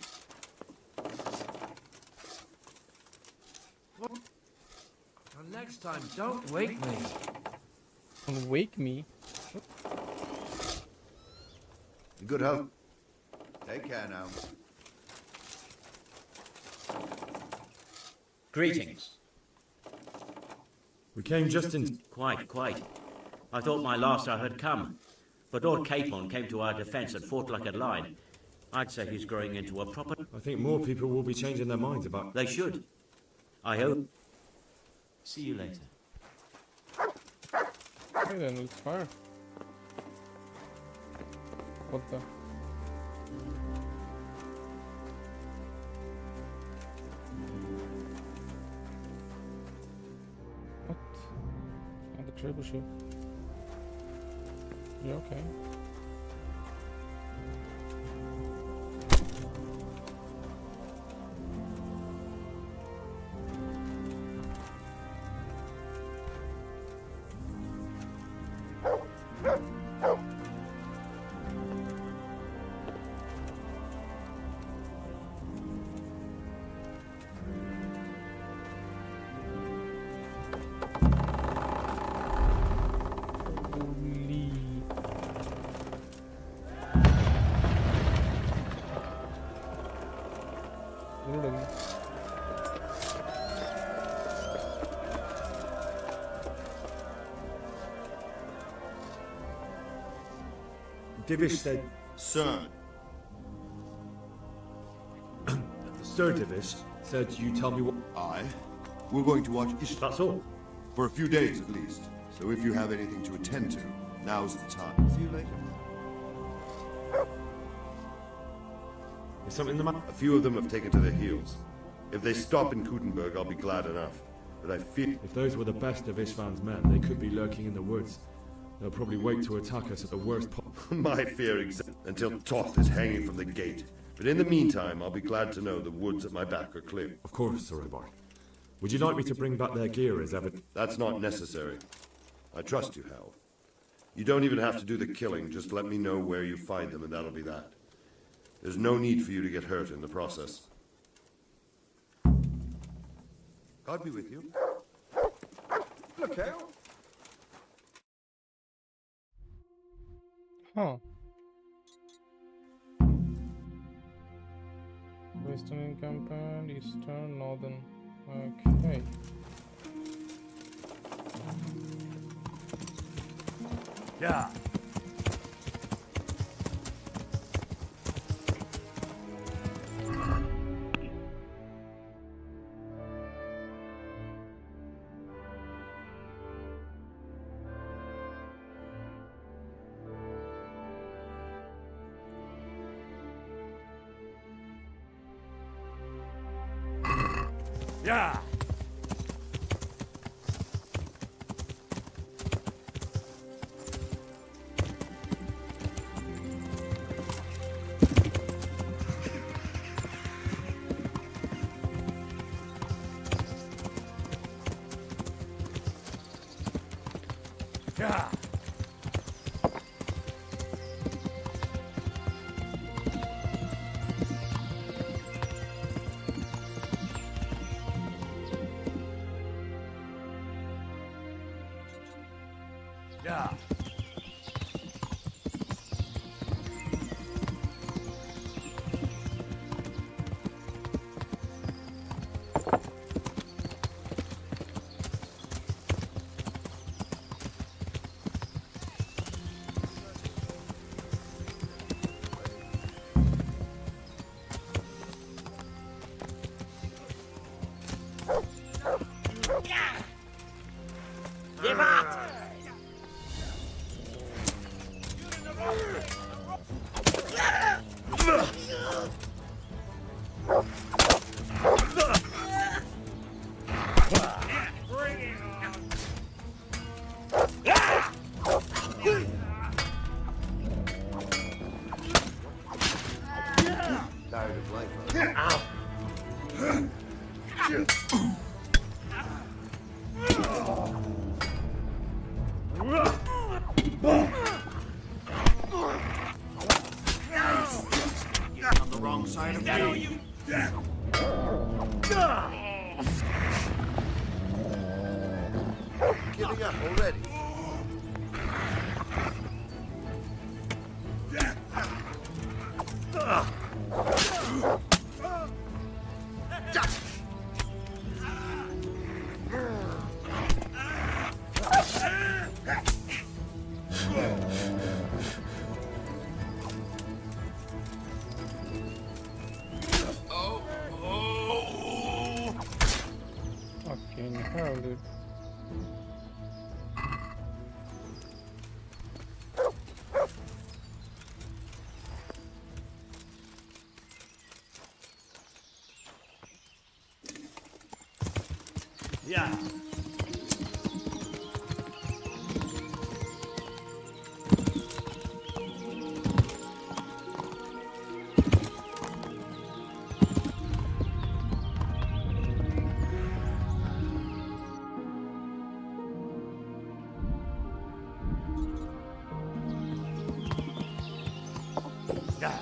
I: And next time, don't wake me.
A: Don't wake me?
C: Good health. Take care now.
I: Greetings.
B: We came just in...
I: Quite. I thought my last hour had come. But Lord Capon came to our defence and fought like a lion. I'd say he's growing into a proper...
B: I think more people will be changing their minds about...
I: They should. I hope. See you later.
A: Okay then, let's fire. What the... What? And the trebuchet. Yeah, okay.
B: Divish said...
C: Sir.
B: Sir Divish said you tell me what...
C: We're going to watch Ish...
B: That's all.
C: For a few days at least. So if you have anything to attend to, now's the time. See you later.
B: Is something the matter?
C: A few of them have taken to their heels. If they stop in Kutenberg, I'll be glad enough. But I fear...
B: If those were the best of Ishvan's men, they could be lurking in the woods. They'll probably wait to attack us at the worst
C: My fear until Toth is hanging from the gate. But in the meantime, I'll be glad to know the woods at my back are clear.
B: Of course, Sir Ebar. Would you like me to bring back their gear as evidence?
C: That's not necessary. I trust you, Hal. You don't even have to do the killing, just let me know where you find them and that'll be that. There's no need for you to get hurt in the process. God be with you.
D: Look out!
A: Huh. Western encampment, eastern, northern. Okay.
V: Yeah. Yeah. Yeah. Yeah.
N: Give up!
C: Tired of life, huh?
S: You're on the wrong side of me.
C: Giving up already.
A: Fucking hell, dude.
V: Yeah. Yeah.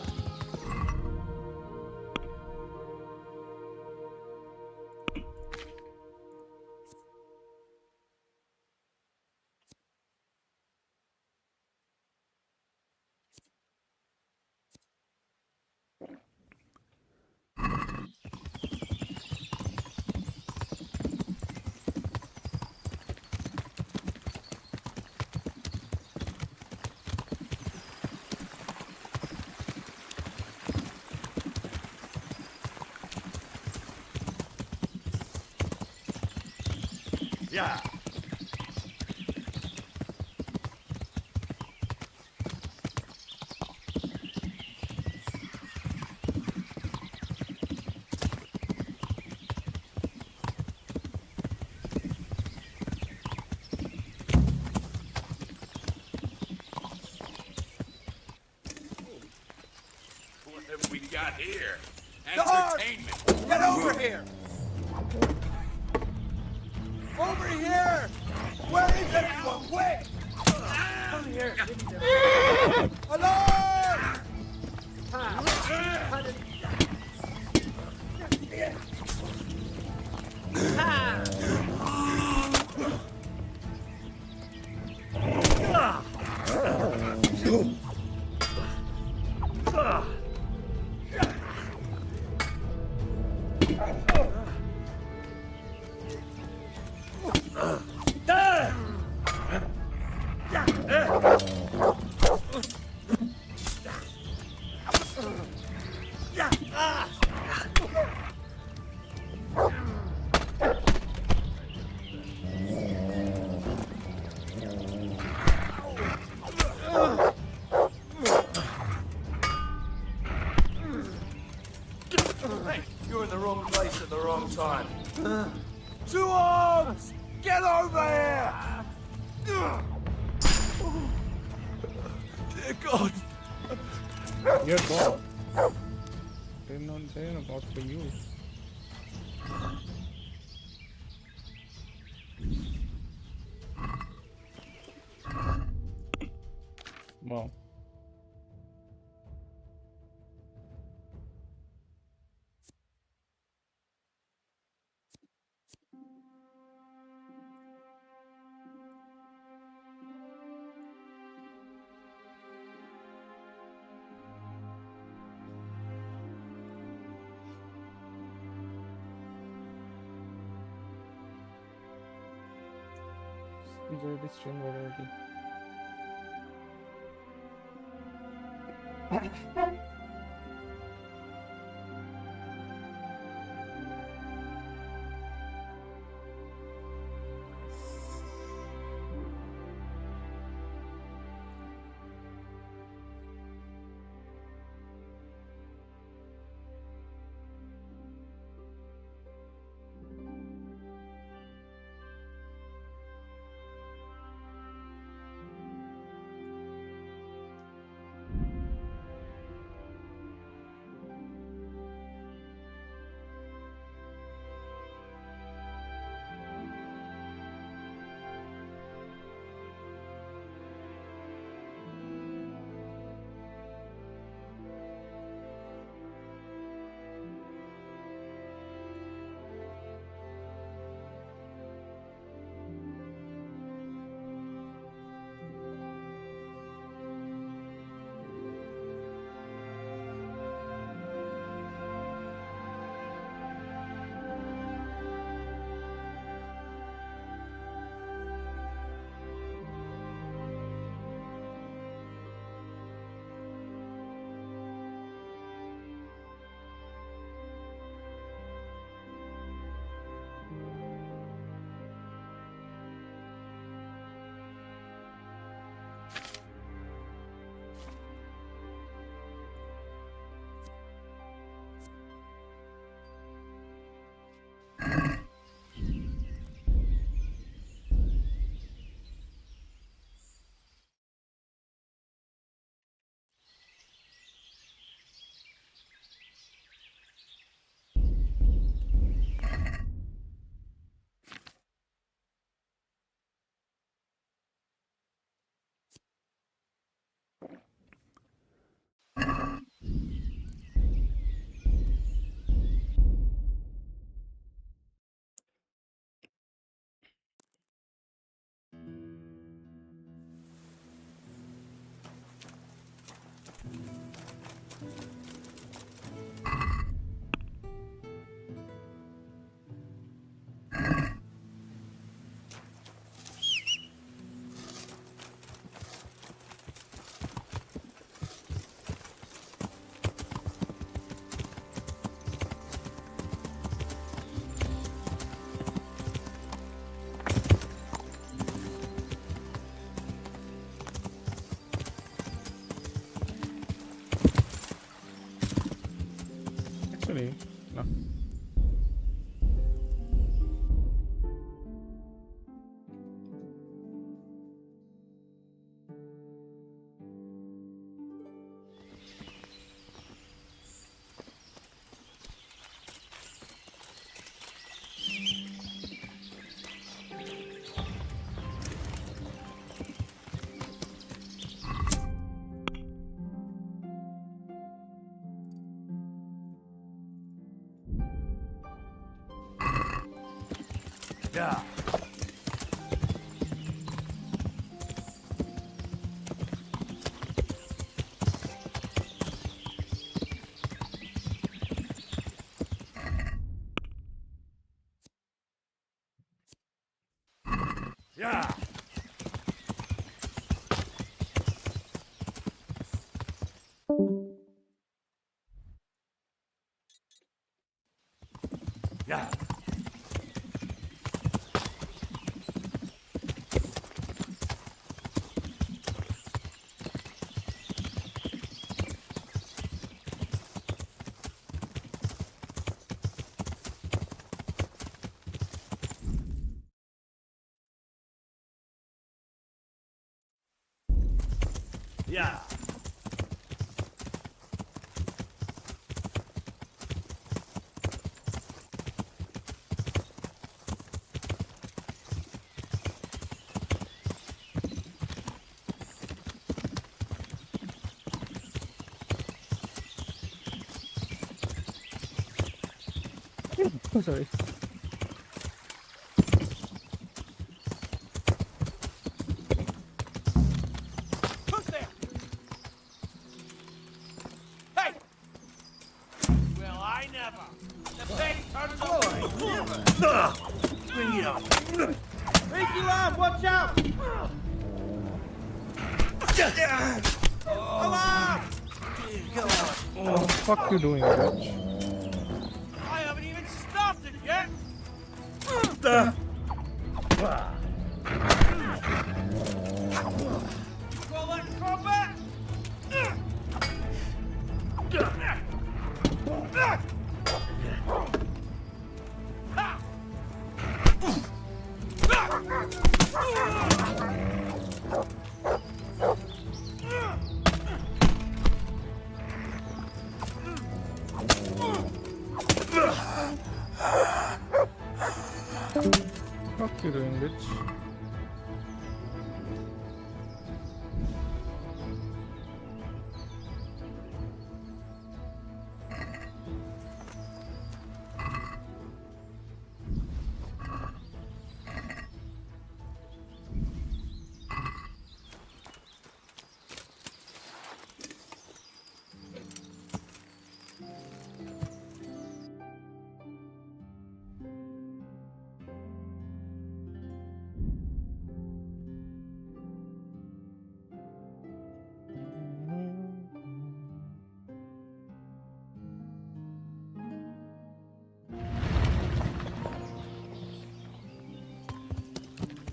V: Yeah.
S: What have we got here?
N: Guard!
S: Entertainment.
N: Get over here! Over here! Where is everyone? Quick! Come here. Alarm! Hey, you're in the wrong place at the wrong time. Two arms! Get over here! Dear God!
A: Dear God. They're not there about for you. Wow. Majority string variety. Actually, no.
V: Yeah. Yeah. Yeah. Yeah.
A: Oh, sorry.
N: Who's there? Hey! Well, I never. The pig turns over.
V: Bring it on.
N: Take Alarm! Watch out! Alarm!
A: What the fuck you doing, bitch?
N: I haven't even started yet! Call that combat?
A: What you doing, bitch?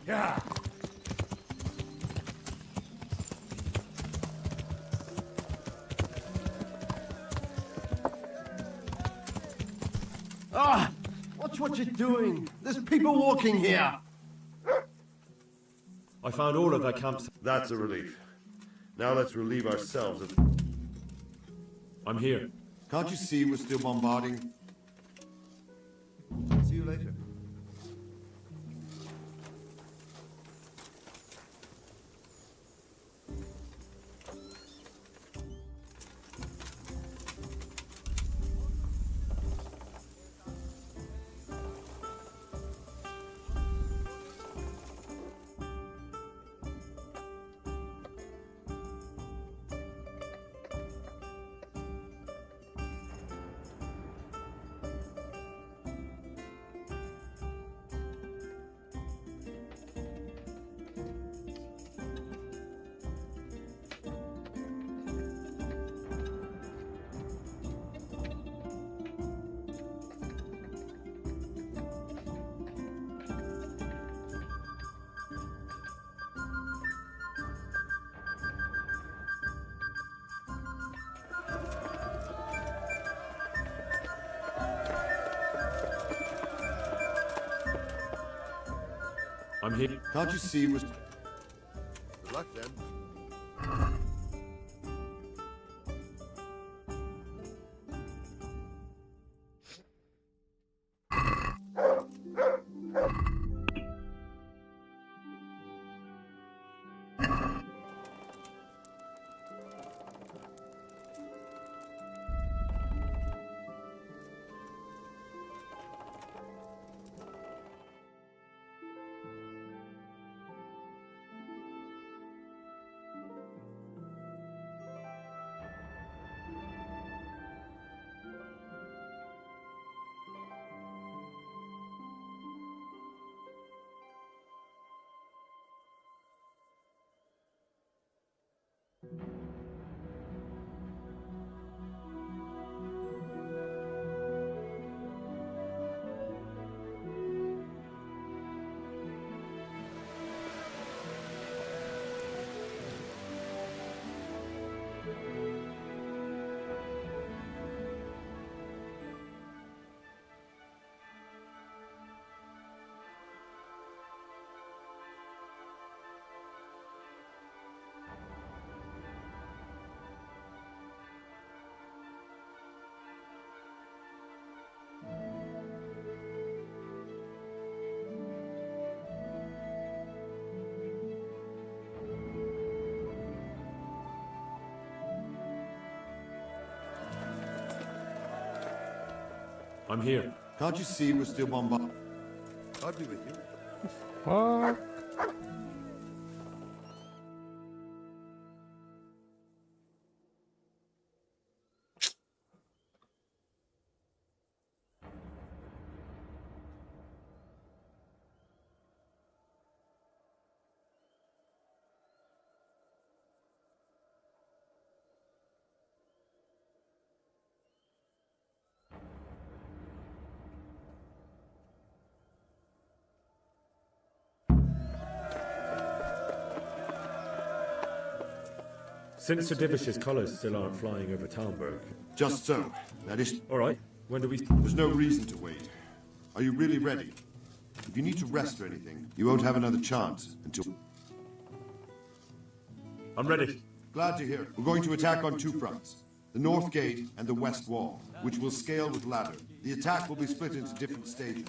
N: Yeah.
E: Ah! Watch what you're doing. There's people walking here.
B: I found all of their camps.
C: That's a relief. Now let's relieve ourselves of...
B: I'm here.
D: Can't you see we're still bombarding? See you later.
B: I'm here.
D: Can't you see we're... Good luck then.
B: I'm here.
D: Can't you see we're still bombarding? I'll be with you.
A: Fuck.
B: Since Sir Divish's colours still aren't flying over Talmberg.
C: Just so. That is...
B: All right. When do we...
C: There's no reason to wait. Are you really ready? If you need to rest or anything, you won't have another chance until...
B: I'm ready.
C: Glad to hear it. We're going to attack on 2 fronts. The north gate and the west wall, which will scale with ladder. The attack will be split into different stages.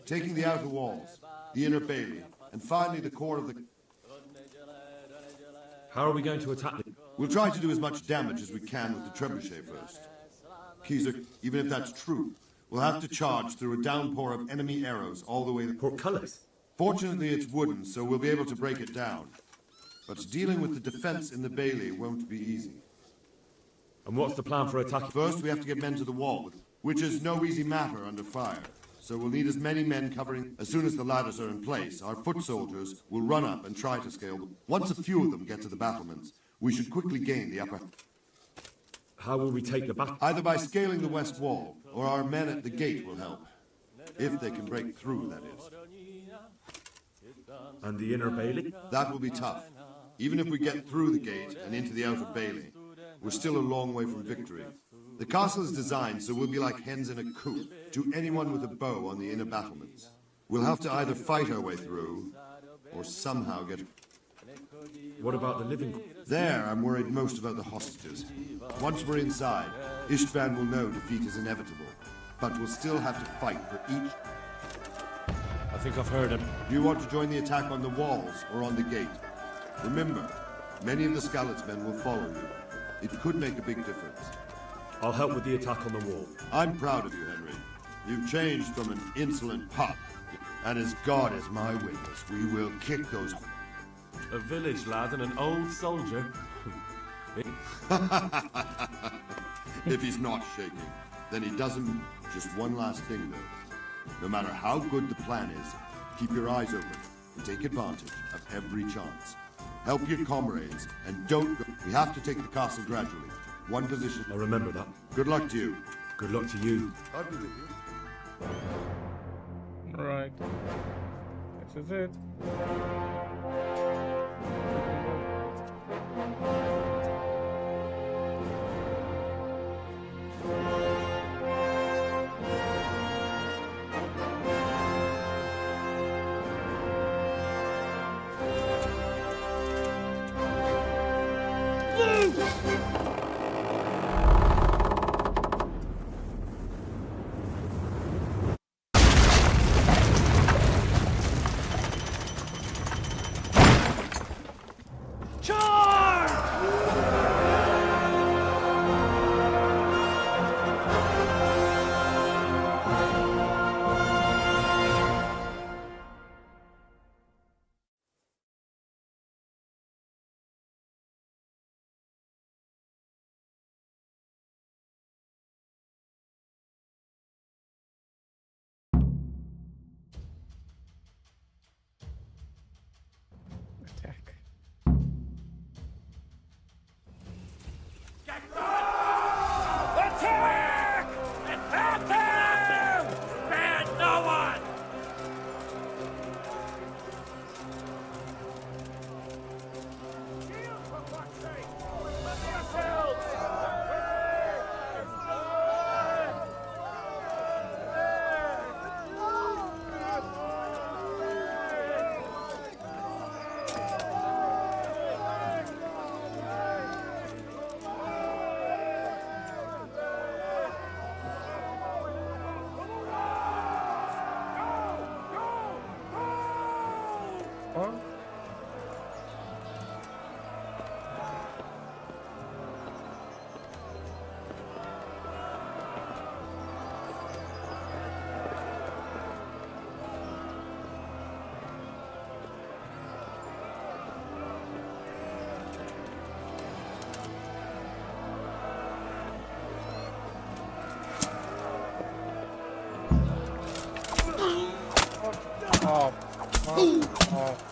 C: Taking the outer walls, the inner bailey, and finally the core of the...
B: How are we going to attack them?
C: We'll try to do as much damage as we can with the trebuchet first. Keezer, even if that's true, we'll have to charge through a downpour of enemy arrows all the way...
B: Portcullis?
C: Fortunately, it's wooden, so we'll be able to break it down. But dealing with the defense in the bailey won't be easy.
B: And what's the plan for attacking?
C: First, we have to get men to the wall, which is no easy matter under fire. So we'll need as many men covering. As soon as the ladders are in place, our foot soldiers will run up and try to scale them. Once a few of them get to the battlements, we should quickly gain the upper...
B: How will we take the battle?
C: Either by scaling the west wall, or our men at the gate will help. If they can break through, that is.
B: And the inner bailey?
C: That will be tough. Even if we get through the gate and into the outer bailey, we're still a long way from victory. The castle is designed so we'll be like hens in a coop to anyone with a bow on the inner battlements. We'll have to either fight our way through, or somehow get...
B: What about the living...
C: There, I'm worried most about the hostages. Once we're inside, Istvan will know defeat is inevitable, but we'll still have to fight for each...
B: I think I've heard him.
C: Do you want to join the attack on the walls or on the gate? Remember, many of the Skalitz men will follow you. It could make a big difference.
B: I'll help with the attack on the wall.
C: I'm proud of you, Henry. You've changed from an insolent pup, and as God is my witness, we will kick those...
B: A village lad and an old soldier.
C: If he's not shaking, then he doesn't... Just one last thing, though. No matter how good the plan is, keep your eyes open and take advantage of every chance. Help your comrades, and don't go... We have to take the castle gradually. One position.
B: I'll remember that.
C: Good luck to you.
B: Good luck to you.
C: I'll be with you.
A: Right. This is it. Attack.
N: Attack! Attack them! Spare no one! Shield, for fuck's sake! Cover yourselves!
A: Oh, fuck.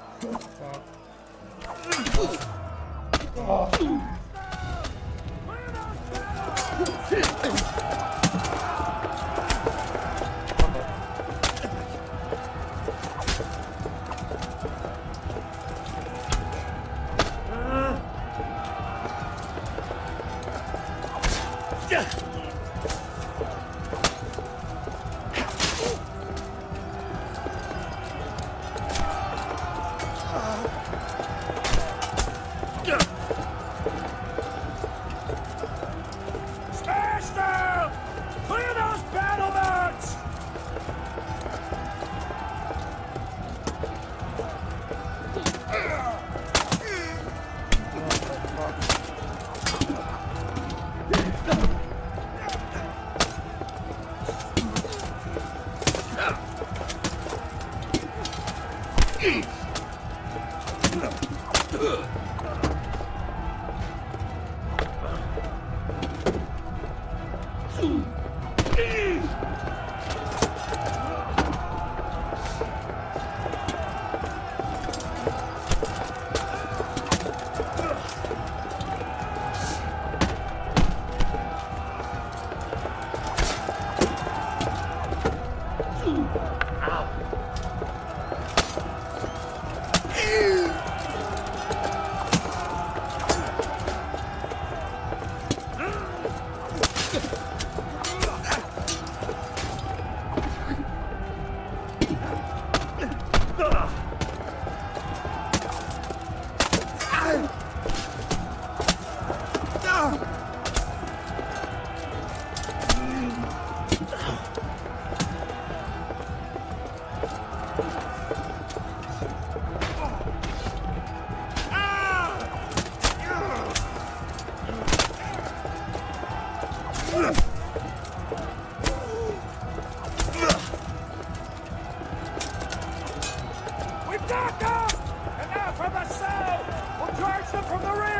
N: We've got them! And now from the south! We'll charge them from the rear!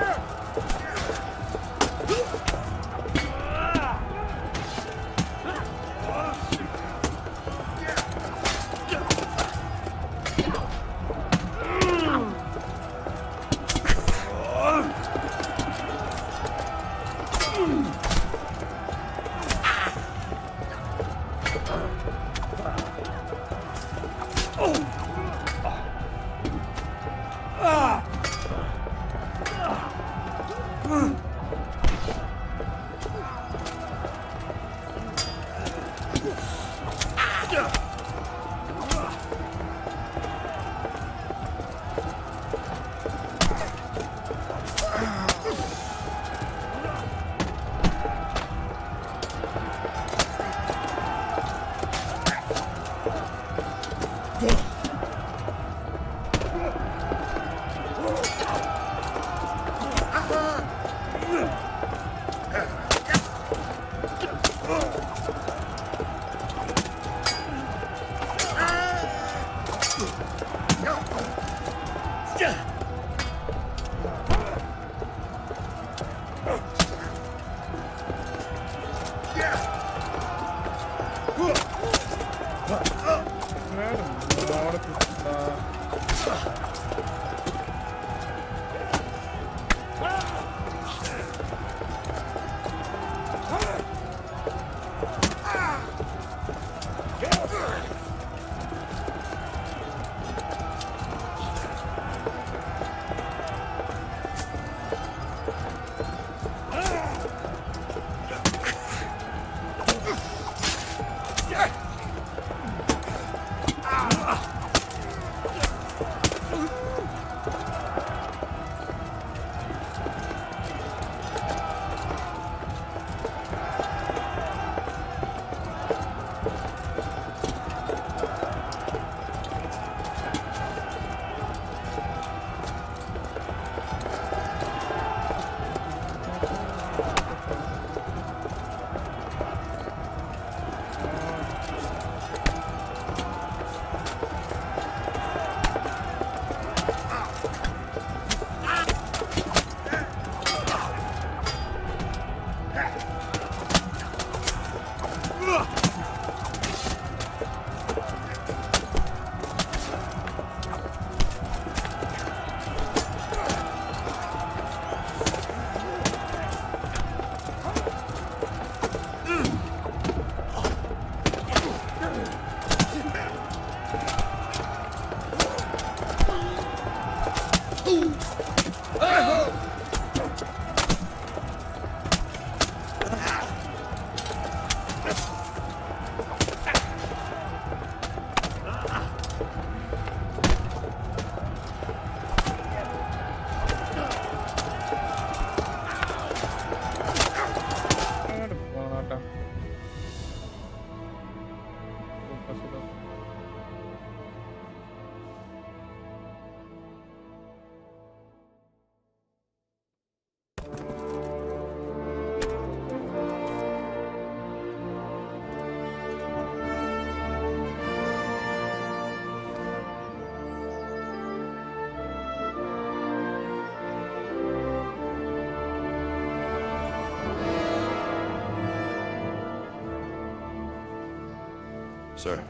C: Sir,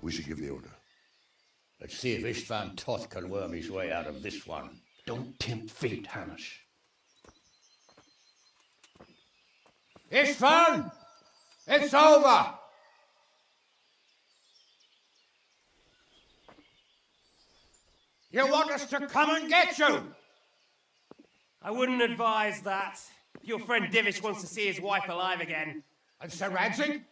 C: we should give the order.
J: Let's see if Istvan Toth can worm his way out of this one.
E: Don't tempt fate, Hanish.
G: Istvan! It's over! You want us to come and get you?
V: I wouldn't advise that. If your friend Divish wants to see his wife alive again.
G: And Sir Radzig?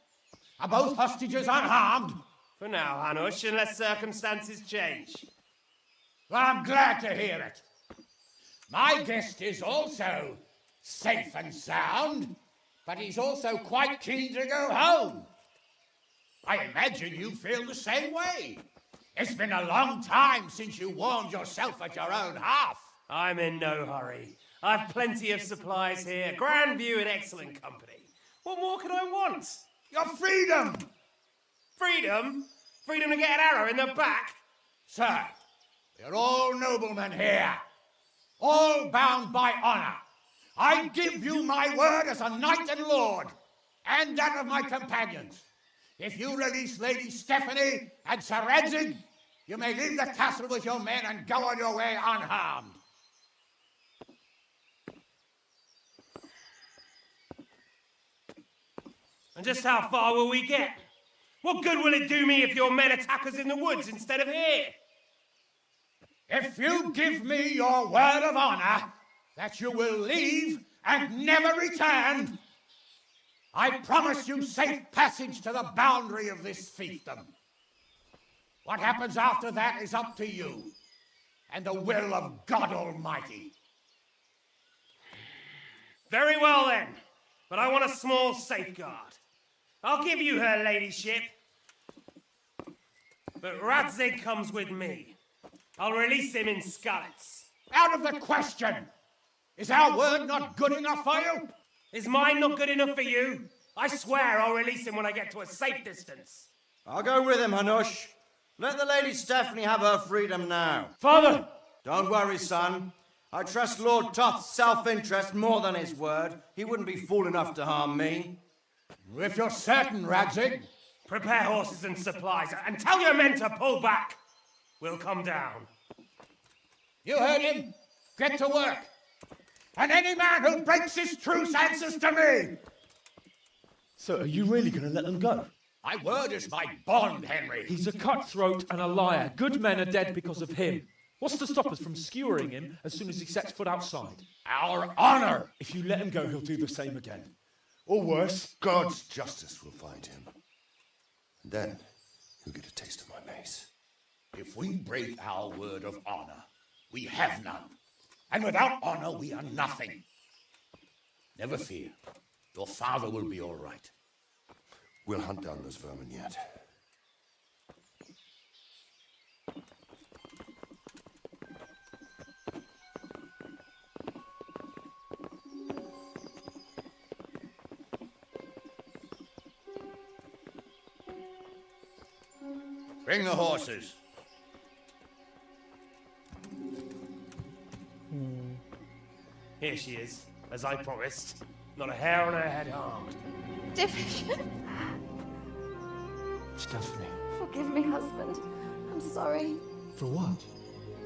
G: Are both hostages unharmed?
V: For now, Hanush, unless circumstances change.
G: Well, I'm glad to hear it. My guest is also safe and sound, but he's also quite keen to go home. I imagine you feel the same way. It's been a long time since you warmed yourself at your own hearth.
V: I'm in no hurry. I've plenty of supplies here, grand view and excellent company. What more could I want?
G: Your freedom!
V: Freedom? Freedom to get an arrow in the back?
G: Sir, we're all noblemen here, all bound by honor. I give you my word as a knight and lord, and that of my companions. If you release Lady Stephanie and Sir Radzig, you may leave the castle with your men and go on your way unharmed.
V: And just how far will we get? What good will it do me if your men attack us in the woods instead of here?
G: If you give me your word of honor that you will leave and never return, I promise you safe passage to the boundary of this fiefdom. What happens after that is up to you and the will of God Almighty.
V: Very well then, but I want a small safeguard. I'll give you her ladyship, but Radzig comes with me. I'll release him in Skalitz.
G: Out of the question! Is our word not good enough for you?
V: Is mine not good enough for you? I swear I'll release him when I get to a safe distance.
U: I'll go with him, Hanush. Let the Lady Stephanie have her freedom now.
V: Father!
U: Don't worry, son. I trust Lord Toth's self-interest more than his word. He wouldn't be fool enough to harm me.
G: If you're certain, Radzig.
V: Prepare horses and supplies, and tell your men to pull back. We'll come down.
G: You heard him. Get to work. And any man who breaks this truce answers to me.
K: So are you really going to let them go?
G: My word is my bond, Henry.
K: He's a cutthroat and a liar. Good men are dead because of him. What's to stop us from skewering him as soon as he sets foot outside?
G: Our honor!
K: If you let him go, he'll do the same again. Or worse.
C: God's justice will find him. And then he'll get a taste of my mace.
J: If we break our word of honor, we have none.
G: And without honor, we are nothing.
J: Never fear. Your father will be all right.
C: We'll hunt down those vermin yet.
J: Bring the horses.
V: Here she is, as I promised. Not a hair on her head harmed.
Q: Divish.
K: Stephanie.
Q: Forgive me, husband. I'm sorry
K: For what?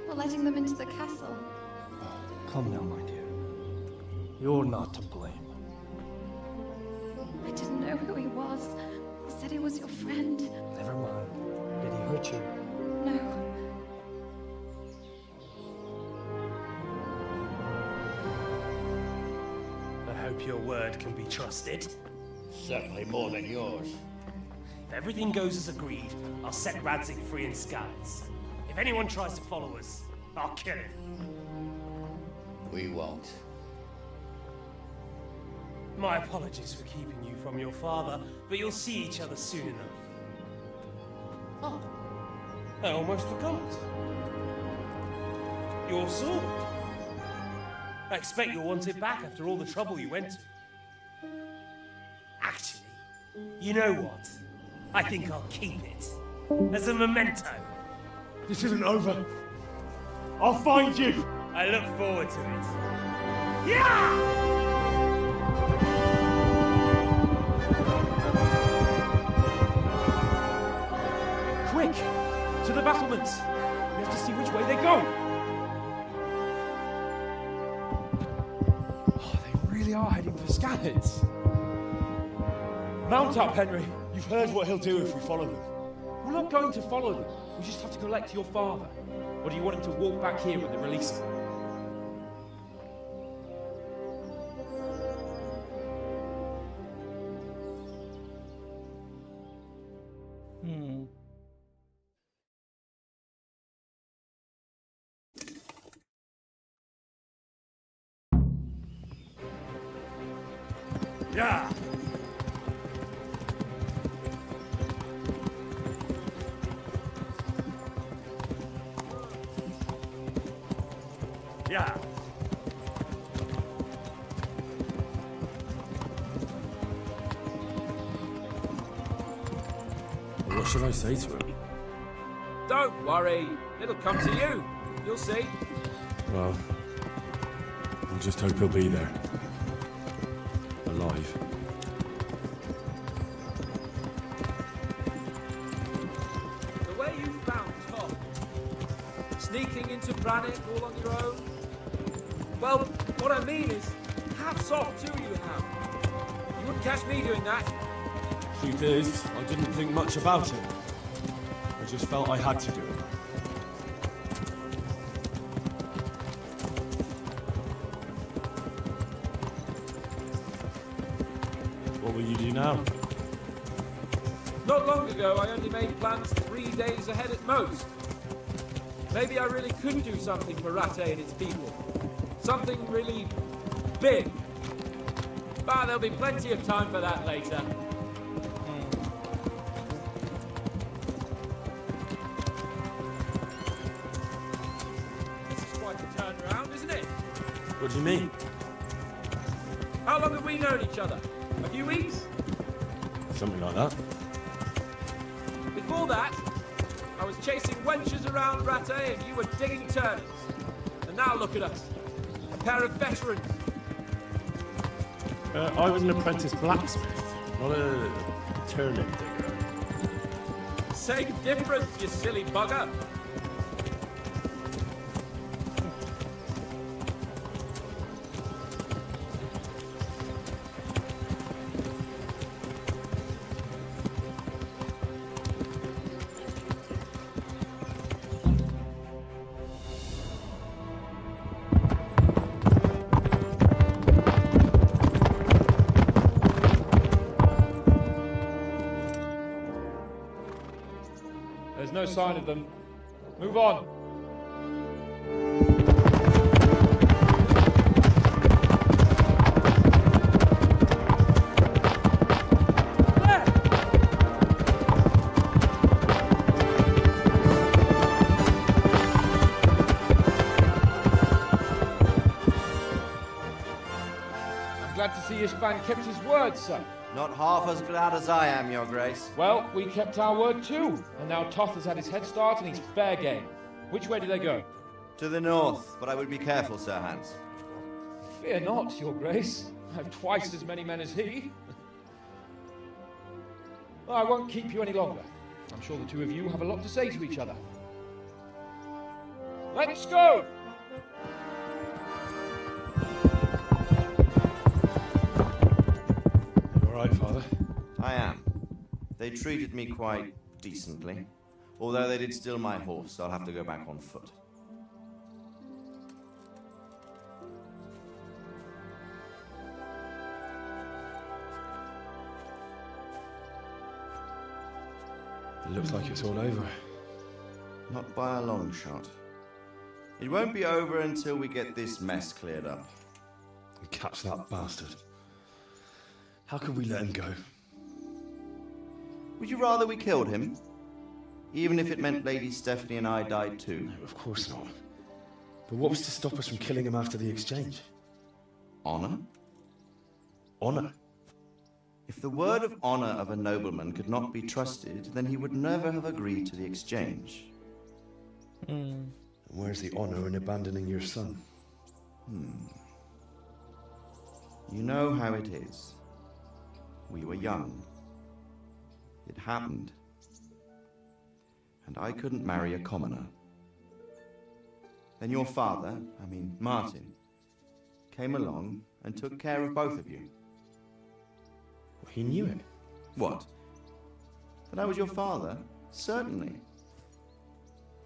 Q: for letting them into the castle.
F: Come now, my dear. You're not to blame.
Q: I didn't know who he was. He said he was your friend.
F: Never mind. Did he hurt you?
Q: No.
V: I hope your word can be trusted.
J: Certainly more than yours.
V: If everything goes as agreed, I'll set Radzig free in Skalitz. If anyone tries to follow us, I'll kill him.
J: We won't.
V: My apologies for keeping you from your father, but you'll see each other soon enough. Oh, I almost forgot. Your sword. I expect you'll want it back after all the trouble you went to. Actually, you know what? I think I'll keep it. As a memento.
K: This isn't over. I'll find you.
V: I look forward to it. Yeah!
K: the battlements. We have to see which way they go. Oh, they really are heading for Scanners. Mount up, Henry.
B: You've heard what he'll do if we follow them.
K: We're not going to follow them. We just have to collect your father. Or do you want him to walk back here when they release him?
B: Yeah. Yeah. What should I say to him?
K: Don't worry. It'll come to you. You'll see.
B: Well, I just hope he'll be there. Alive.
K: The way you found Tom, sneaking into Brannick all on your own. Well, what I mean is, hats off to you now. You wouldn't catch me doing that.
B: Truth is, I didn't think much about it. I just felt I had to do it. What will you do now?
K: Not long ago, I only made plans 3 days ahead at most. Maybe I really could do something for Rattay and its people. Something really big. But there'll be plenty of time for that later. This is quite a turnaround, isn't it?
B: What do you mean?
K: How long have we known each other? A few weeks?
B: Something like that.
K: Before that, I was chasing wenches around Rattay and you were digging turnings. And now look at us. A pair of veterans.
B: I was an apprentice blacksmith, not a turnip digger.
K: Same difference, you silly bugger. There's no sign of them. Move on. I'm glad to see Ishvan kept his word, sir.
U: Not half as glad as I am, Your Grace.
K: Well, we kept our word too, and now Toth has had his head start and he's fair game. Which way do they go?
U: To the north, but I would be careful, Sir Hans.
K: Fear not, Your Grace. I have twice as many men as he. Well, I won't keep you any longer. I'm sure the two of you have a lot to say to each other. Let's go!
B: Right, Father?
U: I am. They treated me quite decently. Although they did steal my horse, I'll have to go back on foot.
B: It looks like it's all over.
U: Not by a long shot. It won't be over until we get this mess cleared up.
B: And catch that bastard. How could we let him go?
U: Would you rather we killed him? Even if it meant Lady Stephanie and I died too?
B: No, of course not. But what was to stop us from killing him after the exchange?
U: Honor?
B: Honor?
U: If the word of honor of a nobleman could not be trusted, then he would never have agreed to the exchange.
B: And where's the honor in abandoning your son?
U: You know how it is. We were young. It happened. and I couldn't marry a commoner. Then your father, Martin, came along and took care of both of you.
B: He knew it.
U: What? That I was your father? Certainly.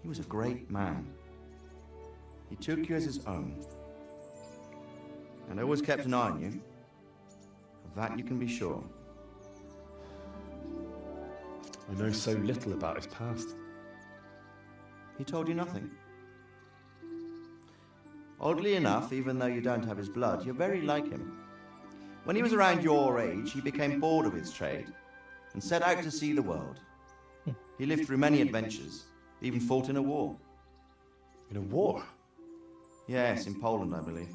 U: He was a great man. He took you as his own. And always kept an eye on you. Of that you can be sure.
B: I know so little about his past.
U: He told you nothing. Oddly enough, even though you don't have his blood, you're very like him. When he was around your age, he became bored of his trade and set out to see the world. He lived through many adventures, even fought in a war.
B: In a war?
U: Yes, in Poland, I believe.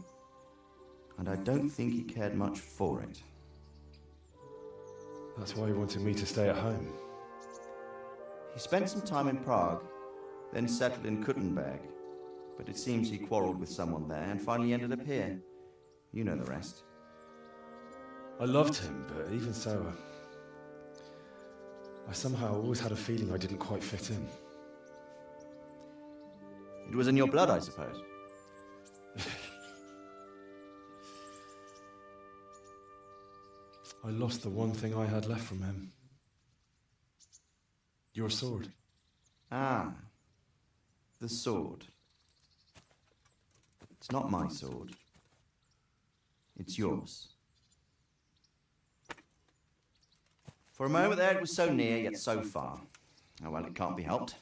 U: And I don't think he cared much for it.
B: That's why he wanted me to stay at home.
U: He spent some time in Prague, then settled in Kuttenberg. But it seems he quarreled with someone there and finally ended up here. You know the rest.
B: I loved him, but even so, I somehow always had a feeling I didn't quite fit in.
U: It was in your blood, I suppose.
B: I lost the one thing I had left from him. Your sword.
U: Ah, the sword. It's not my sword. It's yours. For a moment there, it was so near, yet so far. Oh, well, it can't be helped.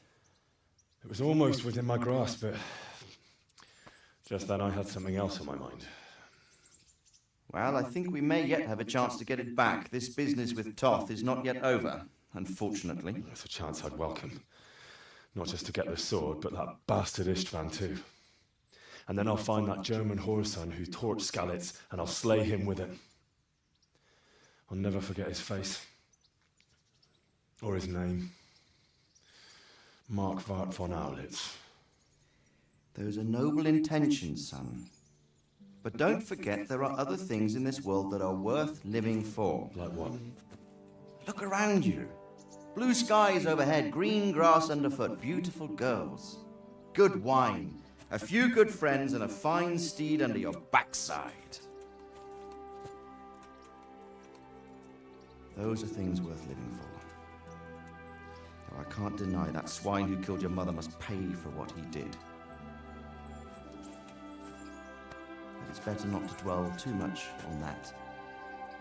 B: It was almost within my grasp, but just then I had something else on my mind.
U: Well, I think we may yet have a chance to get it back. This business with Toth is not yet over, unfortunately.
B: That's a chance I'd welcome. Not just to get the sword, but that bastard Istvan too. And then I'll find that German whoreson who torched Skalitz, and I'll slay him with it. I'll never forget his face. Or his name. Marquardt von Aulitz.
U: Those are noble intentions, son. But don't forget there are other things in this world that are worth living for.
B: Like what?
U: Look around you. Blue skies overhead, green grass underfoot, beautiful girls. Good wine, a few good friends, and a fine steed under your backside. Those are things worth living for. Though I can't deny that swine who killed your mother must pay for what he did. But it's better not to dwell too much on that,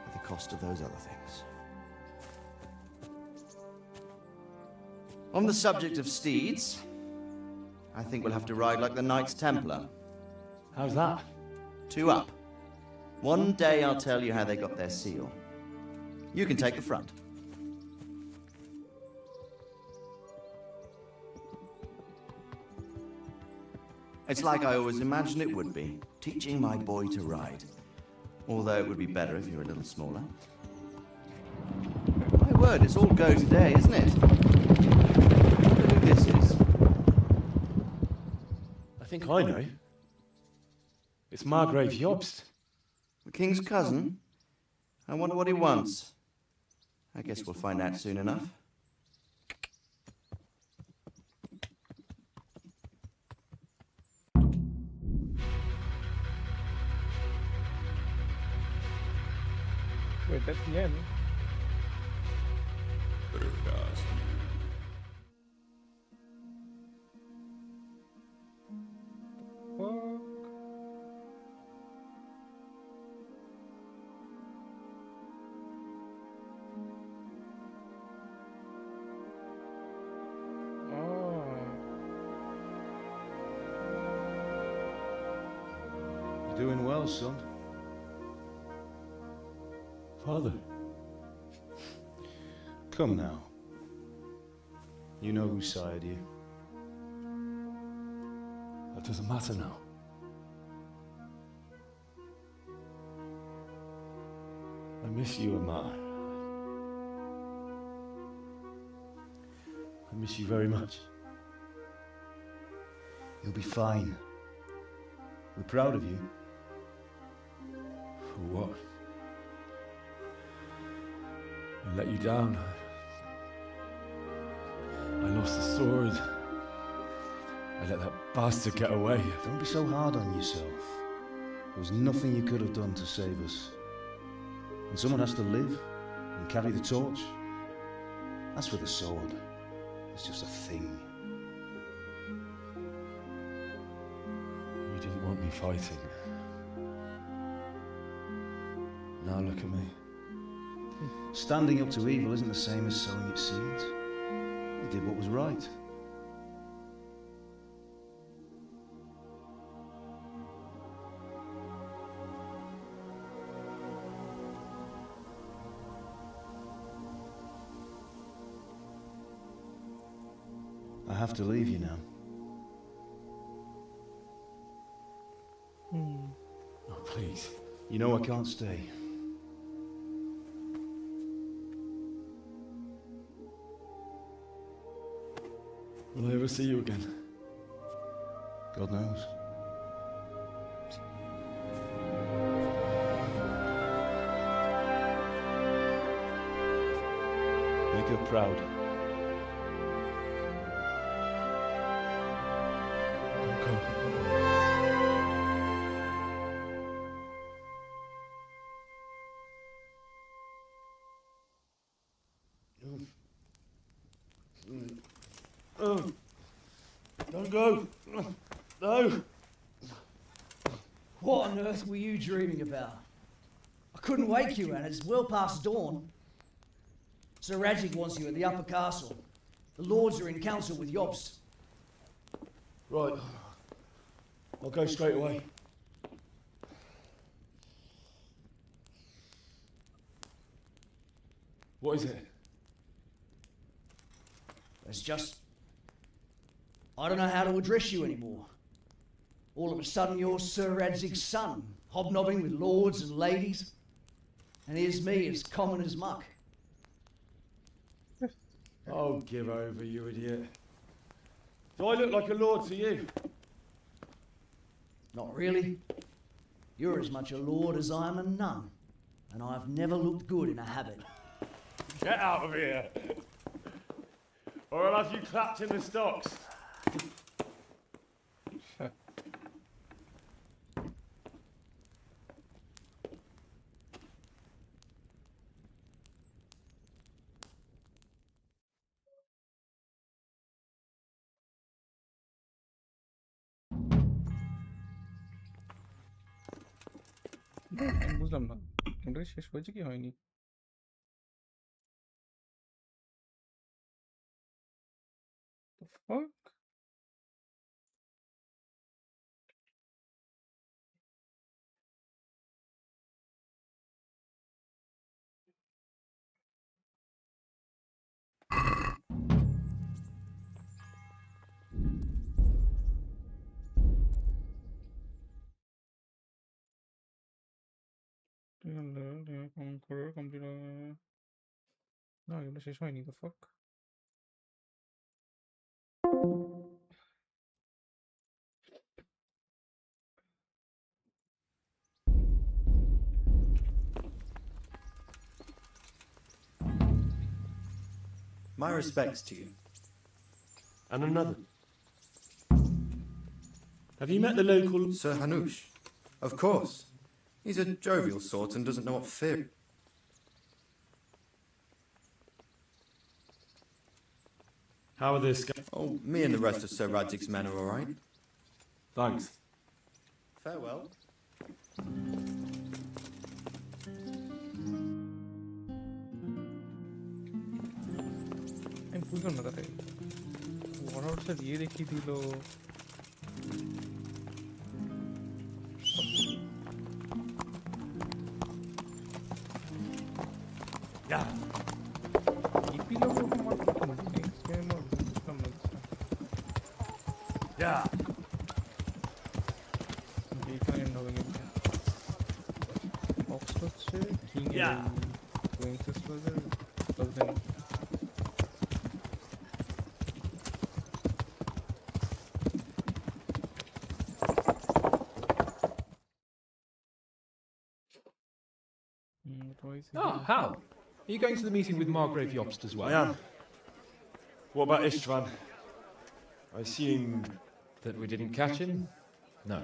U: at the cost of those other things. On the subject of steeds, I think we'll have to ride like the Knights Templar.
B: How's that?
U: 2 up. One day I'll tell you how they got their seal. You can take the front. It's like I always imagined it would be, teaching my boy to ride. Although it would be better if you're a little smaller. My word, it's all go today, isn't it? I wonder who this is.
B: I think I know. It's Margrave Jobst.
U: The king's cousin? I wonder what he wants. I guess we'll find out soon enough.
A: Wait, that's the end.
E: You're doing well, son.
B: Father.
E: Come now. You know who sired you.
B: That doesn't matter now. I miss you, Amar. I miss you very much.
E: You'll be fine. We're proud of you.
B: For what? I let you down. I I lost the sword. I let that bastard get away.
M: Don't be so hard on yourself. There was nothing you could have done to save us. And someone has to live and carry the torch. As for the sword, it's just a thing.
B: You didn't want me fighting.
M: Now look at me. Standing up to evil isn't the same as sowing its seeds. You did what was right. I have to leave you now.
B: Oh, please.
M: You know I can't stay.
B: Will I ever see you again?
M: God knows. Make her proud.
B: Don't go.
F: Don't go. No.
P: What on earth were you dreaming about? I couldn't wake you, and it's well past dawn. Sir Radzig wants you at the upper castle. The lords are in council with Jobst.
B: Right. I'll go straight away. What is it?
P: It's just... I don't know how to address you anymore. All of a sudden you're Sir Radzig's son, hobnobbing with lords and ladies. And here's me as common as muck.
B: Oh, give over, you idiot. Do I look like a lord to you?
P: Not really. You're as much a lord as I am a nun. And I've never looked good in a habit.
B: Get out of here! Or I'll have you clapped in the stocks.
A: বুঝলাম না গেমটা শেষ হয়েছে কি হয়নি The fuck? না এগুলো শেষ হয়নি The fuck?
H: My respects to you.
B: And another. Have you met the local...
U: Sir Hanush? Of course. He's a jovial sort and doesn't know what fear...
B: How are this guy?
U: Oh, me and the rest of Sir Radzig's men are all right.
B: Thanks.
U: Farewell.
A: আমি বুঝলাম না তাহলে ওয়ারহাউসটা দিয়ে দেখিয়ে দিল ইপিলগ আমার next game আর বুঝলাম না এইখানে এন্ড হবে গেমটা বক্স হচ্ছে কিং প্রিন্সেস বাজার plus then
K: Oh, Hal. Are you going to the meeting with Margrave Jobst as well?
B: I am.
K: What about Istvan? I assume that we didn't catch him? No.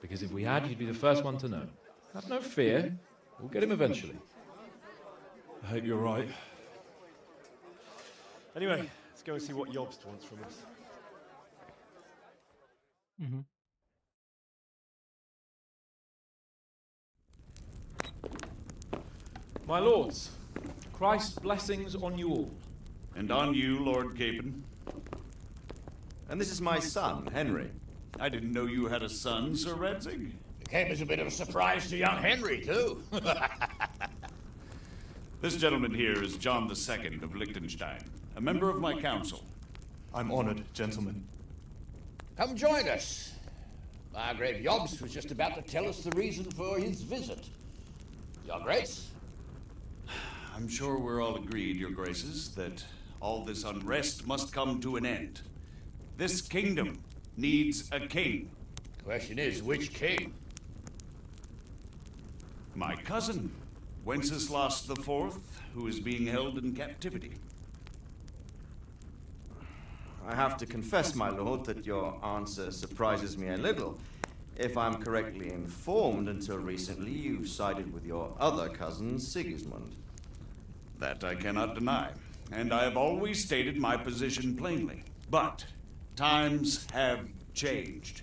K: Because if we had, you'd be the first one to know. Have no fear. We'll get him eventually.
L: I hope you're right. Anyway, let's go and see what Jobst wants from us.
A: Mm-hmm.
K: My lords, Christ's blessings on you all.
O: And on you, Lord Capon.
U: And this is my son, Henry.
O: I didn't know you had a son, Sir Redzig.
S: It came as a bit of a surprise to young Henry, too.
O: This gentleman here is John II of Liechtenstein, a member of my council.
L: I'm honored, gentlemen.
S: Come join us. Margrave Jobst was just about to tell us the reason for his visit. Your Grace?
O: I'm sure we're all agreed, Your Graces, that all this unrest must come to an end. This kingdom needs a king.
S: Question is, which king?
O: My cousin, Wenceslas IV, who is being held in captivity.
U: I have to confess, my lord, that your answer surprises me a little. If I'm correctly informed, until recently you sided with your other cousin, Sigismund.
O: That I cannot deny, and I have always stated my position plainly. But times have changed.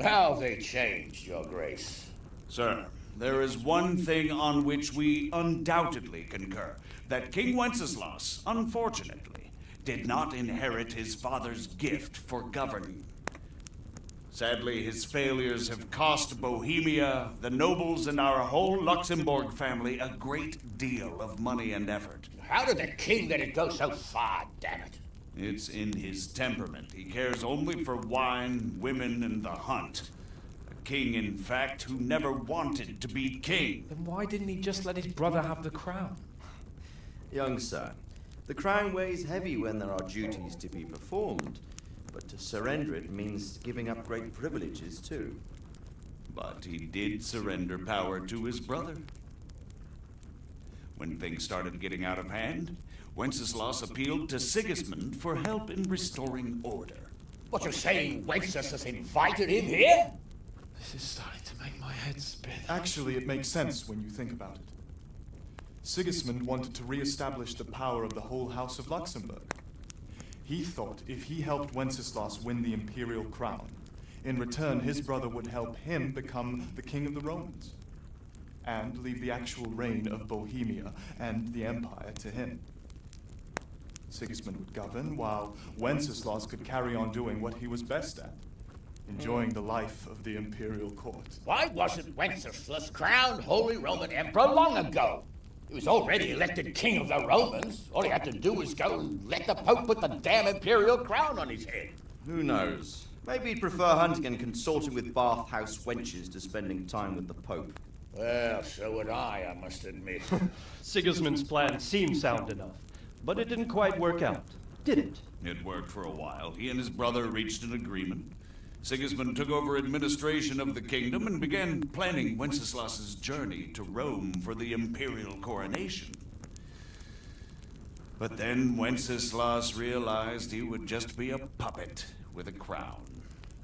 S: How have they changed, Your Grace?
O: Sir, there is one thing on which we undoubtedly concur. That King Wenceslas, unfortunately, did not inherit his father's gift for governing. Sadly, his failures have cost Bohemia, the nobles, and our whole Luxembourg family a great deal of money and effort.
S: How did the king let it go so far, damn it?
O: It's in his temperament. He cares only for wine, women, and the hunt. A king, in fact, who never wanted to be king.
K: Then why didn't he just let his brother have the crown?
U: Young sir, the crown weighs heavy when there are duties to be performed, but to surrender it means giving up great privileges too.
O: But he did surrender power to his brother. When things started getting out of hand, Wenceslas appealed to Sigismund for help in restoring order.
S: What, you're saying Wenceslas invited him here?
K: This is starting to make my head spin.
L: Actually, it makes sense when you think about it. Sigismund wanted to re-establish the power of the whole House of Luxembourg. He thought if he helped Wenceslas win the imperial crown, in return his brother would help him become the king of the Romans, and leave the actual reign of Bohemia and the empire to him. Sigismund would govern, while Wenceslas could carry on doing what he was best at, enjoying the life of the imperial court.
S: Why wasn't Wenceslas crowned Holy Roman Emperor long ago? He was already elected king of the Romans. All he had to do was go and let the Pope put the damn imperial crown on his head.
U: Who knows? Maybe he'd prefer hunting and consorting with bath house wenches to spending time with the Pope.
S: Well, so would I must admit.
F: Sigismund's plan seemed sound enough, but it didn't quite work out, did it?
O: It worked for a while. He and his brother reached an agreement. Sigismund took over administration of the kingdom and began planning Wenceslas's journey to Rome for the imperial coronation. But then Wenceslas realized he would just be a puppet with a crown.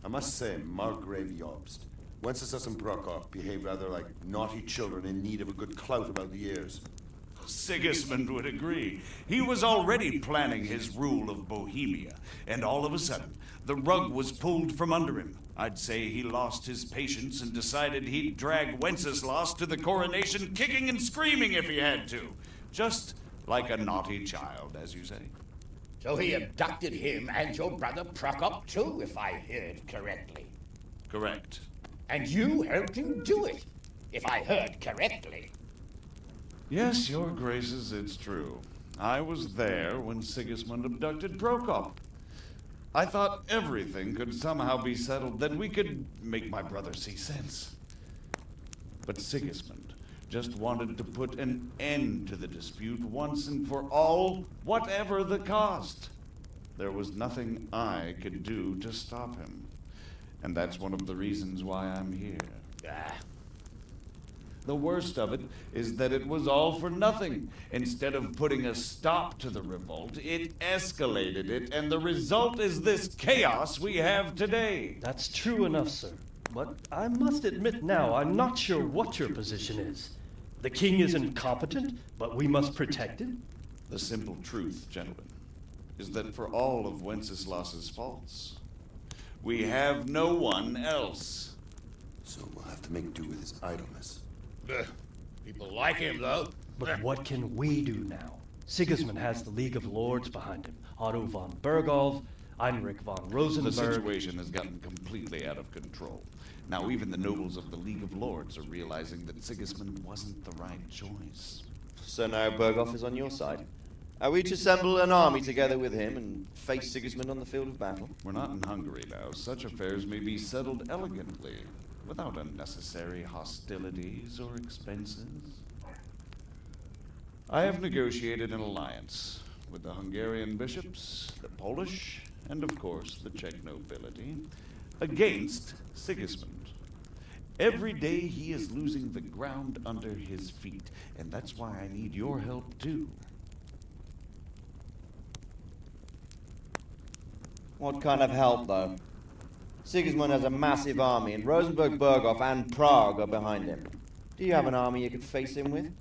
C: I must say, Margrave Jobst, Wenceslas and Prokop behave rather like naughty children in need of a good clout about the ears.
O: Sigismund would agree. He was already planning his rule of Bohemia, and all of a sudden, the rug was pulled from under him. I'd say he lost his patience and decided he'd drag Wenceslas to the coronation kicking and screaming if he had to. Just like a naughty child, as you say.
S: So he abducted him and your brother Prokop too, if I heard correctly.
O: Correct.
S: And you helped him do it, if I heard correctly.
O: Yes, your graces, it's true. I was there when Sigismund abducted Prokop. I thought everything could somehow be settled, that we could make my brother see sense. But Sigismund just wanted to put an end to the dispute once and for all, whatever the cost. There was nothing I could do to stop him. And that's one of the reasons why I'm here. The worst of it is that it was all for nothing. Instead of putting a stop to the revolt, it escalated it, and the result is this chaos we have today.
F: That's true enough, sir. But I must admit now, I'm not sure what your position is. The king is incompetent, but we must protect him?
O: The simple truth, gentlemen, is that for all of Wenceslas's faults, we have no one else.
C: So we'll have to make do with his idleness.
S: People like him, though.
F: But what can we do now? Sigismund has the League of Lords behind him. Otto von Bergolf, Heinrich von Rosenberg.
O: The situation has gotten completely out of control. Now even the nobles of the League of Lords are realizing that Sigismund wasn't the right choice.
U: So now Bergolf is on your side. Are we to assemble an army together with him and face Sigismund on the field of battle?
O: We're not in Hungary now. Such affairs may be settled elegantly, without unnecessary hostilities or expenses. I have negotiated an alliance with the Hungarian bishops, the Polish, and of course the Czech nobility, against Sigismund. Every day he is losing the ground under his feet, and that's why I need your help too.
U: What kind of help, though? Sigismund has a massive army, and Rosenberg, Berghof, and Prague are behind him. Do you have an army you could face him with?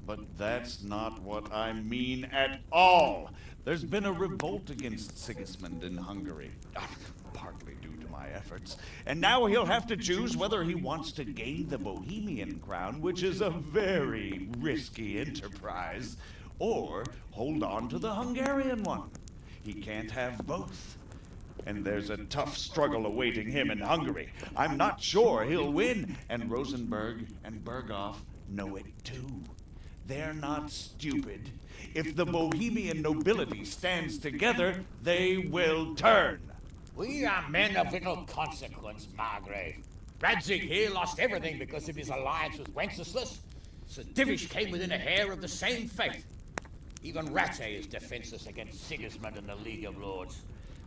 O: But that's not what I mean at all. There's been a revolt against Sigismund in Hungary, partly due to my efforts. And now he'll have to choose whether he wants to gain the Bohemian crown, which is a very risky enterprise, or hold on to the Hungarian one. He can't have both. And there's a tough struggle awaiting him in Hungary. I'm not sure he'll win, and Rosenberg and Berghof know it too. They're not stupid. If the Bohemian nobility stands together, they will turn.
S: We are men of little consequence, Margrave. Radzig here lost everything because of his alliance with Wenceslas. Sir Divish came within a hair of the same fate. Even Rattay is defenseless against Sigismund and the League of Lords.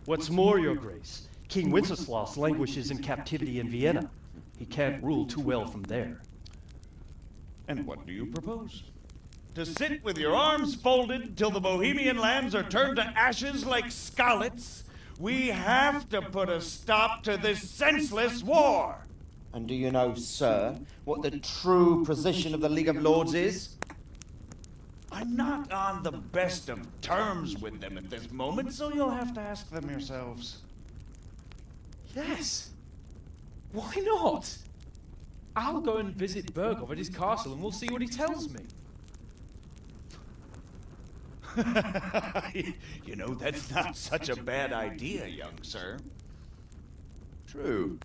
F: What's more, Your Grace, King Wenceslas languishes in captivity in Vienna. He can't rule too well from there.
O: And what do you propose? To sit with your arms folded till the Bohemian lands are turned to ashes like Skalitz? We have to put a stop to this senseless war!
U: And do you know, sir, what the true position of the League of Lords is?
O: I'm not on the best of terms with them at this moment, so you'll have to ask them yourselves.
K: Yes. Why not? I'll go and visit Berghof at his castle and we'll see what he tells me.
O: You know, that's not such a bad idea, young sir.
U: True.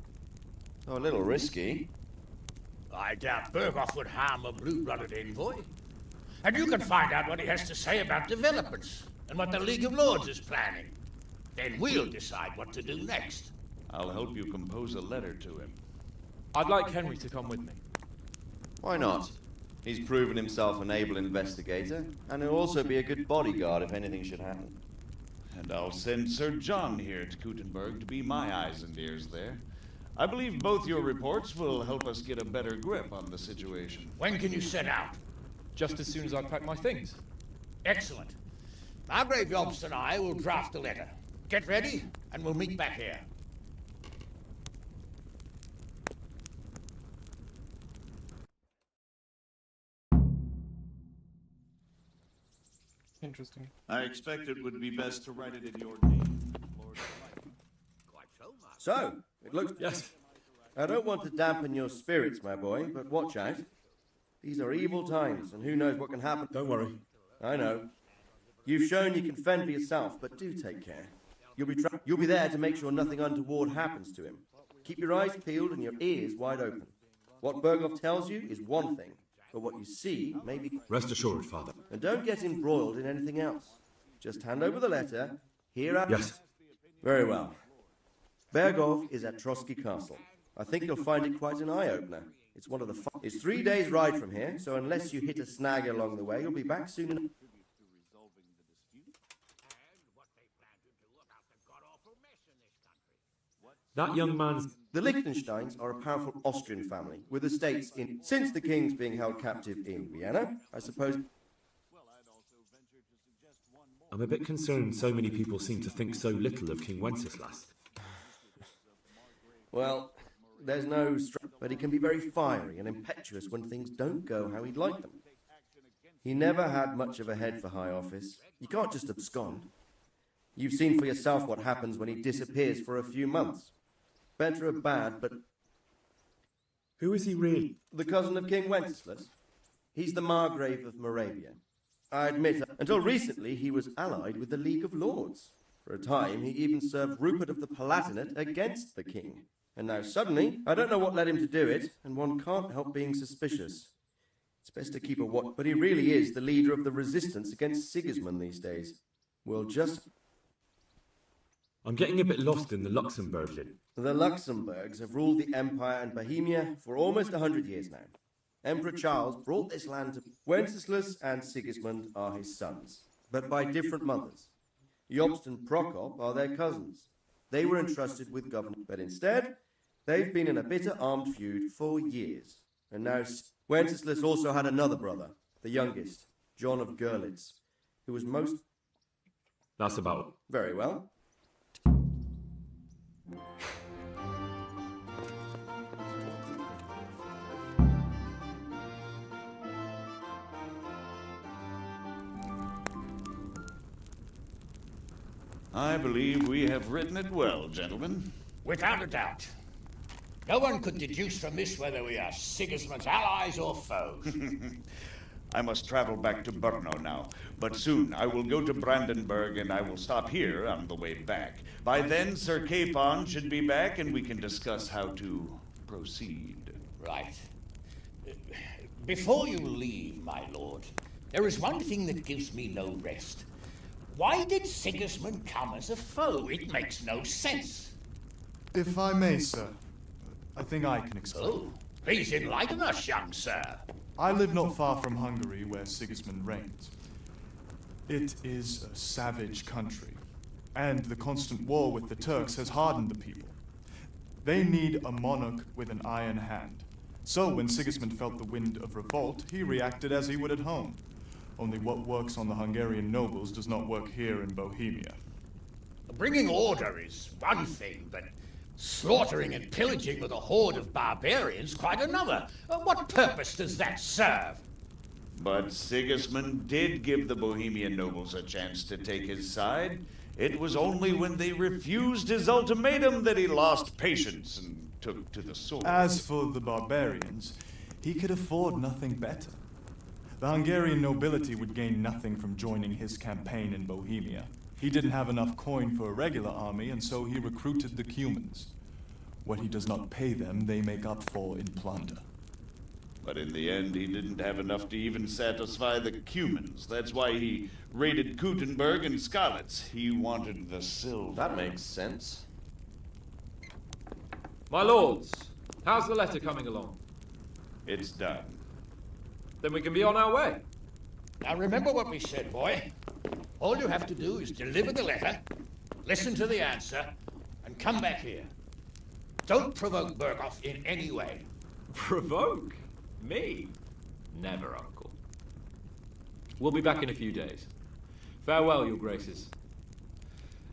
U: Though a little risky.
S: I doubt Berghof would harm a blue-blooded envoy. And you can find out what he has to say about developments and what the League of Lords is planning. Then we'll decide what to do next.
O: I'll help you compose a letter to him.
K: I'd like Henry to come with me.
U: Why not? He's proven himself an able investigator, and he'll also be a good bodyguard if anything should happen.
O: And I'll send Sir John here to Kuttenberg to be my eyes and ears there. I believe both your reports will help us get a better grip on the situation.
S: When can you set out?
K: Just as soon as I pack my things.
S: Excellent. Margrave Jobst and I will draft a letter. Get ready, and we'll meet back here.
A: Interesting.
O: I expect it would be best to write it in your name.
U: So, it looks...
K: Yes.
U: I don't want to dampen your spirits, my boy, but watch out. These are evil times, and who knows what can happen.
B: Don't worry.
U: I know. You've shown you can fend for yourself, but do take care. You'll be there to make sure nothing untoward happens to him. Keep your eyes peeled and your ears wide open. What Berghof tells you is one thing, but what you see may be...
B: Rest assured, Father.
U: And don't get embroiled in anything else. Just hand over the letter. Here I...
B: Yes.
U: Very well. Berghof is at Trotsky Castle. I think you'll find it quite an eye-opener. It's one of the... It's 3 days' ride from here, so unless you hit a snag along the way, you'll be back soon enough.
B: That young man's...
U: The Liechtensteins are a powerful Austrian family with estates in... Since the king's being held captive in Vienna, I suppose...
B: I'm a bit concerned so many people seem to think so little of King Wenceslas.
U: Well, there's no... But he can be very fiery and impetuous when things don't go how he'd like them. He never had much of a head for high office. You can't just abscond. You've seen for yourself what happens when he disappears for a few months. Better or bad, but...
B: Who is he really?
U: The cousin of King Wenceslas. He's the Margrave of Moravia. I admit, until recently he was allied with the League of Lords. For a time, he even served Rupert of the Palatinate against the king. And now suddenly, I don't know what led him to do it, and one can't help being suspicious. It's best to keep a watch, but he really is the leader of the resistance against Sigismund these days. We'll just...
B: I'm getting a bit lost in the Luxembourg.
U: The Luxembourgs have ruled the Empire and Bohemia for almost 100 years now. Emperor Charles brought this land to... Wenceslas and Sigismund are his sons, but by different mothers. Jobst and Prokop are their cousins. They were entrusted with government, but instead, they've been in a bitter armed feud for years. And now Wenceslas also had another brother, the youngest, John of Görlitz, who was most...
B: That's about...
U: Very well.
O: I believe we have written it well, gentlemen.
S: Without a doubt. No one could deduce from this whether we are Sigismund's allies or foes.
O: I must travel back to Brno now, but soon I will go to Brandenburg and I will stop here on the way back. By then, Sir Capon should be back and we can discuss how to proceed.
S: Right. Before you leave, my lord, there is one thing that gives me no rest. Why did Sigismund come as a foe? It makes no sense.
L: If I may, sir, I think I can explain.
S: Oh, please enlighten us, young sir.
L: I live not far from Hungary, where Sigismund reigns. It is a savage country, and the constant war with the Turks has hardened the people. They need a monarch with an iron hand. So when Sigismund felt the wind of revolt, he reacted as he would at home. Only what works on the Hungarian nobles does not work here in Bohemia.
S: Bringing order is one thing, but slaughtering and pillaging with a horde of barbarians quite another. What purpose does that serve?
O: But Sigismund did give the Bohemian nobles a chance to take his side. It was only when they refused his ultimatum that he lost patience and took to the sword.
L: As for the barbarians, he could afford nothing better. The Hungarian nobility would gain nothing from joining his campaign in Bohemia. He didn't have enough coin for a regular army, and so he recruited the Cumans. What he does not pay them, they make up for in plunder.
O: But in the end, he didn't have enough to even satisfy the Cumans. That's why he raided Kuttenberg and Skalitz. He wanted the silver.
U: That makes sense.
K: My lords, how's the letter coming along?
O: It's done.
K: Then we can be on our way.
S: Now remember what we said, boy. All you have to do is deliver the letter, listen to the answer, and come back here. Don't provoke Berghoff in any way.
K: Provoke? Me? Never, Uncle. We'll be back in a few days. Farewell, your graces.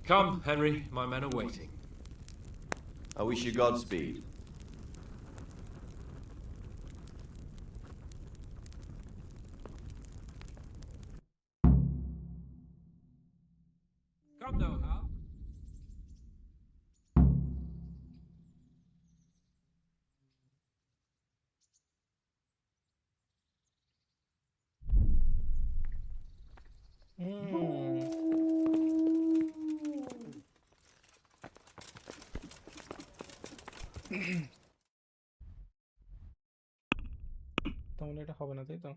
K: Come, Henry, my men are waiting.
U: I wish you Godspeed.
K: Come now, Hal.
A: তাহলে এটা হবে না, তাই তো?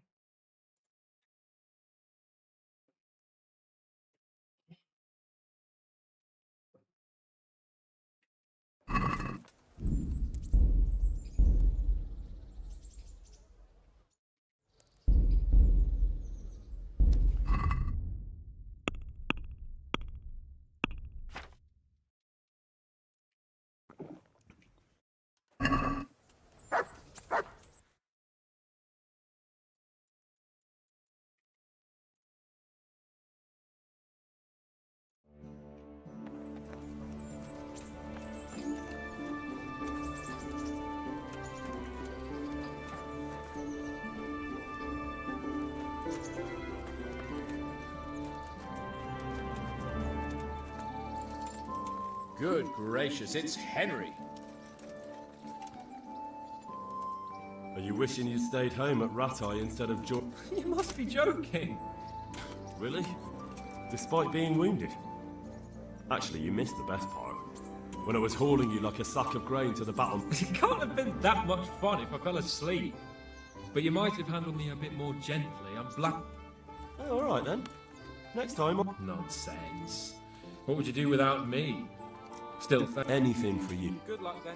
K: Good gracious, it's Henry.
B: Are you wishing you'd stayed home at Rattay instead of
K: You must be joking.
B: Really? Despite being wounded? Actually, you missed the best part. When I was hauling you like a sack of grain to the battle.
K: It can't have been that much fun if I fell asleep. But you might have handled me a bit more gently. I'm black.
B: Oh, all right then. Next time.
K: Nonsense. What would you do without me? Still,
B: anything for you.
K: Good luck then.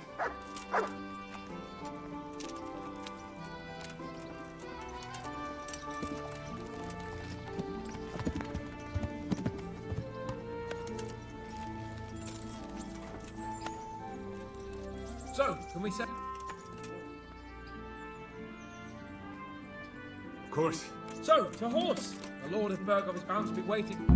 K: So, can we say?
B: Of course.
K: So, to horse! The Lord of Bergov is bound to be waiting.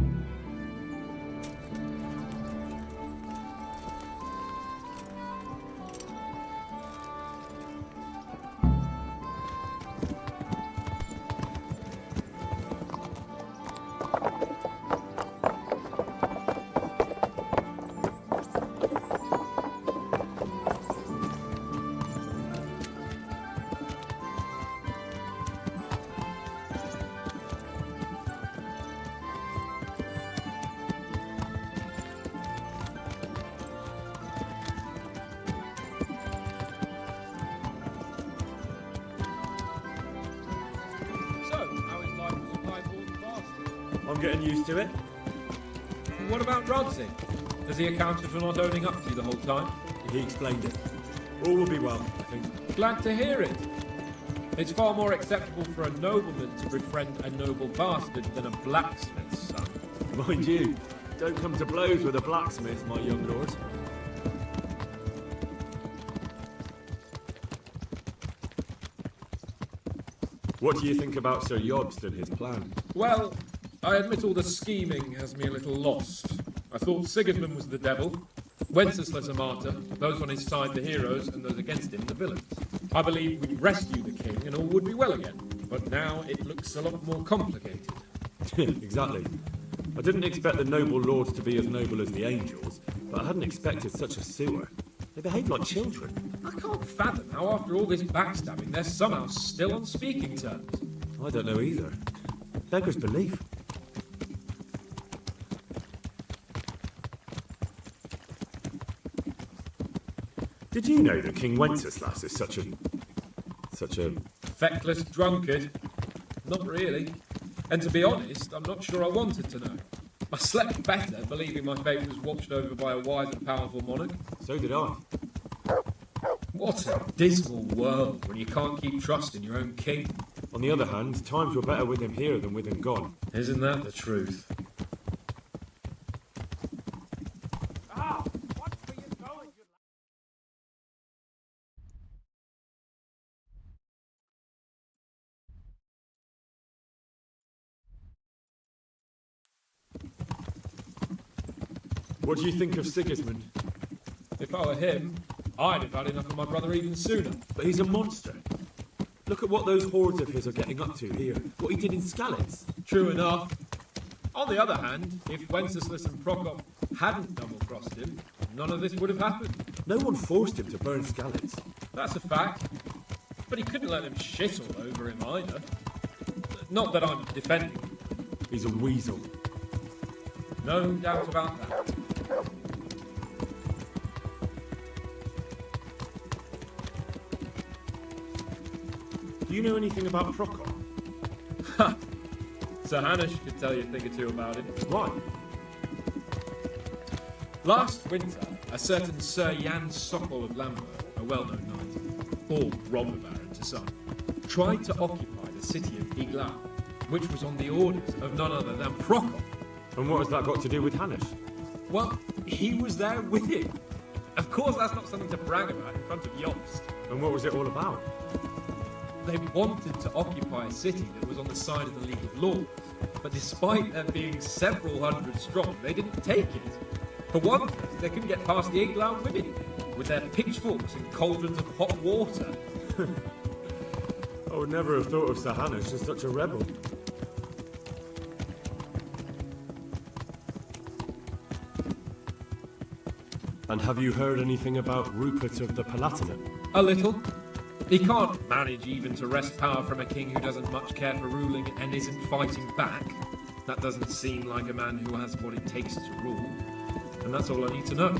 B: I'm getting used to it.
K: What about Rodsy? Has he accounted for not owning up to you the whole time?
B: He explained it. All will be well, I think.
K: Glad to hear it. It's far more acceptable for a nobleman to befriend a noble bastard than a blacksmith's son.
B: Mind you, don't come to blows with a blacksmith, my young lord. What do you think about Sir Jobst and his plan?
K: Well, I admit all the scheming has me a little lost. I thought Sigismund was the devil, Wenceslas a martyr, those on his side the heroes, and those against him the villains. I believed we'd rescue the king and all would be well again, but now it looks a lot more complicated.
B: Exactly. I didn't expect the noble lords to be as noble as the angels, but I hadn't expected such a sewer. They behave like children.
K: I can't fathom how after all this backstabbing they're somehow still on speaking terms.
B: I don't know either. Beggars belief. Did you know that King Wenceslas is such a
K: feckless drunkard? Not really. And to be honest, I'm not sure I wanted to know. I slept better believing my fate was watched over by a wise and powerful monarch.
B: So did I.
K: What a dismal world when you can't keep trust in your own king.
B: On the other hand, times were better with him here than with him gone.
K: Isn't that the truth?
B: What do you think of Sigismund?
K: If I were him, I'd have had enough of my brother even sooner.
B: But he's a monster. Look at what those hordes of his are getting up to here. What he did in Skalitz.
K: True enough. On the other hand, if Wenceslas and Prokop hadn't double-crossed him, none of this would have happened.
B: No one forced him to burn Skalitz.
K: That's a fact. But he couldn't let them shit all over him either. Not that I'm defending him.
B: He's a weasel.
K: No doubt about that.
B: Do you know anything about Prokop?
K: Ha! Sir Hanush could tell you a thing or two about him.
B: Why?
K: Last winter, a certain Sir Jan Sokol of Lamberg, a well-known knight, or robber baron to some, tried to occupy the city of Iglau, which was on the orders of none other than Prokop.
B: And what has that got to do with Hanush?
K: Well, he was there with him. Of course that's not something to brag about in front of Jobst.
B: And what was it all about?
K: They wanted to occupy a city that was on the side of the League of Lords, but despite there being several hundred strong, they didn't take it. For one thing, they couldn't get past the Iglau women, with their pitchforks and cauldrons of hot water.
B: I would never have thought of Sir Hanush as such a rebel. And have you heard anything about Rupert of the Palatinate?
K: A little. He can't manage even to wrest power from a king who doesn't much care for ruling and isn't fighting back. That doesn't seem like a man who has what it takes to rule. And that's all I need to know.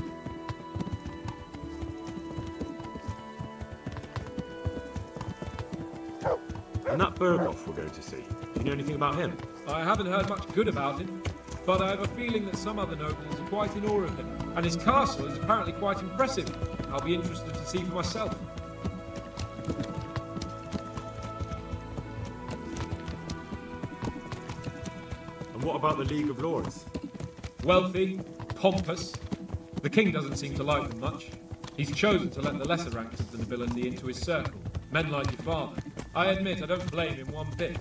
B: And that Burghoff we're going to see, do you know anything about him?
K: I haven't heard much good about him, but I have a feeling that some other nobles are quite in awe of him, and his castle is apparently quite impressive. I'll be interested to see for myself.
B: And what about the League of Lords?
K: Wealthy, pompous. The king doesn't seem to like them much. He's chosen to let the lesser ranks of the nobility into his circle, men like your father. I admit I don't blame him one bit.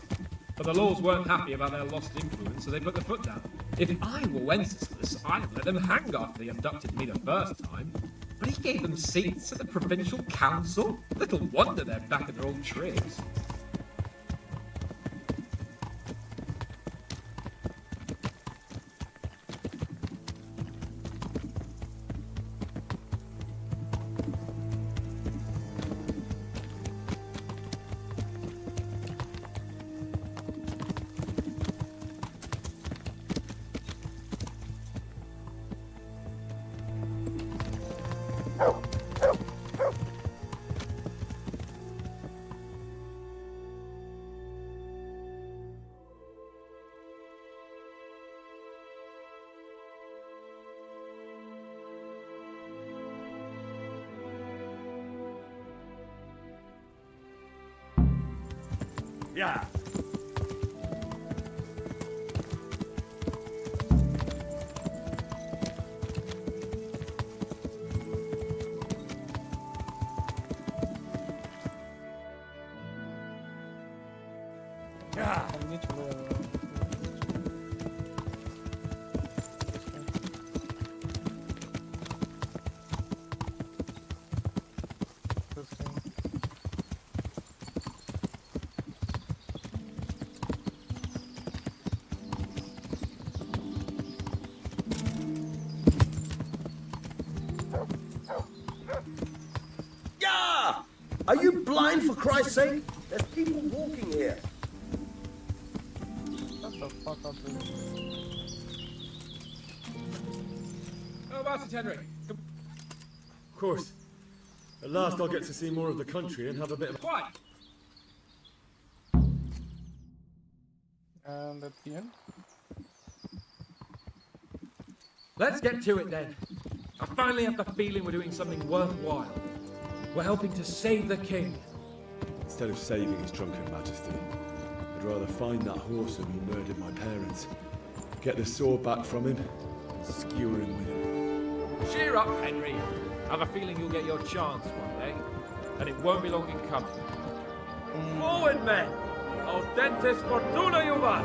K: But the Lords weren't happy about their lost influence, so they put their foot down. If I were Wenceslas, I'd have let them hang after they abducted me the first time. But he gave them seats at the provincial council. Little wonder they're back at their old tricks.
B: Yeah.
E: Yeah! Are you blind, for Christ's sake? There's people walking here.
A: Shut the fuck up, dude.
K: Oh, Master Henry.
B: Of course. At last I'll get to see more of the country and have a bit of...
K: Quiet!
A: And that's the end.
K: Let's get to it then. I finally have the feeling we're doing something worthwhile. We're helping to save the king.
B: Instead of saving his drunken majesty, I'd rather find that horseman who murdered my parents, get the sword back from him, and skewer him with it.
K: Cheer up, Henry. I have a feeling you'll get your chance one day, and it won't be long in coming. Forward, men! Audentes fortuna juvat!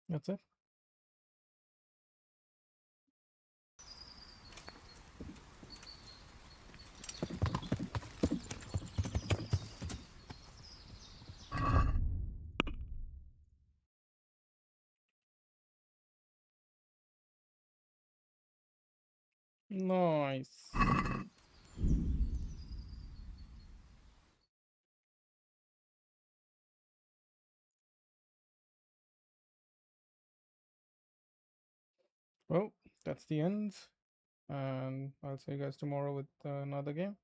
A: That's it. Nice. Well, that's the end. And I'll see you guys tomorrow with another game.